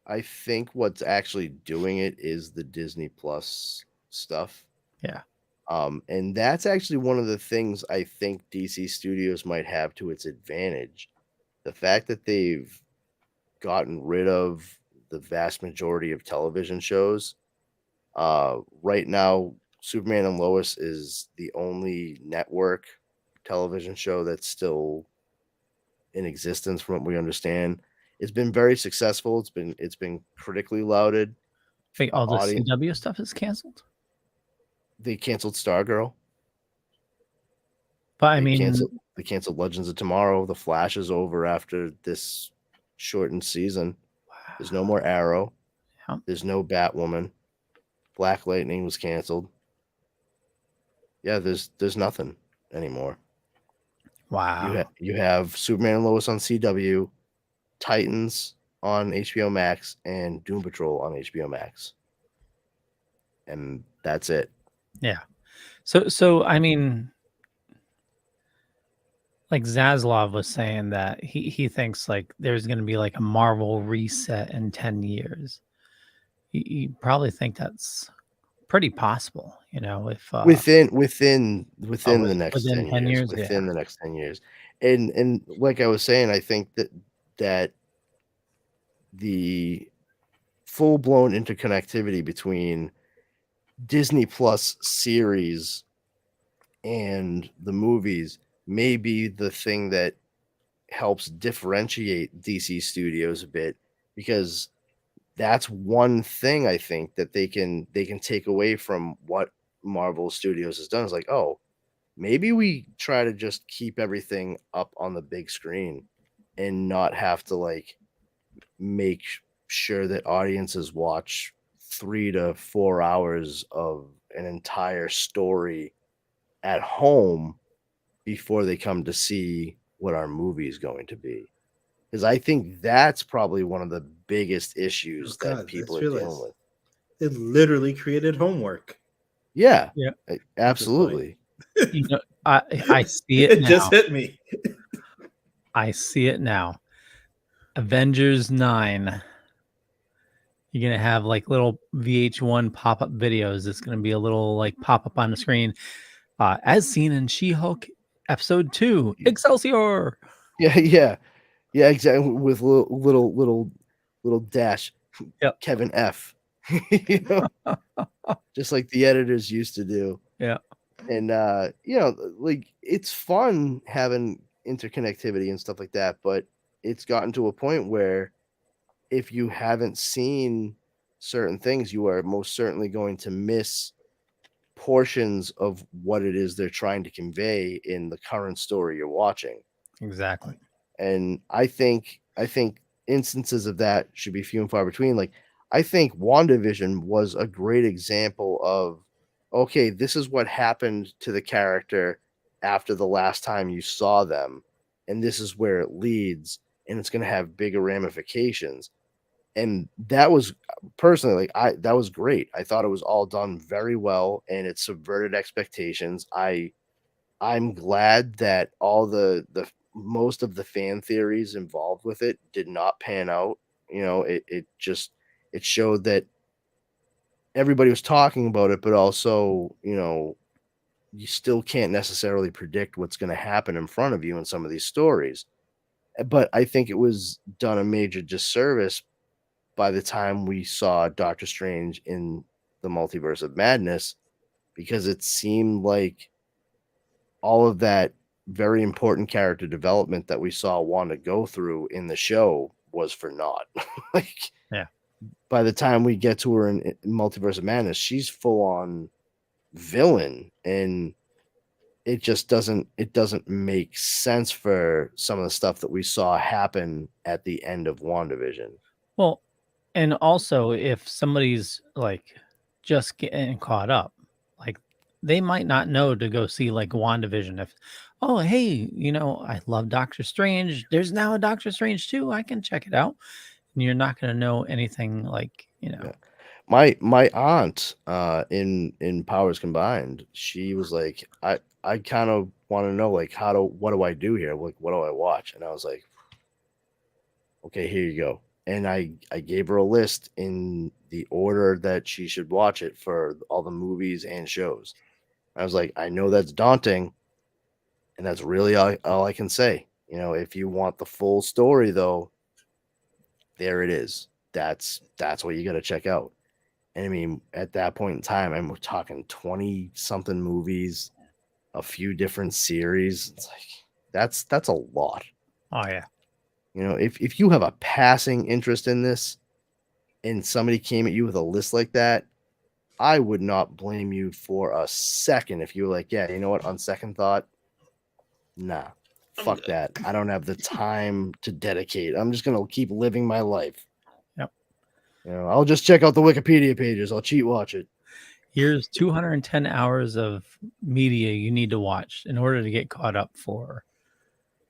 I think what's actually doing it is the Disney Plus stuff. Yeah. And that's actually one of the things I think DC Studios might have to its advantage. The fact that they've gotten rid of the vast majority of television shows. Right now, Superman and Lois is the only network television show that's still in existence from what we understand. It's been very successful. It's been critically lauded. I think all the CW stuff is canceled. They canceled Stargirl. But I mean, they canceled Legends of Tomorrow. The Flash is over after this shortened season. Wow. There's no more Arrow. Yeah. There's no Batwoman. Black Lightning was canceled. Yeah, there's nothing anymore. Wow. You have Superman and Lois on CW, Titans on HBO Max, and Doom Patrol on HBO Max. And that's it. Yeah. So I mean, like Zaslav was saying that he thinks like there's going to be like a Marvel reset in 10 years. You probably think that's pretty possible, you know, if within the next 10 years, yeah. Within the next 10 years. And like I was saying, I think that the full-blown interconnectivity between Disney Plus series and the movies may be the thing that helps differentiate DC Studios a bit, because that's one thing I think that they can take away from what Marvel Studios has done. Is like, oh, maybe we try to just keep everything up on the big screen and not have to like make sure that audiences watch 3 to 4 hours of an entire story at home before they come to see what our movie is going to be. Because I think that's probably one of the biggest issues Oh, that God, people I are just dealing realized with. it literally created homework. Yeah, Yeah. absolutely. You know, I see it It now. just hit me. I see it now. Avengers 9. You're gonna have like little VH1 pop-up videos. It's gonna be a little like pop-up on the screen, as seen in She-Hulk episode 2, Excelsior. Yeah, exactly. With little dash, Yep. Kevin F. You know, just like the editors used to do. Yeah. And like it's fun having interconnectivity and stuff like that, but it's gotten to a point where if you haven't seen certain things, you are most certainly going to miss portions of what it is they're trying to convey in the current story you're watching. Exactly. And I think instances of that should be few and far between. Like I think WandaVision was a great example of okay, this is what happened to the character after the last time you saw them, and this is where it leads, and it's going to have bigger ramifications. And that was personally that was great. I thought it was all done very well, and it subverted expectations. I'm glad that all the most of the fan theories involved with it did not pan out. You know, it just it showed that everybody was talking about it, but also, you know, you still can't necessarily predict what's going to happen in front of you in some of these stories. But I think it was done a major disservice by the time we saw Doctor Strange in the Multiverse of Madness, because it seemed like all of that very important character development that we saw Wanda go through in the show was for naught. Like, yeah, by the time we get to her in Multiverse of Madness, she's full on villain, and it just doesn't make sense for some of the stuff that we saw happen at the end of WandaVision. Well, and also if somebody's like just getting caught up, like they might not know to go see like WandaVision. If, oh, hey, you know, I love Doctor Strange. There's now a Doctor Strange too. I can check it out. And you're not going to know anything like, you know. Yeah. My aunt in Powers Combined, she was like, I kind of want to know like what do I do here? Like, what do I watch? And I was like, okay, here you go. And I gave her a list in the order that she should watch it for all the movies and shows. I was like, I know that's daunting, and that's really all I can say. You know, if you want the full story, though, there it is. That's what you got to check out. And I mean, at that point in time, I'm talking 20 something movies, a few different series. It's like that's a lot. Oh yeah. You know, if you have a passing interest in this and somebody came at you with a list like that, I would not blame you for a second if you were like, yeah, you know what, on second thought, nah, fuck that. I don't have the time to dedicate. I'm just gonna keep living my life. Yep. You know, I'll just check out the Wikipedia pages. I'll cheat watch it. Here's 210 hours of media you need to watch in order to get caught up for.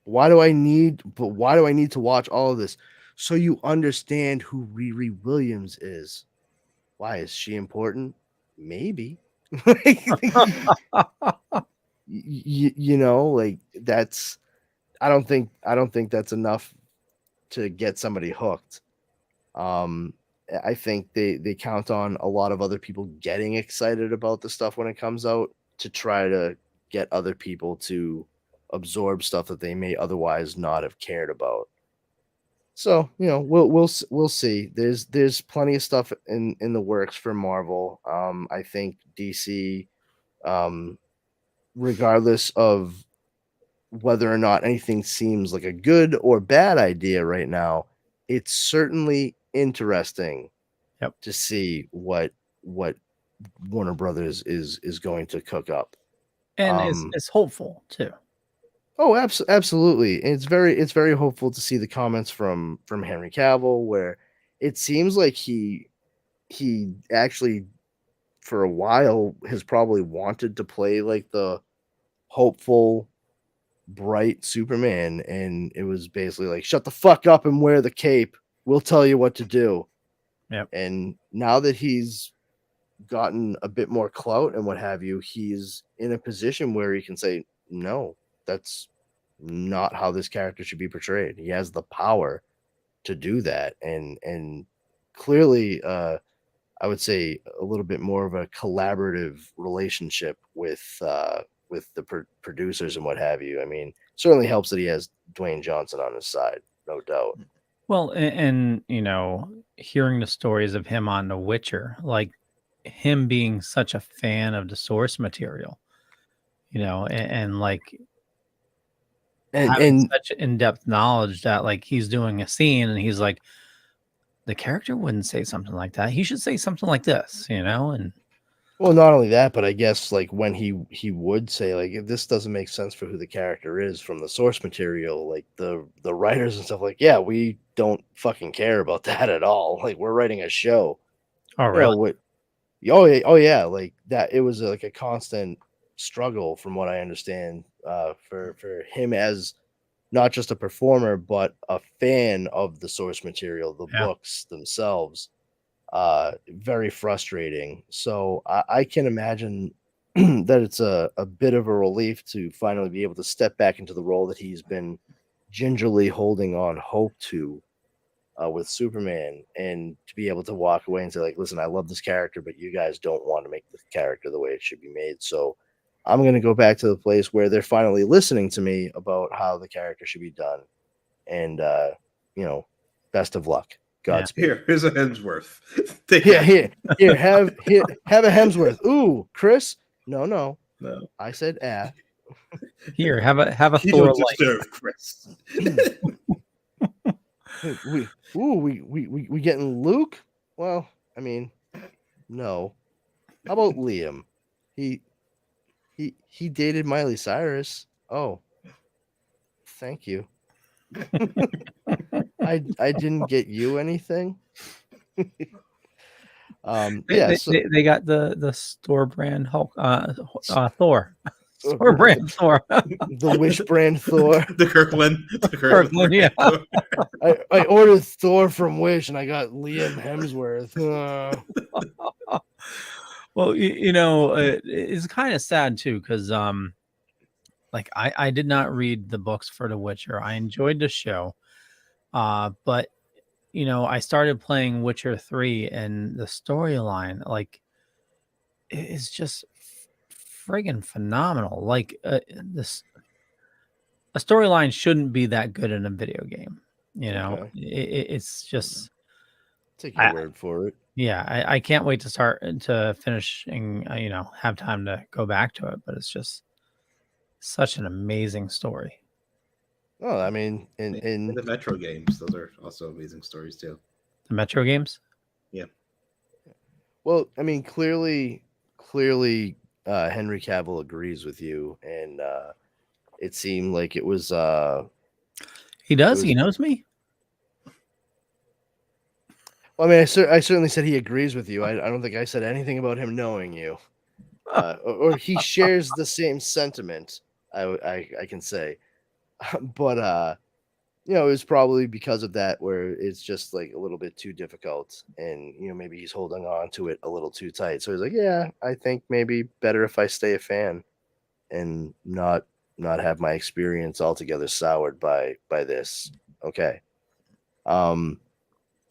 Why do I need to watch all of this? So you understand who Riri Williams is. Why is she important? Maybe. You know, like that's I don't think that's enough to get somebody hooked. I think they count on a lot of other people getting excited about the stuff when it comes out to try to get other people to absorb stuff that they may otherwise not have cared about. So, you know, we'll see. There's plenty of stuff in the works for Marvel. I think DC, regardless of whether or not anything seems like a good or bad idea right now, it's certainly interesting to see what Warner Brothers is going to cook up. And it's hopeful too. Oh, absolutely. And it's very hopeful to see the comments from Henry Cavill, where it seems like he actually for a while has probably wanted to play like the hopeful, bright Superman, and it was basically like, shut the fuck up and wear the cape. We'll tell you what to do. Yep. And now that he's gotten a bit more clout and what have you, he's in a position where he can say, no, that's not how this character should be portrayed. He has the power to do that. And clearly, I would say a little bit more of a collaborative relationship with the producers and what have you. I mean, certainly helps that he has Dwayne Johnson on his side, no doubt. Well, and you know, hearing the stories of him on The Witcher, like him being such a fan of the source material, you know, and like having And such in-depth knowledge that like he's doing a scene and he's like, the character wouldn't say something like that. He should say something like this, you know, and well, not only that, but I guess like when he would say like, if this doesn't make sense for who the character is from the source material, like the writers and stuff, like, yeah, we don't fucking care about that at all. Like, we're writing a show. oh You know, really? what? Oh yeah, like that. It was like a constant struggle, from what I understand, for him as not just a performer but a fan of the source material, the Yeah. books themselves. Very frustrating. So I can imagine that it's a bit of a relief to finally be able to step back into the role that he's been gingerly holding on hope to with Superman, and to be able to walk away and say, like, listen, I love this character, but you guys don't want to make the character the way it should be made. So I'm going to go back to the place where they're finally listening to me about how the character should be done. And, you know, best of luck. Godspeed. Here's a Hemsworth. Take Yeah, that. here, have a Hemsworth. Ooh, Chris? No. I said Here, have a You Thor don't like. deserve Chris. we getting Luke? Well, I mean, no. How about Liam? He dated Miley Cyrus. Oh, thank you. I didn't get you anything. They got the store brand Hulk, Thor. Store brand Thor. The Wish brand Thor. The Kirkland. Kirkland, yeah. I ordered Thor from Wish and I got Liam Hemsworth. Well, you know, it's kind of sad too, because like I did not read the books for The Witcher. I enjoyed the show, but you know, I started playing Witcher 3, and the storyline, like, is just friggin' phenomenal. Like, a storyline shouldn't be that good in a video game. You know, Okay. It's just. Take your word for it. Yeah, I can't wait to start to finishing. You know, have time to go back to it, but it's just such an amazing story. Oh, I mean, in the Metro games, those are also amazing stories too. The Metro games? Yeah. Well, I mean, clearly, Henry Cavill agrees with you, and it seemed like it was. He does. He knows me. Well, I mean, I certainly said he agrees with you. I don't think I said anything about him knowing you, or he shares the same sentiment. I can say, but you know, it was probably because of that where it's just like a little bit too difficult, and you know, maybe he's holding on to it a little too tight. So he's like, yeah, I think maybe better if I stay a fan and not have my experience altogether soured by this. Okay.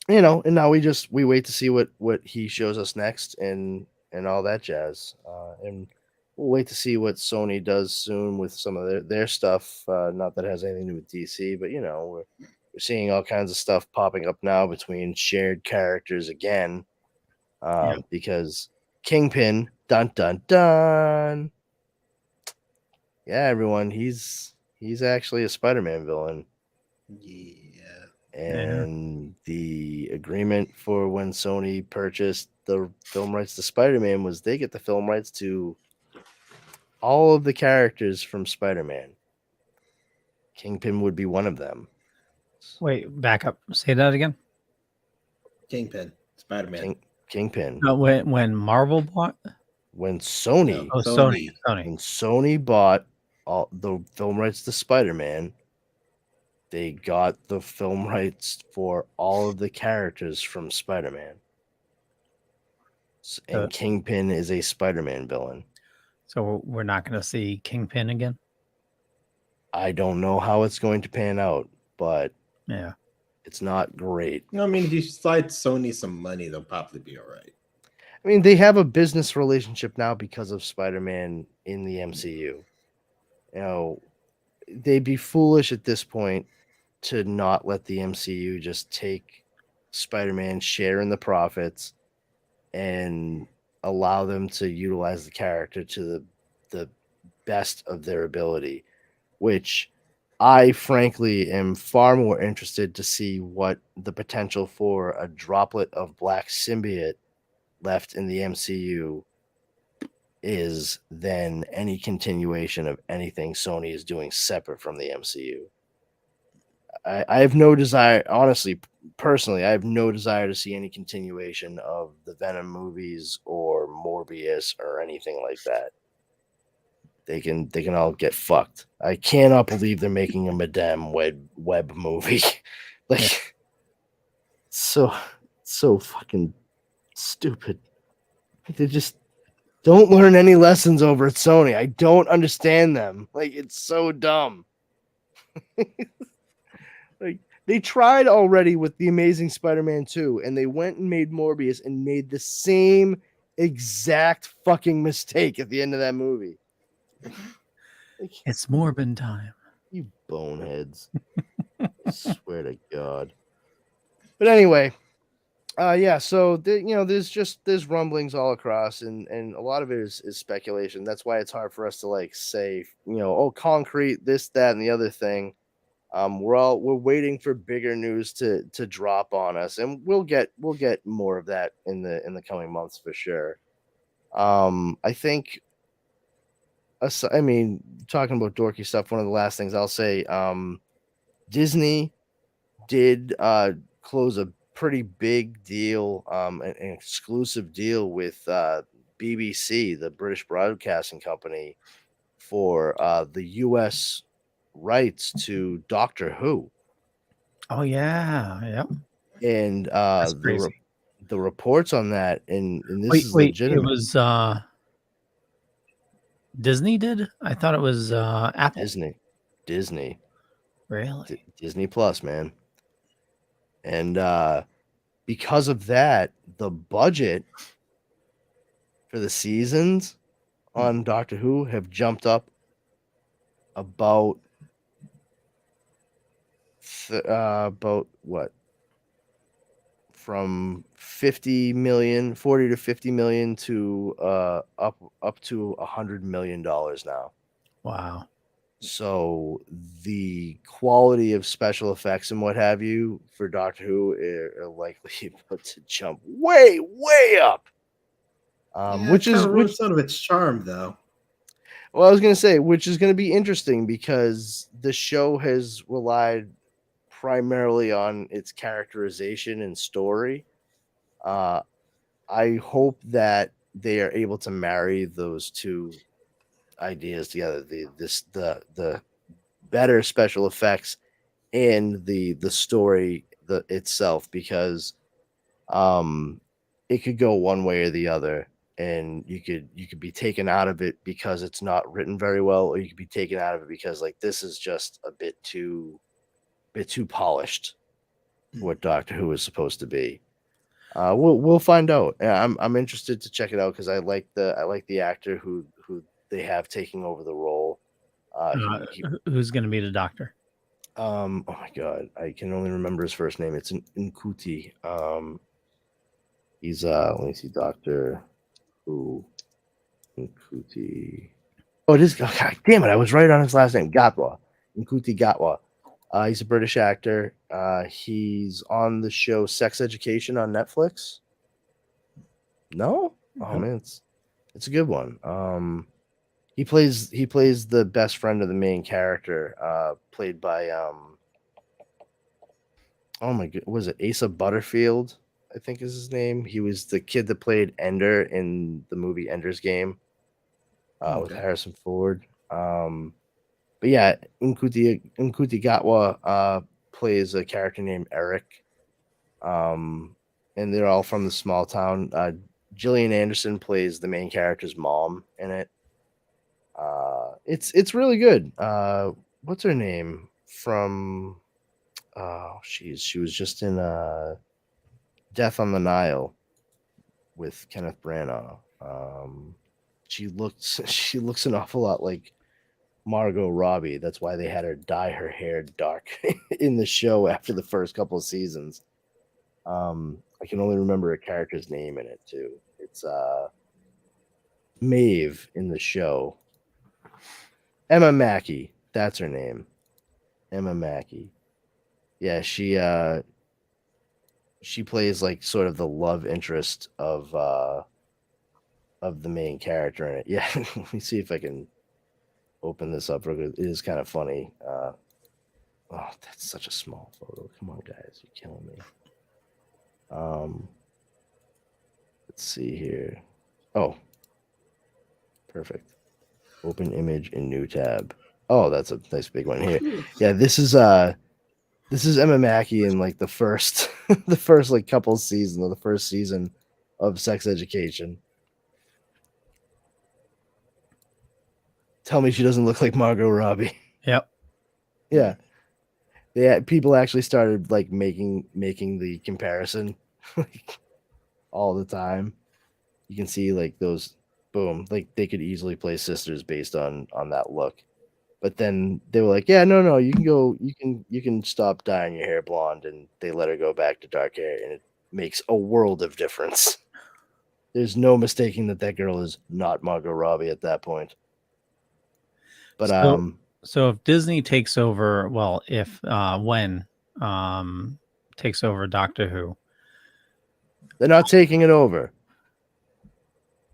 You know, and now we wait to see what he shows us next and all that jazz. And we'll wait to see what Sony does soon with some of their stuff. Not that it has anything to do with DC, but you know, we're seeing all kinds of stuff popping up now between shared characters again. Because Kingpin, dun dun dun. Yeah, everyone, he's actually a Spider-Man villain. Yeah. And the agreement for when Sony purchased the film rights to Spider-Man was they get the film rights to all of the characters from Spider-Man. Kingpin would be one of them. Wait, back up. Say that again. Kingpin, Spider-Man. Kingpin. No, when Marvel bought. When Sony, Sony. When Sony bought all the film rights to Spider-Man, they got the film rights for all of the characters from Spider-Man. And Kingpin is a Spider-Man villain. So we're not going to see Kingpin again? I don't know how it's going to pan out, but yeah, it's not great. No, I mean, if you slide Sony some money, they'll probably be all right. I mean, they have a business relationship now because of Spider-Man in the MCU. You know, they'd be foolish at this point to not let the MCU just take Spider-Man, share in the profits, and allow them to utilize the character to the best of their ability, which I frankly am far more interested to see what the potential for a droplet of Black Symbiote left in the MCU is than any continuation of anything Sony is doing separate from the MCU. I have no desire, honestly, personally, I have no desire to see any continuation of the Venom movies or Morbius or anything like that. They can all get fucked. I cannot believe they're making a Madame Web movie. Like, so fucking stupid. They just don't learn any lessons over at Sony. I don't understand them. Like, it's so dumb. Like, they tried already with The Amazing Spider-Man 2, and they went and made Morbius and made the same exact fucking mistake at the end of that movie. It's Morbin time. You boneheads. I swear to God. But anyway, yeah, so there's rumblings all across, and a lot of it is speculation. That's why it's hard for us to like say, concrete, this, that, and the other thing. We're waiting for bigger news to drop on us, and we'll get more of that in the coming months for sure. I think, I mean, talking about dorky stuff, one of the last things I'll say, Disney did close a pretty big deal, an exclusive deal with BBC, the British Broadcasting Company, for the U.S. rights to Doctor Who. Oh yeah, yep. And the reports on that, and this is wait, legitimate. it was Disney did? I thought it was Apple. Disney. Really? Disney Plus, man. And because of that, the budget for the seasons on Doctor Who have jumped up about what? From 40 to 50 million to up to $100 million now. Wow. So the quality of special effects and what have you for Doctor Who are likely about to jump way up. Which is some of its charm, though. Well, I was going to say, which is going to be interesting because the show has relied primarily on its characterization and story. I hope that they are able to marry those two ideas together, the better special effects and the story itself, because it could go one way or the other, and you could be taken out of it because it's not written very well, or you could be taken out of it because like this is just a bit too polished for what Doctor Who is supposed to be. We'll find out. I'm interested to check it out because I like the actor who they have taking over the role. Who's going to be the Doctor? Oh my God, I can only remember his first name. It's Nkuti. He's let me see, Doctor Who. Nkuti. Oh, it is. Oh, God damn it! I was right on his last name. Gatwa. Nkuti Gatwa. He's a British actor. He's on the show Sex Education on Netflix. No? Oh man, it's a good one. He plays the best friend of the main character, played by oh my god, was it Asa Butterfield? I think is his name. He was the kid that played Ender in the movie Ender's Game with Okay. Harrison Ford. But yeah, Nkuti Gatwa plays a character named Eric. And they're all from the small town. Gillian Anderson plays the main character's mom in it. It's really good. What's her name from? Oh, she was just in Death on the Nile with Kenneth Branagh. She looks an awful lot like Margot Robbie. That's why they had her dye her hair dark in the show after the first couple of seasons. I can only remember a character's name in it too. It's Maeve in the show. Emma Mackey, that's her name. Emma Mackey. Yeah, she plays like sort of the love interest of the main character in it. Yeah, let me see if I can open this up. It is kind of funny. Oh, that's such a small photo. Come on, guys, you're killing me. Let's see here. Oh, perfect. Open image in new tab. Oh, that's a nice big one here. Yeah, this is Emma Mackey in like the first the first like couple seasons of the first season of Sex Education. Tell me she doesn't look like Margot Robbie. Yep. Yeah. People actually started like making the comparison like all the time. You can see like those boom, like they could easily play sisters based on that look. But then they were like, yeah, no, you can stop dyeing your hair blonde, and they let her go back to dark hair, and it makes a world of difference. There's no mistaking that girl is not Margot Robbie at that point. But so if Disney takes over, when takes over Doctor Who, they're not taking it over.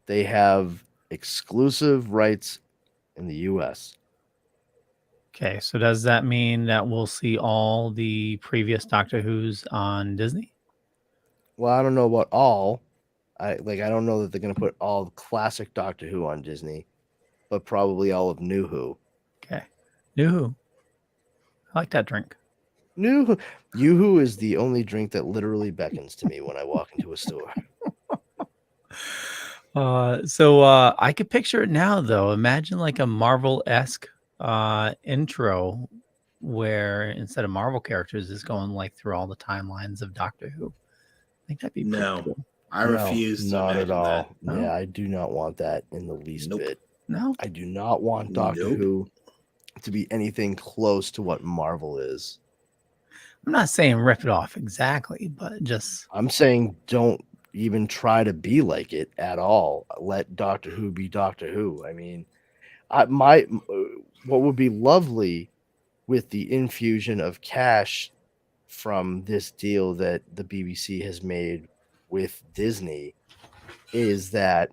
They have exclusive rights in the U.S. Okay, so does that mean that we'll see all the previous Doctor Who's on Disney? Well, I don't know about all. I don't know that they're going to put all the classic Doctor Who on Disney, but probably all of New Who. Okay, New Who. I like that drink. New Who is the only drink that literally beckons to me when I walk into a store. So I could picture it now, though. Imagine like a Marvel-esque intro where instead of Marvel characters is going like through all the timelines of Doctor Who. I think that'd be pretty cool. I refuse to not at all. that. No? Yeah, I do not want that in the least bit. No, I do not want Doctor Who to be anything close to what Marvel is. I'm not saying rip it off exactly, but just I'm saying don't even try to be like it at all. Let Doctor Who be Doctor Who. I mean, what would be lovely with the infusion of cash from this deal that the BBC has made with Disney is that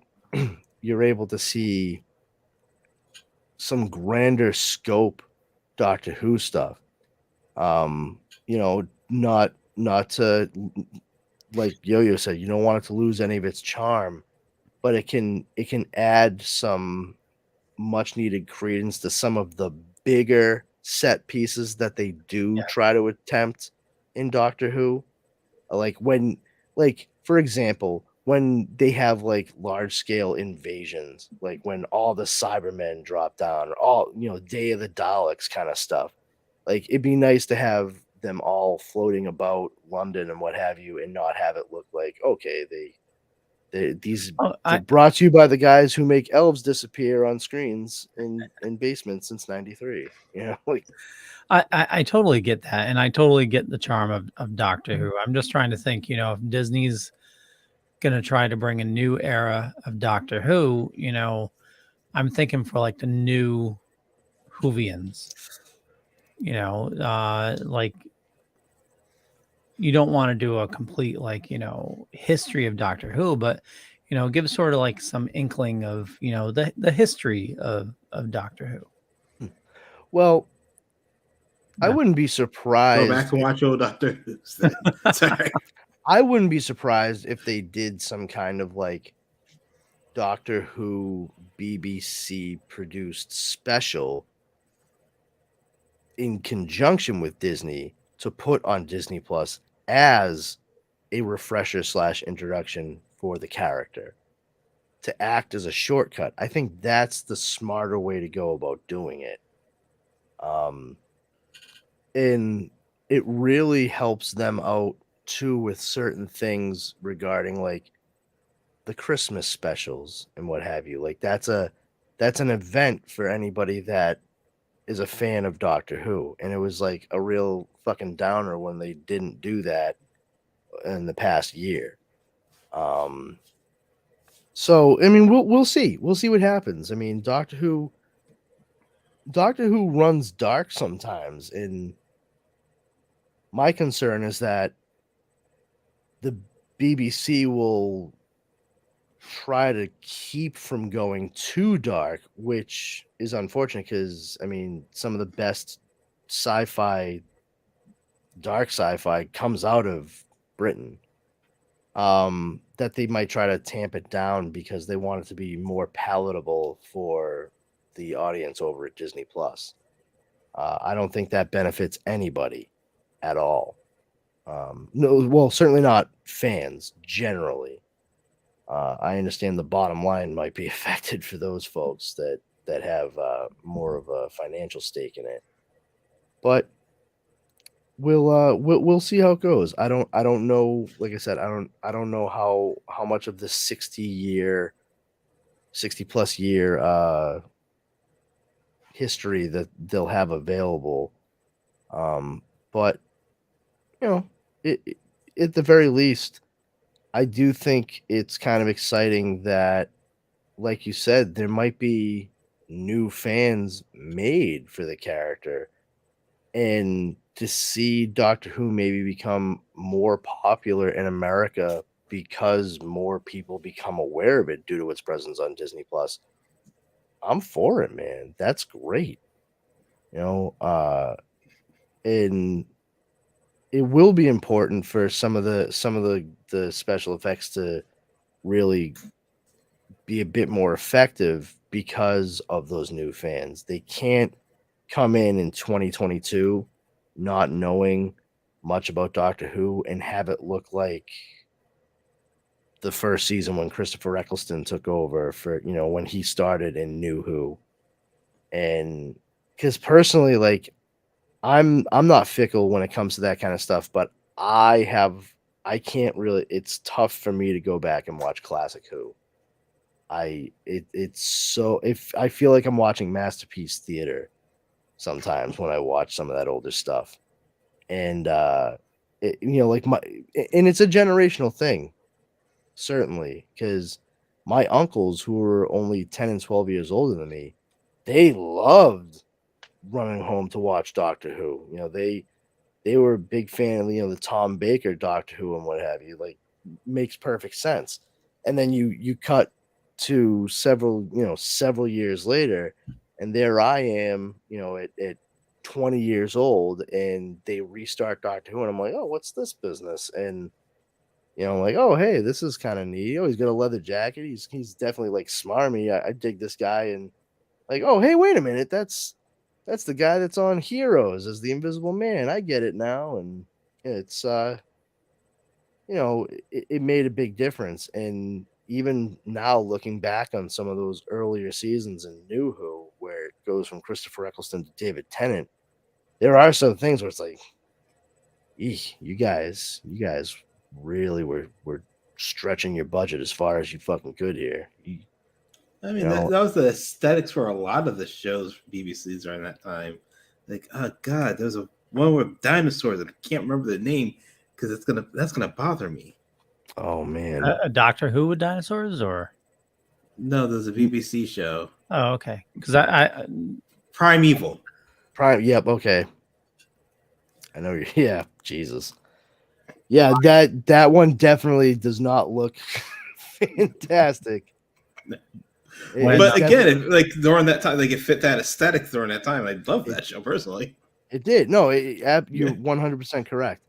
you're able to see some grander scope Doctor Who stuff. Not to, like Yo-Yo said, you don't want it to lose any of its charm, but it can add some much needed credence to some of the bigger set pieces that they do try to attempt in Doctor Who. For example, when they have like large scale invasions, like when all the Cybermen drop down, all Day of the Daleks kind of stuff. Like it'd be nice to have them all floating about London and what have you, and not have it look like these brought to you by the guys who make elves disappear on screens in basements since '93. I totally get that, and I totally get the charm of Doctor Who. I'm just trying to think, if Disney's gonna try to bring a new era of Doctor Who, I'm thinking for like the new Whovians. Like you don't want to do a complete history of Doctor Who, but give sort of like some inkling of the history of Doctor Who. Well, I Yeah. wouldn't be Go surprised. back and watch old Doctor Who. Sorry. I wouldn't be surprised if they did some kind of like Doctor Who BBC produced special in conjunction with Disney to put on Disney Plus as a refresher / introduction for the character, to act as a shortcut. I think that's the smarter way to go about doing it. And it really helps them out too with certain things regarding like the Christmas specials and what have you. Like that's an event for anybody that is a fan of Doctor Who, and it was like a real fucking downer when they didn't do that in the past year. So I mean, we'll see what happens. I mean, Doctor Who runs dark sometimes, and my concern is that the BBC will try to keep from going too dark, which is unfortunate because I mean, some of the best dark sci-fi comes out of Britain. That they might try to tamp it down because they want it to be more palatable for the audience over at Disney Plus. I don't think that benefits anybody at all. No, well, certainly not fans generally. I understand the bottom line might be affected for those folks that have more of a financial stake in it, but we'll see how it goes. I don't know. Like I said, I don't know how much of the 60+ year history that they'll have available. But at the very least, I do think it's kind of exciting that, like you said, there might be new fans made for the character, and to see Doctor Who maybe become more popular in America because more people become aware of it due to its presence on Disney Plus. I'm for it, man. That's great. And it will be important for some of the special effects to really be a bit more effective because of those new fans. They can't come in 2022 not knowing much about Doctor Who and have it look like the first season when Christopher Eccleston took over for, when he started in New Who. And because personally, like, I'm not fickle when it comes to that kind of stuff, but I can't really, it's tough for me to go back and watch classic Who. It's so, if I feel like I'm watching masterpiece theater sometimes when I watch some of that older stuff. And and it's a generational thing, certainly, because my uncles, who were only 10 and 12 years older than me, they loved running home to watch Doctor Who. They were a big fan of the Tom Baker Doctor Who and what have you. Like, makes perfect sense. And then you cut to several years later, and there I am, at 20 years old, and they restart Doctor Who, and I'm like, oh, what's this business? And I'm like, oh, hey, this is kind of neat. Oh, he's got a leather jacket. He's definitely like smarmy. I dig this guy. And like, oh, hey, wait a minute, that's the guy that's on Heroes as the Invisible Man. I get it now. And it's it made a big difference. And even now, looking back on some of those earlier seasons in New Who, where it goes from Christopher Eccleston to David Tennant, there are some things where it's like, you guys really were stretching your budget as far as you fucking could here. I mean, that was the aesthetics for a lot of the shows BBC's during that time. Like, oh god, there's one with dinosaurs that I can't remember the name because that's gonna bother me. Oh man, a Doctor Who with dinosaurs, or no? There's a BBC show. Oh, okay. Because I Primeval. Yep. Okay. I know. Yeah. Jesus. Yeah. That one definitely does not look fantastic. But again, like during that time, like it fit that aesthetic during that time. I love that show personally. It did. No, you're 100% correct.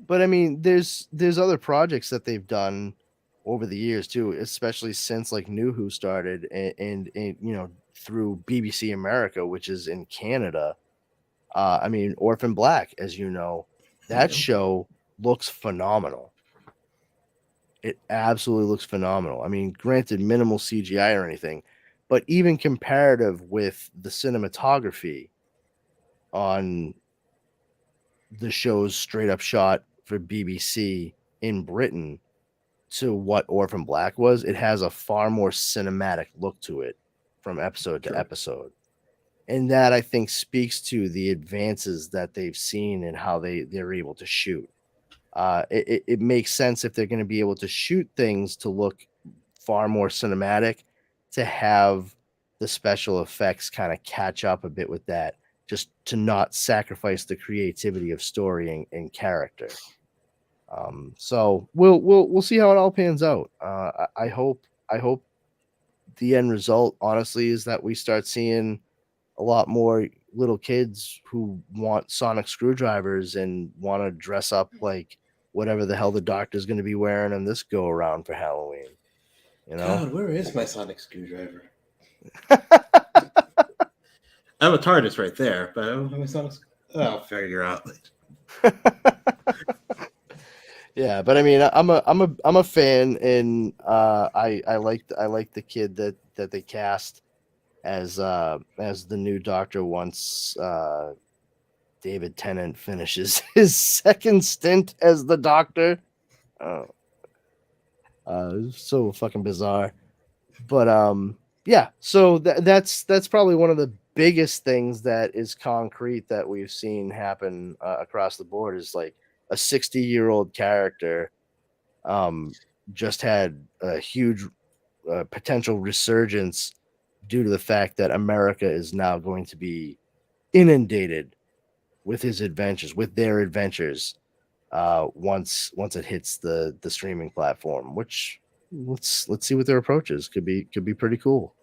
But I mean, there's other projects that they've done over the years too, especially since like New Who started, and through BBC America, which is in Canada. I mean, Orphan Black, as you know, that show looks phenomenal. It absolutely looks phenomenal. I mean, granted, minimal CGI or anything, but even comparative with the cinematography on the show's straight up shot for BBC in Britain to what Orphan Black was, it has a far more cinematic look to it from episode to episode. And that, I think, speaks to the advances that they've seen and how they're able to shoot. It makes sense if they're going to be able to shoot things to look far more cinematic, to have the special effects kind of catch up a bit with that, just to not sacrifice the creativity of story and character. So we'll see how it all pans out. I hope the end result, honestly, is that we start seeing a lot more little kids who want sonic screwdrivers and want to dress up like whatever the hell the doctor's going to be wearing on this go around for Halloween. You know, God, where is my sonic screwdriver? I have a TARDIS right there, but I don't have my sonic. I'll figure out. Yeah, but I mean, I'm a fan, and I like the kid that they cast as the new Doctor once David Tennant finishes his second stint as the Doctor. So fucking bizarre. But yeah, so that's probably one of the biggest things that is concrete that we've seen happen across the board, is like a 60-year-old character just had a huge potential resurgence due to the fact that America is now going to be inundated with their adventures once it hits the streaming platform, which let's see what their approach is. Could be pretty cool.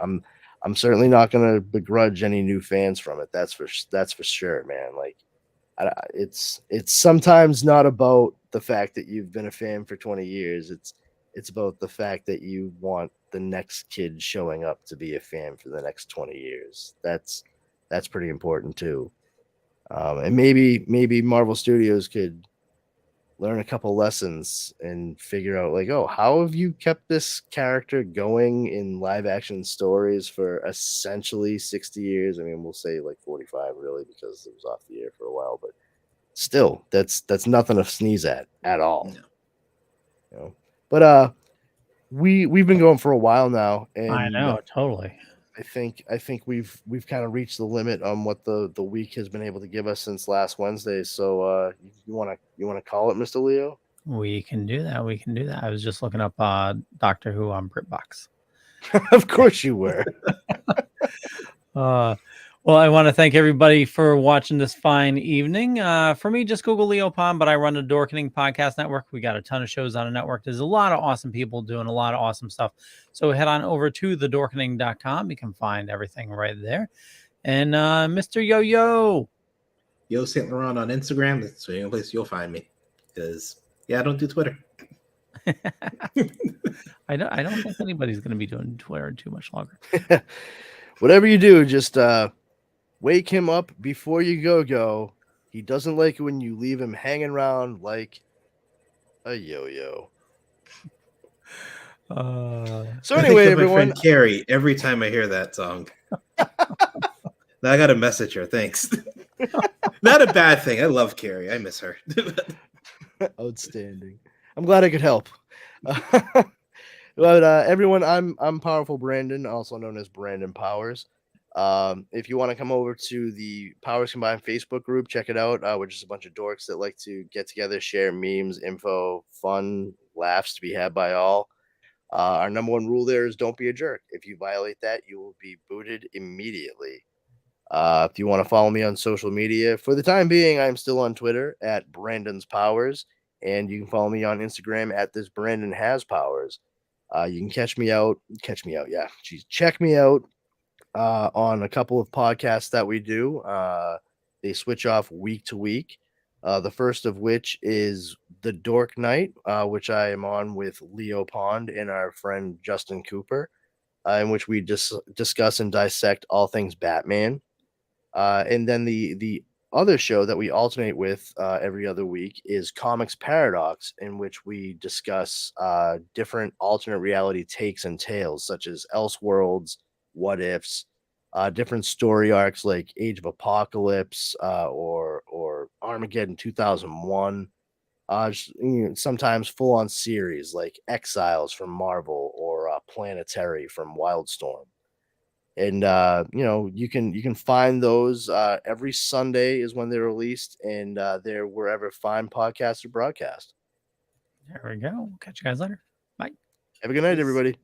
I'm certainly not going to begrudge any new fans from it. That's for sure, man. Like, it's sometimes not about the fact that you've been a fan for 20 years. It's about the fact that you want the next kid showing up to be a fan for the next 20 years. That's pretty important too. And maybe Marvel Studios could learn a couple lessons and figure out, like, oh, how have you kept this character going in live action stories for essentially 60 years? I mean, we'll say like 45 really, because it was off the air for a while, but still, that's nothing to sneeze at all. No. You know? But we've been going for a while now, and I know, totally. I think we've kind of reached the limit on what the week has been able to give us since last Wednesday. So you want to call it, Mr. Leo? We can do that. I was just looking up Doctor Who on BritBox. Of course you were. Well, I want to thank everybody for watching this fine evening. For me, just Google Leo Pond, but I run the Dorkening podcast network. We got a ton of shows on the network. There's a lot of awesome people doing a lot of awesome stuff. So head on over to thedorkening.com. You can find everything right there. And Mr. Yo St. Laurent on Instagram. That's the only place you'll find me. Because I don't do Twitter. I don't think anybody's going to be doing Twitter too much longer. Whatever you do, just wake him up before you go. He doesn't like it when you leave him hanging around like a yo-yo. So anyway, everyone. My friend Carrie, every time I hear that song. Now I got a message her. Thanks. Not a bad thing. I love Carrie. I miss her. Outstanding. I'm glad I could help. But everyone, I'm Powerful Brandon, also known as Brandon Powers. If you want to come over to the Powers Combined Facebook group, check it out. We're just a bunch of dorks that like to get together, share memes, info, fun, laughs to be had by all. Our number one rule there is don't be a jerk. If you violate that, you will be booted immediately. If you want to follow me on social media, for the time being, I'm still on Twitter at Brandon's Powers, and you can follow me on Instagram at this Brandon Has Powers. You can catch me out. Yeah, check me out on a couple of podcasts that we do. They switch off week to week. The first of which is the Dork Night, which I am on with Leo Pond and our friend Justin Cooper, in which we discuss and dissect all things Batman. And then the other show that we alternate with every other week is Comics Paradox, in which we discuss different alternate reality takes and tales, such as Elseworlds, What Ifs, different story arcs like Age of Apocalypse or Armageddon 2001. Sometimes full on series like Exiles from Marvel or Planetary from Wildstorm. And you can find those every Sunday is when they're released, and they're wherever fine podcasts are broadcast. There we go. Catch you guys later. Bye. Have a good night, everybody.